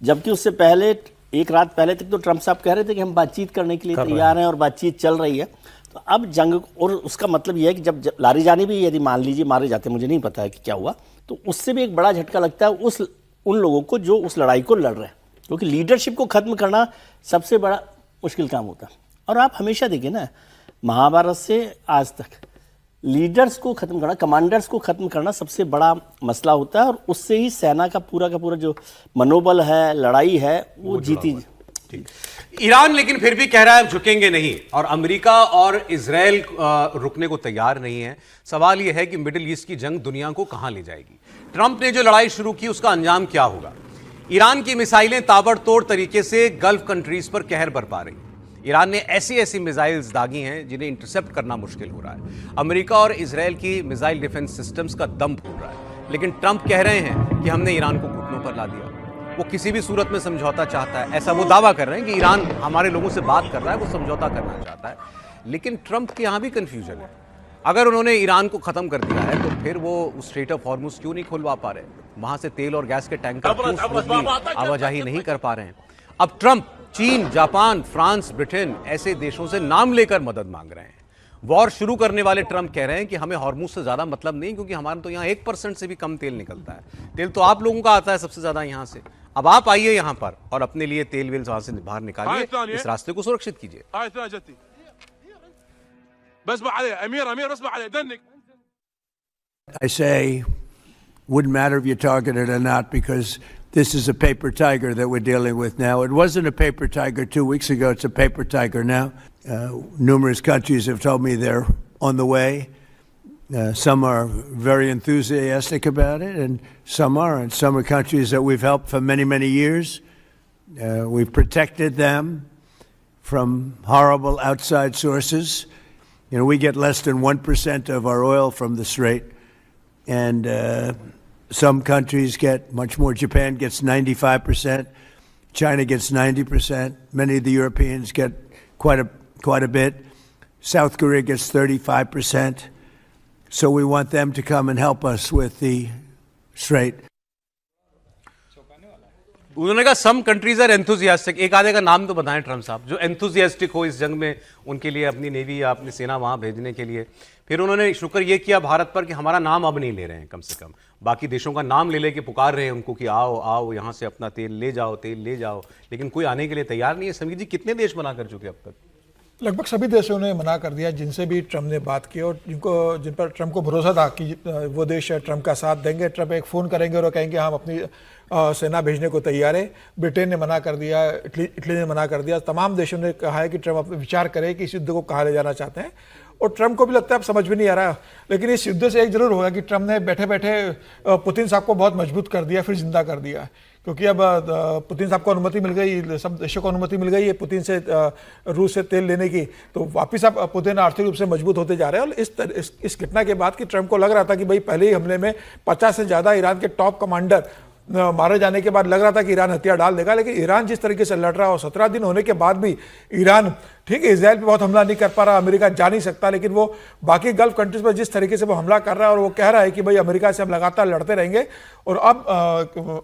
[SPEAKER 4] जबकि उससे पहले, एक रात पहले तक तो ट्रंप साहब कह रहे थे कि हम बातचीत करने के लिए तैयार हैं और बातचीत चल रही है। तो अब जंग, और उसका मतलब यह है कि जब लारीजानी भी यदि मान लीजिए मारे जाते, मुझे नहीं पता है कि क्या हुआ, तो उससे भी एक बड़ा झटका लगता है उन लोगों को जो उस लड़ाई को लड़ रहे हैं, क्योंकि लीडरशिप को खत्म करना सबसे बड़ा मुश्किल काम होता है। और आप हमेशा देखिए ना, महाभारत से आज तक लीडर्स को खत्म करना, कमांडर्स को खत्म करना सबसे बड़ा मसला होता है, और उससे ही सेना का पूरा जो मनोबल है, लड़ाई है, वो जीती।
[SPEAKER 1] ईरान लेकिन फिर भी कह रहा है झुकेंगे नहीं, और अमेरिका और इजराइल रुकने को तैयार नहीं है। सवाल यह है कि मिडिल ईस्ट की जंग दुनिया को कहां ले जाएगी? ट्रंप ने जो लड़ाई शुरू की उसका अंजाम क्या होगा? ईरान की मिसाइलें ताबड़तोड़ तरीके से गल्फ कंट्रीज पर कहर बरपा रही। ईरान ने ऐसी मिसाइल्स दागी हैं जिन्हें इंटरसेप्ट करना मुश्किल हो रहा है। अमेरिका और इजराइल की मिसाइल डिफेंस सिस्टम्स का दम फूल रहा है। लेकिन ट्रंप कह रहे हैं कि हमने ईरान को घुटनों पर ला दिया, वो किसी भी सूरत में समझौता चाहता है, ऐसा वो दावा कर रहे हैं कि ईरान हमारे लोगों से बात कर रहा है, वो समझौता करना चाहता है। लेकिन ट्रंप के यहाँ भी कंफ्यूजन है। अगर उन्होंने ईरान को खत्म कर दिया है तो फिर वो स्ट्रेट ऑफ हॉर्मुज क्यों नहीं खुलवा पा रहे? वहां से तेल और गैस के टैंकर क्यों स्मूथली आवाजाही नहीं कर पा रहे हैं? अब ट्रंप चीन, जापान, फ्रांस, ब्रिटेन ऐसे देशों से नाम लेकर मदद मांग रहे हैं। वॉर शुरू करने वाले ट्रंप कह रहे हैं कि हमें हॉर्मुज से ज्यादा मतलब नहीं, क्योंकि हमारा तो यहाँ 1% से भी कम तेल निकलता है। तेल तो आप लोगों का आता है सबसे ज्यादा यहाँ से। अब आप आइए यहाँ पर और अपने लिए तेल वेल वहां से बाहर निकालिए, इस रास्ते को सुरक्षित कीजिए।
[SPEAKER 15] I say, wouldn't matter if you targeted or not, because this is a paper tiger that we're dealing with now. It wasn't a paper tiger 2 weeks ago. It's a paper tiger now. Numerous countries have told me they're on the way. Some are very enthusiastic about it, and some aren't. Some are countries that we've helped for many, many years. We've protected them from horrible outside sources. You know, we get less than 1% of our oil from the Strait, and some countries get much more. Japan gets 95%. China gets 90%. Many of the Europeans get quite a bit. South Korea gets 35%. So we want them to come and help us with the Strait.
[SPEAKER 1] उन्होंने कहा सम कंट्रीज आर एंथुजियास्टिक। एक आधे का नाम तो बताएं ट्रम्प साहब जो एंथुजियास्टिक हो इस जंग में, उनके लिए अपनी नेवी या अपनी सेना वहां भेजने के लिए। फिर उन्होंने शुक्र ये किया भारत पर कि हमारा नाम अब नहीं ले रहे हैं, कम से कम बाकी देशों का नाम ले लेके पुकार रहे हैं उनको कि आओ आओ यहाँ से अपना तेल ले जाओ, लेकिन कोई आने के लिए तैयार नहीं है। समीर जी, कितने देश मना कर चुके अब तक?
[SPEAKER 6] लगभग सभी देशों ने मना कर दिया जिनसे भी ट्रम्प ने बात की, और जिन पर ट्रम्प को भरोसा था कि वो देश ट्रम्प का साथ देंगे। ट्रम्प एक फ़ोन करेंगे और कहेंगे हम अपनी सेना भेजने को तैयार है। ब्रिटेन ने मना कर दिया, इटली ने मना कर दिया। तमाम देशों ने कहा है कि ट्रम्प विचार करे कि इस युद्ध को कहाँ ले जाना चाहते हैं, और ट्रम्प को भी लगता है अब समझ में नहीं आ रहा। लेकिन इस युद्ध से एक जरूर होगा कि ट्रम्प ने बैठे बैठे पुतिन साहब को बहुत मजबूत कर दिया, फिर जिंदा कर दिया, क्योंकि अब पुतिन साहब को अनुमति मिल गई, सब देशों को अनुमति मिल गई है पुतिन से रूस से तेल लेने की, तो वापस अब पुतिन आर्थिक रूप से मजबूत होते जा रहे हैं। और इस घटना के बाद कि ट्रंप को लग रहा था कि भाई पहले ही हमले में 50 से ज़्यादा ईरान के टॉप कमांडर मारे जाने के बाद लग रहा था कि ईरान हथियार डाल देगा, लेकिन ईरान जिस तरीके से लड़ रहा है और 17 दिन होने के बाद भी ईरान, ठीक है, इजराइल पे बहुत हमला नहीं कर पा रहा, अमेरिका जा नहीं सकता, लेकिन वो बाकी गल्फ कंट्रीज पर जिस तरीके से वो हमला कर रहा है और वो कह रहा है कि भाई अमेरिका से हम लगातार लड़ते रहेंगे। और अब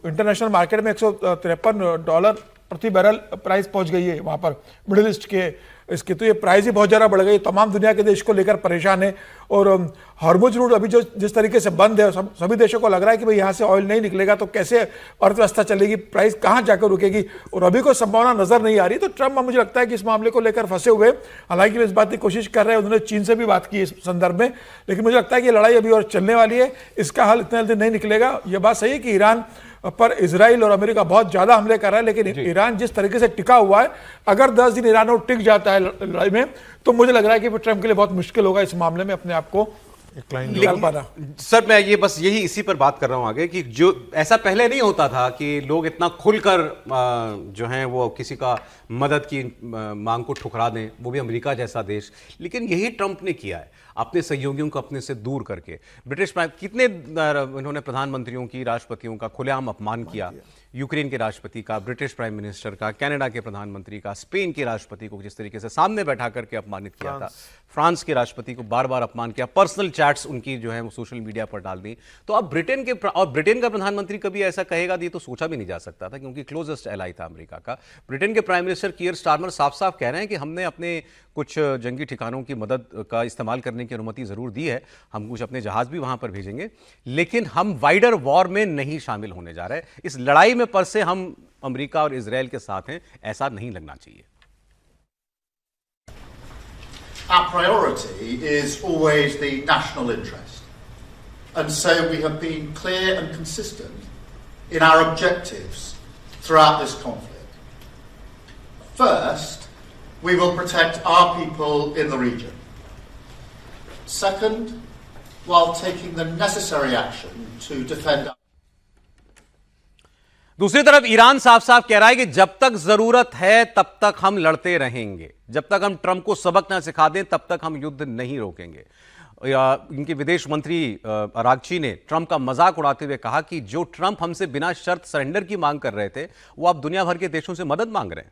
[SPEAKER 6] इंटरनेशनल मार्केट में $153 प्रति बैरल प्राइस पहुंच गई है वहां पर मिडिल ईस्ट के इसकी, तो ये प्राइस ही बहुत ज़्यादा बढ़ गई, तमाम दुनिया के देश को लेकर परेशान है। और हॉर्मुज रूट अभी जो जिस तरीके से बंद है, सभी देशों को लग रहा है कि भाई यहाँ से ऑयल नहीं निकलेगा तो कैसे अर्थव्यवस्था चलेगी, प्राइस कहाँ जाकर रुकेगी, और अभी कोई संभावना नजर नहीं आ रही। तो ट्रंप मुझे लगता है कि इस मामले को लेकर फंसे हुए, हालांकि वे इस बात की कोशिश कर रहे हैं, उन्होंने चीन से भी बात की इस संदर्भ में, लेकिन मुझे लगता है कि ये लड़ाई अभी और चलने वाली है, इसका हल इतने जल्दी नहीं निकलेगा। ये बात सही है कि ईरान पर इजराइल और अमेरिका बहुत ज्यादा हमले कर रहा है, लेकिन ईरान जिस तरीके से टिका हुआ है, अगर 10 दिन ईरान और टिक जाता है लड़ाई में, तो मुझे लग रहा है कि ट्रंप के लिए बहुत मुश्किल होगा इस मामले में अपने आप को निकाल पाना।
[SPEAKER 1] सर मैं ये बस यही इसी पर बात कर रहा हूं आगे कि जो ऐसा पहले नहीं होता था कि लोग इतना खुलकर जो है वो किसी का मदद की मांग को ठुकरा दें, वो भी अमेरिका जैसा देश, लेकिन यही ट्रंप ने किया है अपने सहयोगियों को अपने से दूर करके। ब्रिटिश कितने इन्होंने प्रधानमंत्रियों की, राष्ट्रपतियों का खुलेआम अपमान किया, यूक्रेन के राष्ट्रपति का, ब्रिटिश प्राइम मिनिस्टर का, कनाडा के प्रधानमंत्री का, स्पेन के राष्ट्रपति को जिस तरीके से सामने बैठा करके अपमानित किया था, फ्रांस के राष्ट्रपति को बार बार अपमान किया, पर्सनल चैट्स उनकी जो है वो सोशल मीडिया पर डाल दी। तो अब ब्रिटेन का प्रधानमंत्री कभी ऐसा कहेगा ये तो सोचा भी नहीं जा सकता था, क्योंकि क्लोजेस्ट एलाई था अमेरिका का। ब्रिटेन के प्राइम मिनिस्टर कीयर स्टारमर साफ साफ कह रहे हैं कि हमने अपने कुछ जंगी ठिकानों की मदद का इस्तेमाल करने की अनुमति जरूर दी है, हम कुछ अपने जहाज भी वहां पर भेजेंगे, लेकिन हम वाइडर वॉर में नहीं शामिल होने जा रहे। इस लड़ाई में पर से हम अमेरिका और इजराइल के साथ हैं, ऐसा नहीं लगना चाहिए।
[SPEAKER 16] Our priority is always the national interest, and so we have been clear and consistent in our objectives throughout this conflict. First, we will protect our people in the region. Second, while taking the necessary action to defend our
[SPEAKER 1] दूसरी तरफ ईरान साफ साफ कह रहा है कि जब तक जरूरत है तब तक हम लड़ते रहेंगे, जब तक हम ट्रंप को सबक ना सिखा दें तब तक हम युद्ध नहीं रोकेंगे। इनके विदेश मंत्री अरागची ने ट्रंप का मजाक उड़ाते हुए कहा कि जो ट्रंप हमसे बिना शर्त सरेंडर की मांग कर रहे थे, वो अब दुनिया भर के देशों से मदद मांग रहे हैं।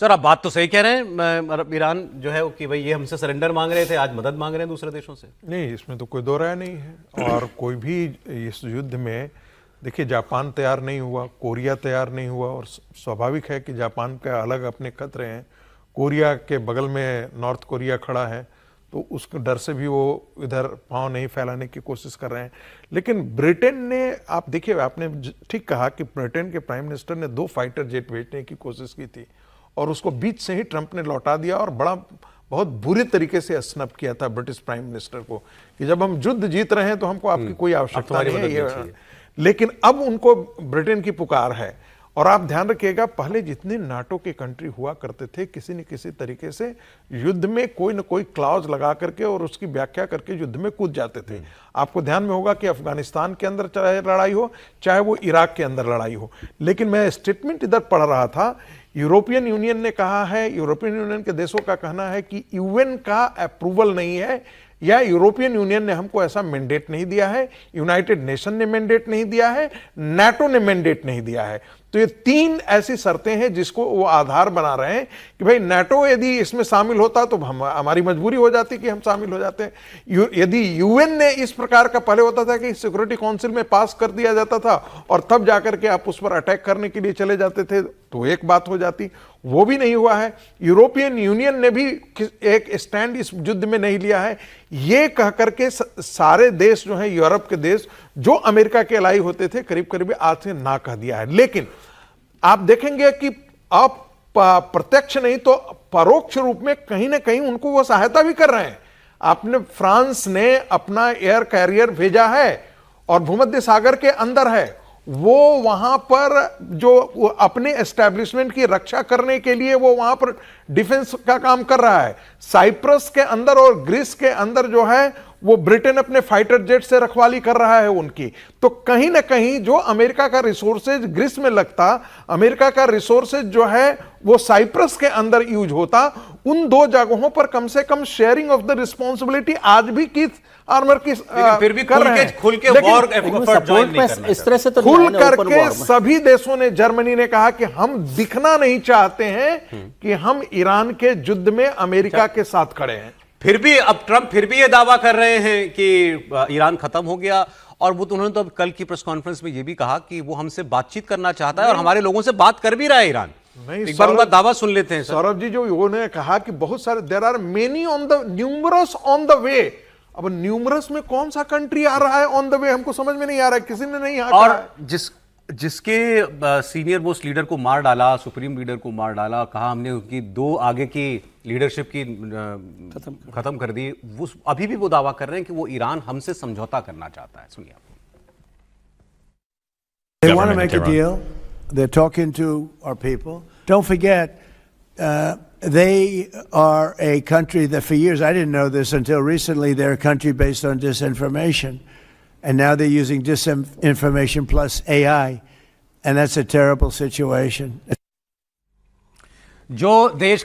[SPEAKER 1] सर आप बात तो सही कह रहे हैं, ईरान जो है कि भाई ये हमसे सरेंडर मांग रहे थे, आज मदद मांग रहे हैं दूसरे देशों से।
[SPEAKER 5] नहीं, इसमें तो कोई दो राय नहीं है। और कोई भी इस युद्ध में देखिए, जापान तैयार नहीं हुआ, कोरिया तैयार नहीं हुआ, और स्वाभाविक है कि जापान के अलग अपने खतरे हैं, कोरिया के बगल में नॉर्थ कोरिया खड़ा है, तो उस डर से भी वो इधर पांव नहीं फैलाने की कोशिश कर रहे हैं। लेकिन ब्रिटेन ने, आप देखिए, आपने ठीक कहा कि ब्रिटेन के प्राइम मिनिस्टर ने 2 फाइटर जेट भेजने की कोशिश की थी और उसको बीच से ही ट्रंप ने लौटा दिया और बहुत बुरी तरीके से स्नब किया था ब्रिटिश प्राइम मिनिस्टर को कि जब हम युद्ध जीत रहे हैं तो हमको आपकी कोई आवश्यकता नहीं है। लेकिन अब उनको ब्रिटेन की पुकार है। और आप ध्यान रखिएगा, पहले जितने नाटो के कंट्री हुआ करते थे, किसी न किसी तरीके से युद्ध में कोई न कोई क्लॉज लगा करके और उसकी व्याख्या करके युद्ध में कूद जाते थे। आपको ध्यान में होगा कि अफगानिस्तान के अंदर चाहे लड़ाई हो, चाहे वो इराक के अंदर लड़ाई हो। लेकिन मैं स्टेटमेंट इधर पढ़ रहा था, यूरोपियन यूनियन ने कहा है, यूरोपियन यूनियन के देशों का कहना है कि यूएन का अप्रूवल नहीं है, या यूरोपियन यूनियन ने हमको ऐसा मैंडेट नहीं दिया है, यूनाइटेड नेशन ने मैंडेट नहीं दिया है, नाटो ने मैंडेट नहीं दिया है। तो ये 3 ऐसी शर्तें हैं जिसको वो आधार बना रहे हैं कि भाई नाटो यदि इसमें शामिल होता तो हमारी मजबूरी हो जाती कि हम शामिल हो जाते हैं। यदि यूएन ने इस प्रकार का, पहले होता था कि सिक्योरिटी काउंसिल में पास कर दिया जाता था और तब जाकर के आप उस पर अटैक करने के लिए चले जाते थे तो एक बात हो जाती, वो भी नहीं हुआ है। यूरोपियन यूनियन ने भी एक स्टैंड इस युद्ध में नहीं लिया है। ये कह करके सारे देश जो हैं, यूरोप के देश जो अमेरिका के अलाई होते थे, करीब करीब आज से ना कह दिया है। लेकिन आप देखेंगे कि आप प्रत्यक्ष नहीं तो परोक्ष रूप में कहीं ना कहीं उनको वो सहायता भी कर रहे हैं। आपने फ्रांस ने अपना एयर कैरियर भेजा है और भूमध्य सागर के अंदर है, वो वहां पर जो अपने एस्टैब्लिशमेंट की रक्षा करने के लिए वो वहां पर डिफेंस का काम कर रहा है। साइप्रस के अंदर और ग्रीस के अंदर जो है वो ब्रिटेन अपने फाइटर जेट से रखवाली कर रहा है उनकी। तो कहीं ना कहीं जो अमेरिका का रिसोर्सेज ग्रीस में लगता, अमेरिका का रिसोर्सेज जो है वो साइप्रस के अंदर यूज होता, उन 2 जगहों पर कम से कम शेयरिंग ऑफ द रिस्पॉन्सिबिलिटी आज भी कीथ आर्मर की
[SPEAKER 1] फिर भी
[SPEAKER 5] कर रहे हैं।
[SPEAKER 1] खुल के वॉर एफर्ट ज्वाइन नहीं करना
[SPEAKER 4] इस तरह से तो
[SPEAKER 5] खुल करके सभी देशों ने, जर्मनी ने कहा कि हम दिखना नहीं चाहते हैं कि हम ईरान के युद्ध में अमेरिका के साथ खड़े हैं।
[SPEAKER 1] फिर भी अब ट्रंप फिर भी ये दावा कर रहे हैं कि ईरान खत्म हो गया, और वो तो उन्होंने तो कल की प्रेस कॉन्फ्रेंस में ये भी कहा कि वो हमसे बातचीत करना चाहता है और हमारे लोगों से बात कर भी रहा है ईरान। एक बार उनका दावा सुन लेते हैं।
[SPEAKER 5] सौरभ जी, जो उन्होंने कहा कि बहुत सारे, there are many on the numerous on the way. अब न्यूमरस में कौन सा कंट्री आ रहा है ऑन द वे, हमको समझ में नहीं आ रहा है, किसी ने नहीं आ
[SPEAKER 1] और जिसके सीनियर मोस्ट लीडर को मार डाला, सुप्रीम लीडर को मार डाला, कहा हमने उनकी 2 आगे की लीडरशिप की खत्म कर दी, वो अभी भी वो दावा कर रहे हैं कि वो ईरान हमसे समझौता करना चाहता है। सुनिए आप।
[SPEAKER 15] They want to make a deal. They're talking to our people. Don't forget, they are a country that for years, I didn't know this until recently, they're a country based on disinformation. And now they're using disinformation plus AI. And that's a terrible situation.
[SPEAKER 1] जो देश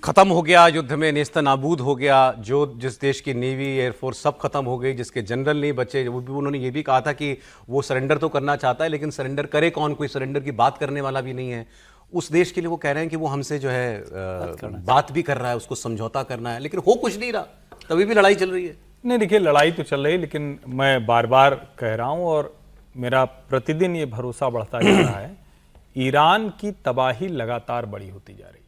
[SPEAKER 1] खत्म हो गया युद्ध में, नेस्तनाबूद हो गया, जो जिस देश की नेवी, एयरफोर्स सब खत्म हो गई, जिसके जनरल नहीं बचे, वो भी उन्होंने ये भी कहा था कि वो सरेंडर तो करना चाहता है, लेकिन सरेंडर करे कौन, कोई सरेंडर की बात करने वाला भी नहीं है। उस देश के लिए वो कह रहे हैं कि वो हमसे जो है बात भी कर रहा है, उसको समझौता करना है, लेकिन हो कुछ नहीं रहा, तभी भी लड़ाई चल रही है।
[SPEAKER 3] नहीं, देखिए लड़ाई तो चल रही है, लेकिन मैं बार बार कह रहा हूं और मेरा प्रतिदिन ये भरोसा बढ़ता जा रहा है, ईरान की तबाही लगातार बड़ी होती जा रही है।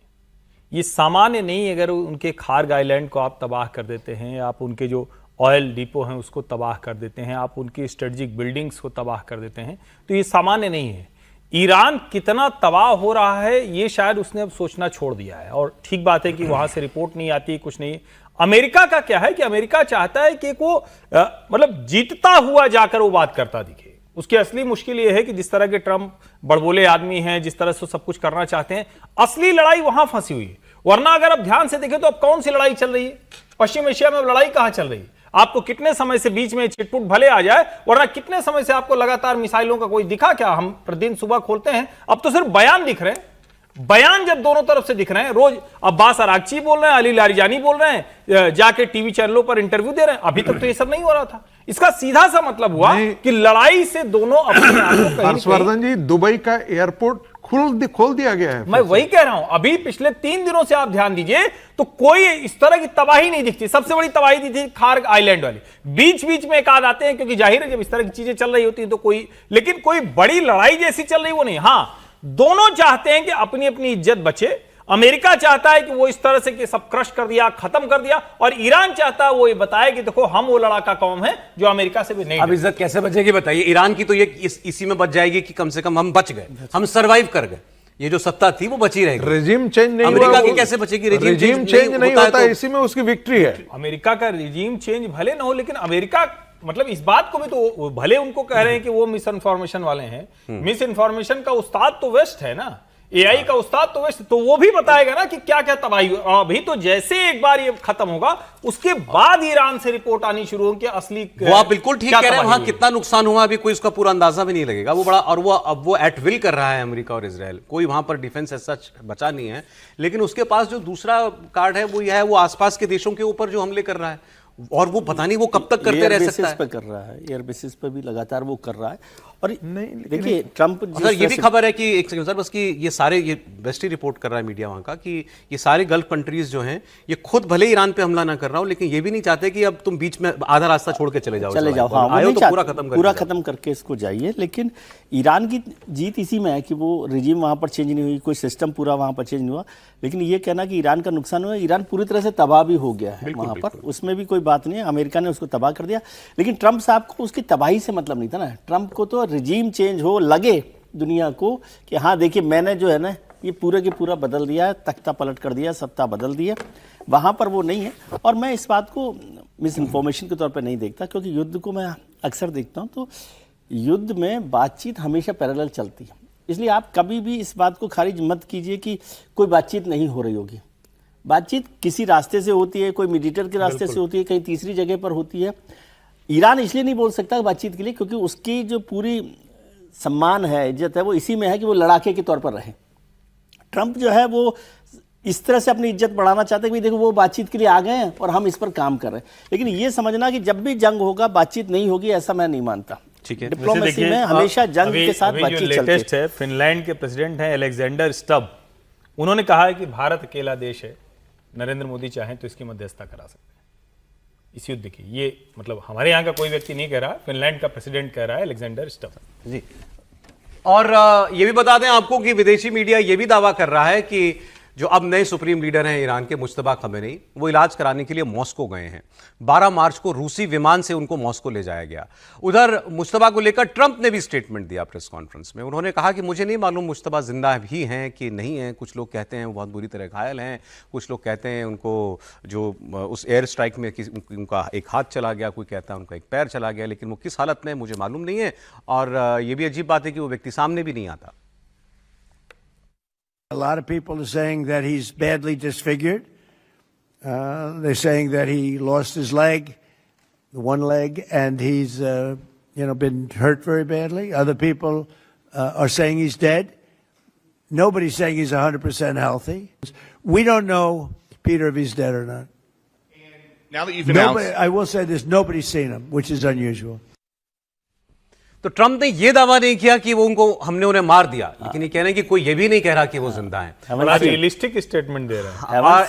[SPEAKER 3] ये सामान्य नहीं, अगर उनके खार्ग आइलैंड को आप तबाह कर देते हैं, आप उनके जो ऑयल डिपो हैं उसको तबाह कर देते हैं, आप उनकी स्ट्रेटेजिक बिल्डिंग्स को तबाह कर देते हैं, तो ये सामान्य नहीं है। ईरान कितना तबाह हो रहा है ये शायद उसने अब सोचना छोड़ दिया है, और ठीक बात है कि वहां से रिपोर्ट नहीं आती, कुछ नहीं। अमेरिका का क्या है कि अमेरिका चाहता है कि वो मतलब जीतता हुआ जाकर वो बात करता दिखे। उसकी असली मुश्किल ये है कि जिस तरह के ट्रंप बड़बोले आदमी हैं, जिस तरह से सब कुछ करना चाहते हैं, असली लड़ाई वहां फंसी हुई है। वरना अगर आप ध्यान से देखें तो अब कौन सी लड़ाई चल रही है? पश्चिम एशिया में अब लड़ाई कहां चल रही है? आपको कितने समय से बीच में चिटपुट भले आ जाए, वरना कितने समय से आपको लगातार मिसाइलों का कोई दिखा क्या? हम प्रतिदिन सुबह खोलते हैं, अब तो सिर्फ बयान दिख रहे हैं। बयान जब दोनों तरफ से दिख रहे हैं, रोज अब्बास अरागची बोल रहे हैं, अली लारिजानी बोल रहे हैं, जाके टीवी चैनलों पर इंटरव्यू दे रहे हैं, अभी तक तो ये सब नहीं हो रहा था। इसका सीधा सा मतलब हुआ कि लड़ाई से दोनों अपने आप को
[SPEAKER 5] हर्षवर्धन जी, दुबई का एयरपोर्ट खोल दिया गया है।
[SPEAKER 3] मैं वही कह रहा हूं, अभी पिछले 3 दिनों से आप ध्यान दीजिए तो कोई इस तरह की तबाही नहीं दिखती। सबसे बड़ी तबाही दी थी खार्ग आइलैंड वाली, बीच बीच में एक आध आते हैं, क्योंकि जाहिर है जब इस तरह की चीजें चल रही होती हैं तो कोई, लेकिन कोई बड़ी लड़ाई जैसी चल रही वो नहीं। हाँ, दोनों चाहते हैं कि अपनी अपनी इज्जत बचे। अमेरिका चाहता है कि वो इस तरह से कि सब क्रश कर दिया, खत्म कर दिया, और ईरान चाहता है वो ये बताए कि देखो हम वो लड़ाका कौम है जो अमेरिका से भी नहीं।
[SPEAKER 1] अब इज्जत कैसे बचेगी बताइए? ईरान की तो ये इसी में बच जाएगी कि कम से कम हम बच गए, हम सरवाइव कर गए, ये जो सत्ता थी वो बची रहेगी।
[SPEAKER 5] रिजीम चेंज नहीं,
[SPEAKER 1] अमेरिका की कैसे बचेगी?
[SPEAKER 5] रिजीम चेंज नहीं होता है, इसी में उसकी विक्ट्री है।
[SPEAKER 3] अमेरिका का रिजीम चेंज भले ना हो, लेकिन अमेरिका मतलब इस बात को भी तो भले उनको कह रहे हैं कि वो मिस इन्फॉर्मेशन वाले हैं, मिस इन्फॉर्मेशन का उस्ताद तो वेस्ट है ना, एआई का उस्ताद तो वेस्ट, तो वो भी बताएगा ना कि क्या क्या तबाही। अभी तो जैसे एक बार ये खत्म होगा उसके बाद ईरान से रिपोर्ट आनी शुरू होगी असली।
[SPEAKER 1] वो आप बिल्कुल ठीक कह रहे हैं, वहां कितना नुकसान हुआ अभी कोई उसका पूरा अंदाजा भी नहीं लगेगा। वो बड़ा, और वो अब वो एट विल कर रहा है अमेरिका और इजराइल, कोई वहां पर डिफेंस ऐसा बचा नहीं है। लेकिन उसके पास जो दूसरा कार्ड है वो यह है, वो आसपास के देशों के ऊपर जो हमले कर रहा है, और वो पता नहीं वो कब तक करते रह सकता है।
[SPEAKER 4] पे कर रहा है, एयर बेसिस पे भी लगातार वो कर रहा है। और देखिए ट्रम्प
[SPEAKER 1] अगर ये भी खबर है कि एक सेकंड सर बस कि ये सारे ये बेस्ट ही रिपोर्ट कर रहा है मीडिया वहां का कि ये सारे गल्फ कंट्रीज जो हैं ये खुद भले ईरान पे हमला ना कर रहा हो लेकिन ये भी नहीं चाहते कि अब तुम बीच में आधा रास्ता छोड़ के चले जाओ।
[SPEAKER 4] हाँ,
[SPEAKER 1] आयो तो पूरा
[SPEAKER 4] खत्म करके इसको जाइए। लेकिन ईरान की जीत इसी में है कि वो रिजीम वहां पर चेंज नहीं हुई, कोई सिस्टम पूरा वहां पर चेंज नहीं हुआ। लेकिन ये कहना कि ईरान का नुकसान हुआ, ईरान पूरी तरह से तबाह भी हो गया है वहां पर, उसमें भी कोई बात नहीं है। अमेरिका ने उसको तबाह कर दिया। लेकिन ट्रम्प साहब को उसकी तबाही से मतलब नहीं था ना। ट्रम्प को तो रिजीम चेंज हो लगे दुनिया को कि हाँ देखिए मैंने जो है ना ये पूरे के पूरा बदल दिया है, तख्ता पलट कर दिया, सत्ता बदल दिया। वहाँ पर वो नहीं है। और मैं इस बात को मिस इन्फॉर्मेशन के तौर पे नहीं देखता, क्योंकि युद्ध को मैं अक्सर देखता हूँ तो युद्ध में बातचीत हमेशा पैरेलल चलती है। इसलिए आप कभी भी इस बात को खारिज मत कीजिए कि कोई बातचीत नहीं हो रही होगी। बातचीत किसी रास्ते से होती है, कोई मीडिएटर के रास्ते से होती है, कहीं तीसरी जगह पर होती है। ईरान इसलिए नहीं बोल सकता बातचीत के लिए क्योंकि उसकी जो पूरी सम्मान है, इज्जत है, वो इसी में है कि वो लड़ाके के तौर पर रहे। ट्रंप जो है वो इस तरह से अपनी इज्जत बढ़ाना चाहते हैं कि देखो वो बातचीत के लिए आ गए हैं और हम इस पर काम कर रहे हैं। लेकिन ये समझना कि जब भी जंग होगा बातचीत नहीं होगी, ऐसा मैं नहीं मानता।
[SPEAKER 1] ठीक है,
[SPEAKER 4] डिप्लोमेसी में हमेशा जंग के साथ बातचीत
[SPEAKER 3] लेटेस्ट है, फिनलैंड के प्रेसिडेंट हैं अलेक्जेंडर स्टब। उन्होंने कहा है कि भारत अकेला देश है, नरेंद्र मोदी चाहें तो इसकी मध्यस्थता करा सकते हैं इस युद्ध की। ये मतलब हमारे यहाँ का कोई व्यक्ति नहीं कह रहा, फिनलैंड का प्रेसिडेंट कह रहा है, अलेक्जेंडर स्टब
[SPEAKER 1] जी। और ये भी बता दें आपको कि विदेशी मीडिया ये भी दावा कर रहा है कि जो अब नए सुप्रीम लीडर हैं ईरान के, मुज्तबा खमेनी, वो इलाज कराने के लिए मॉस्को गए हैं। 12 मार्च को रूसी विमान से उनको मॉस्को ले जाया गया। उधर मुज्तबा को लेकर ट्रंप ने भी स्टेटमेंट दिया प्रेस कॉन्फ्रेंस में। उन्होंने कहा कि मुझे नहीं मालूम मुज्तबा जिंदा भी हैं कि नहीं हैं। कुछ लोग कहते हैं वो बहुत बुरी तरह घायल हैं, कुछ लोग कहते हैं उनको जो उस एयर स्ट्राइक में उनका एक हाथ चला गया, कोई कहता है उनका एक पैर चला गया, लेकिन वो किस हालत में मुझे मालूम नहीं है। और ये भी अजीब बात है कि वो व्यक्ति सामने भी नहीं आता।
[SPEAKER 15] A lot of people are saying that he's badly disfigured. They're saying that he lost his leg, one leg, and he's been hurt very badly. Other people are saying he's dead. Nobody's saying he's 100% healthy. We don't know, Peter, if he's dead or not.
[SPEAKER 17] Now that you've announced,
[SPEAKER 15] I will say this: nobody's seen him, which is unusual.
[SPEAKER 1] तो ट्रंप ने यह दावा नहीं किया कि वो हमने उन्हें मार दिया, लेकिन ये कह रहे हैं कि कोई ये भी नहीं कह रहा कि वो जिंदा हैं।
[SPEAKER 3] रियलिस्टिक स्टेटमेंट दे रहे हैं।
[SPEAKER 1] और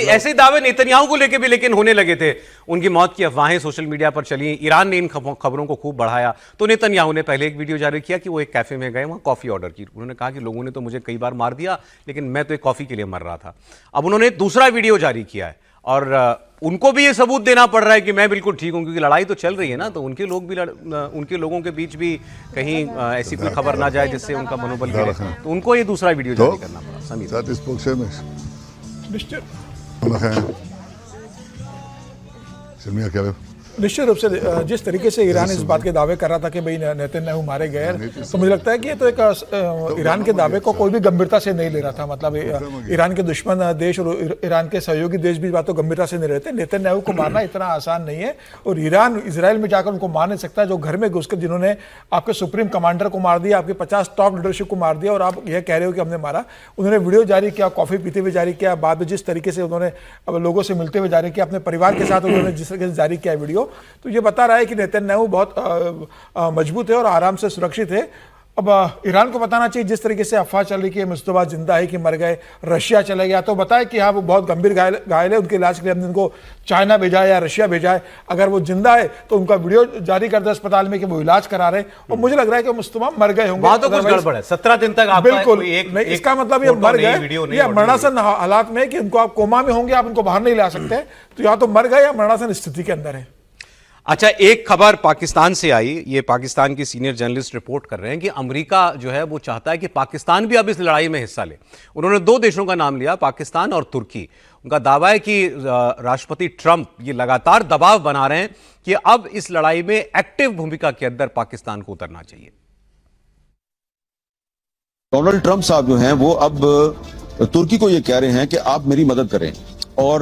[SPEAKER 1] ऐसे दावे नेतन्याहू को लेके भी लेकिन होने लगे थे। उनकी मौत की अफवाहें सोशल मीडिया पर चली, ईरान ने इन खबरों को खूब बढ़ाया। तो नेतन्याहू ने पहले एक वीडियो जारी किया कि वो एक कैफे में गए, वहां कॉफी ऑर्डर की। उन्होंने कहा कि लोगों ने तो मुझे कई बार मार दिया, लेकिन मैं तो एक कॉफी के लिए मर रहा था। अब उन्होंने दूसरा वीडियो जारी किया है और उनको भी ये सबूत देना पड़ रहा है कि मैं बिल्कुल ठीक हूं, क्योंकि लड़ाई तो चल रही है ना। तो उनके लोग भी उनके लोगों के बीच भी कहीं ऐसी कोई खबर ना जाए जिससे उनका मनोबल गिरे, तो उनको ये दूसरा वीडियो जारी करना पड़ा। समीर
[SPEAKER 6] निश्चित रूप से जिस तरीके से ईरान इस बात के दावे कर रहा था कि भाई नेतन्याहू मारे गए, तो मुझे लगता है कि ये तो एक ईरान के दावे को कोई भी गंभीरता से नहीं ले रहा था। मतलब ईरान के दुश्मन देश और ईरान के सहयोगी देश भी बात तो गंभीरता से नहीं रहते। नेतन्याहू को मारना इतना आसान नहीं है और ईरान इजराइल में जाकर उनको मार नहीं सकता। जो घर में घुसकर जिन्होंने आपके सुप्रीम कमांडर को मार दिया, आपके 50 टॉप लीडरशिप को मार दिया और आप यह कह रहे हो कि हमने मारा। उन्होंने वीडियो जारी किया, कॉफी पीते हुए जारी किया, बाद में जिस तरीके से उन्होंने अब लोगों से मिलते हुए जारी किया, अपने परिवार के साथ उन्होंने जिस तरीके से जारी किया वीडियो, तो ये बता रहा है कि नेतन्याहू बहुत मजबूत है और आराम से सुरक्षित है। अब ईरान को बताना चाहिए जिस तरीके से अफवाह चल रही कि मुस्तफा जिंदा है कि मर गए, रशिया चले गया, तो बताए कि हाँ वो बहुत गंभीर घायल है, उनके इलाज के लिए हमने उनको चाइना भेजा है या रशिया भेजा है। अगर वो जिंदा है तो उनका वीडियो जारी कर दे अस्पताल में कि वो इलाज करा रहे हैं और मुझे लग रहा है कि मुस्तफा मर गए होंगे।
[SPEAKER 1] वहां तो कुछ गड़बड़ है। 17 दिन तक
[SPEAKER 6] बिल्कुल नहीं, इसका मतलब ये मर गए या मरणासन हालात में कि उनको आप कोमा में होंगे, आप उनको बाहर नहीं ला सकते, तो या तो मर गए या मरणासन स्थिति के अंदर है।
[SPEAKER 1] अच्छा, एक खबर पाकिस्तान से आई, ये पाकिस्तान के सीनियर जर्नलिस्ट रिपोर्ट कर रहे हैं कि अमेरिका जो है वो चाहता है कि पाकिस्तान भी अब इस लड़ाई में हिस्सा ले। उन्होंने 2 देशों का नाम लिया, पाकिस्तान और तुर्की। उनका दावा है कि राष्ट्रपति ट्रंप ये लगातार दबाव बना रहे हैं कि अब इस लड़ाई में एक्टिव भूमिका के अंदर पाकिस्तान को उतरना चाहिए।
[SPEAKER 18] डोनाल्ड ट्रंप साहब जो हैं वो अब तुर्की को ये कह रहे हैं कि आप मेरी मदद करें और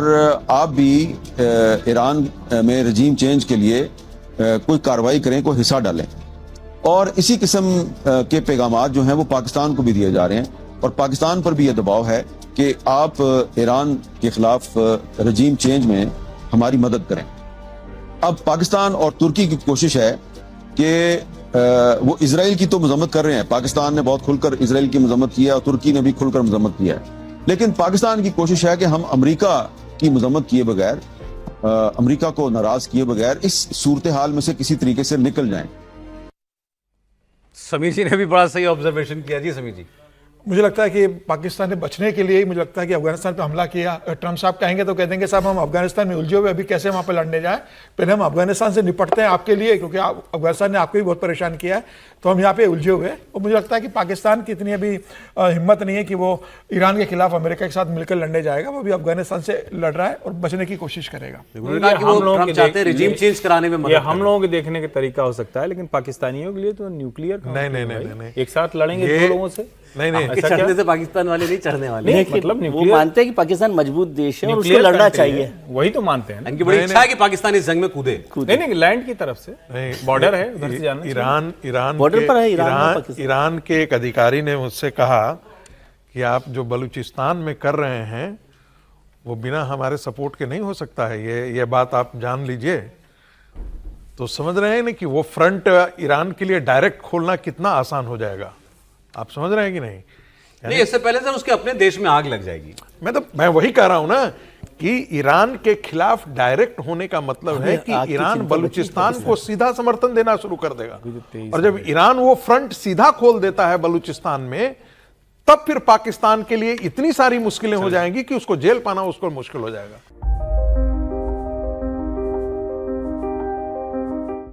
[SPEAKER 18] आप भी ईरान में रजीम चेंज के लिए कोई कार्रवाई करें, कोई हिस्सा डालें। और इसी किस्म के पैगामात जो हैं वो पाकिस्तान को भी दिए जा रहे हैं और पाकिस्तान पर भी ये दबाव है कि आप ईरान के खिलाफ रजीम चेंज में हमारी मदद करें। अब पाकिस्तान और तुर्की की कोशिश है कि वो इजराइल की तो मजम्मत कर रहे हैं, पाकिस्तान ने बहुत खुलकर इजराइल की मजम्मत की है और तुर्की ने भी खुलकर मजम्मत किया है, लेकिन पाकिस्तान की कोशिश है कि हम अमेरिका की मजम्मत किए बगैर, अमेरिका को नाराज किए बगैर इस सूरत हाल में से किसी तरीके से निकल जाएं।
[SPEAKER 1] समीर जी ने भी बड़ा सही ऑब्जर्वेशन किया। जी समीर जी,
[SPEAKER 6] मुझे लगता है कि पाकिस्तान ने बचने के लिए ही मुझे लगता है कि अफगानिस्तान पे हमला किया। ट्रम्प साहब कहेंगे तो कह देंगे साहब हम अफगानिस्तान में उलझे हुए अभी कैसे वहाँ पे लड़ने जाएं, पहले हम अफगानिस्तान से निपटते हैं आपके लिए, क्योंकि अफगानिस्तान ने आपको भी बहुत परेशान किया है, तो हम यहाँ पे उलझे हुए हैं। और मुझे लगता है कि पाकिस्तान की इतनी अभी हिम्मत नहीं है कि वो ईरान के खिलाफ अमेरिका के साथ मिलकर लड़ने जाएगा। वो भी अफगानिस्तान से लड़ रहा है और बचने की कोशिश करेगा।
[SPEAKER 3] हम लोगों के देखने का तरीका हो सकता है, लेकिन पाकिस्तानियों के लिए तो न्यूक्लियर
[SPEAKER 5] नहीं,
[SPEAKER 3] एक साथ लड़ेंगे दो लोगों से।
[SPEAKER 5] नहीं
[SPEAKER 1] चढ़ने से पाकिस्तान वाले नहीं चढ़ने वाले,
[SPEAKER 3] मतलब
[SPEAKER 4] वो मानते हैं कि पाकिस्तान मजबूत देश है और उसको लड़ना चाहिए,
[SPEAKER 3] वही तो मानते हैं।
[SPEAKER 1] इनकी बड़ी इच्छा है कि पाकिस्तान इस जंग में कूदे।
[SPEAKER 3] नहीं, लैंड की तरफ से बॉर्डर है, उधर से जाना।
[SPEAKER 5] ईरान
[SPEAKER 4] बॉर्डर पर है
[SPEAKER 5] ईरान के एक अधिकारी ने मुझसे कहा कि आप जो बलूचिस्तान में कर रहे हैं वो बिना हमारे सपोर्ट के नहीं हो सकता है, ये बात आप जान लीजिए। तो समझ रहे हैं ना कि वो फ्रंट ईरान के लिए डायरेक्ट खोलना कितना आसान हो जाएगा, आप समझ रहे हैं कि नहीं?
[SPEAKER 1] नहीं, इससे पहले सर उसके अपने देश में आग लग जाएगी।
[SPEAKER 5] मैं वही कह रहा हूं ना कि ईरान के खिलाफ डायरेक्ट होने का मतलब है कि ईरान बलूचिस्तान को सीधा समर्थन देना शुरू कर देगा, और जब ईरान वो फ्रंट सीधा खोल देता है बलूचिस्तान में, तब फिर पाकिस्तान के लिए इतनी सारी मुश्किलें हो जाएंगी कि उसको जेल पाना उसको मुश्किल हो जाएगा।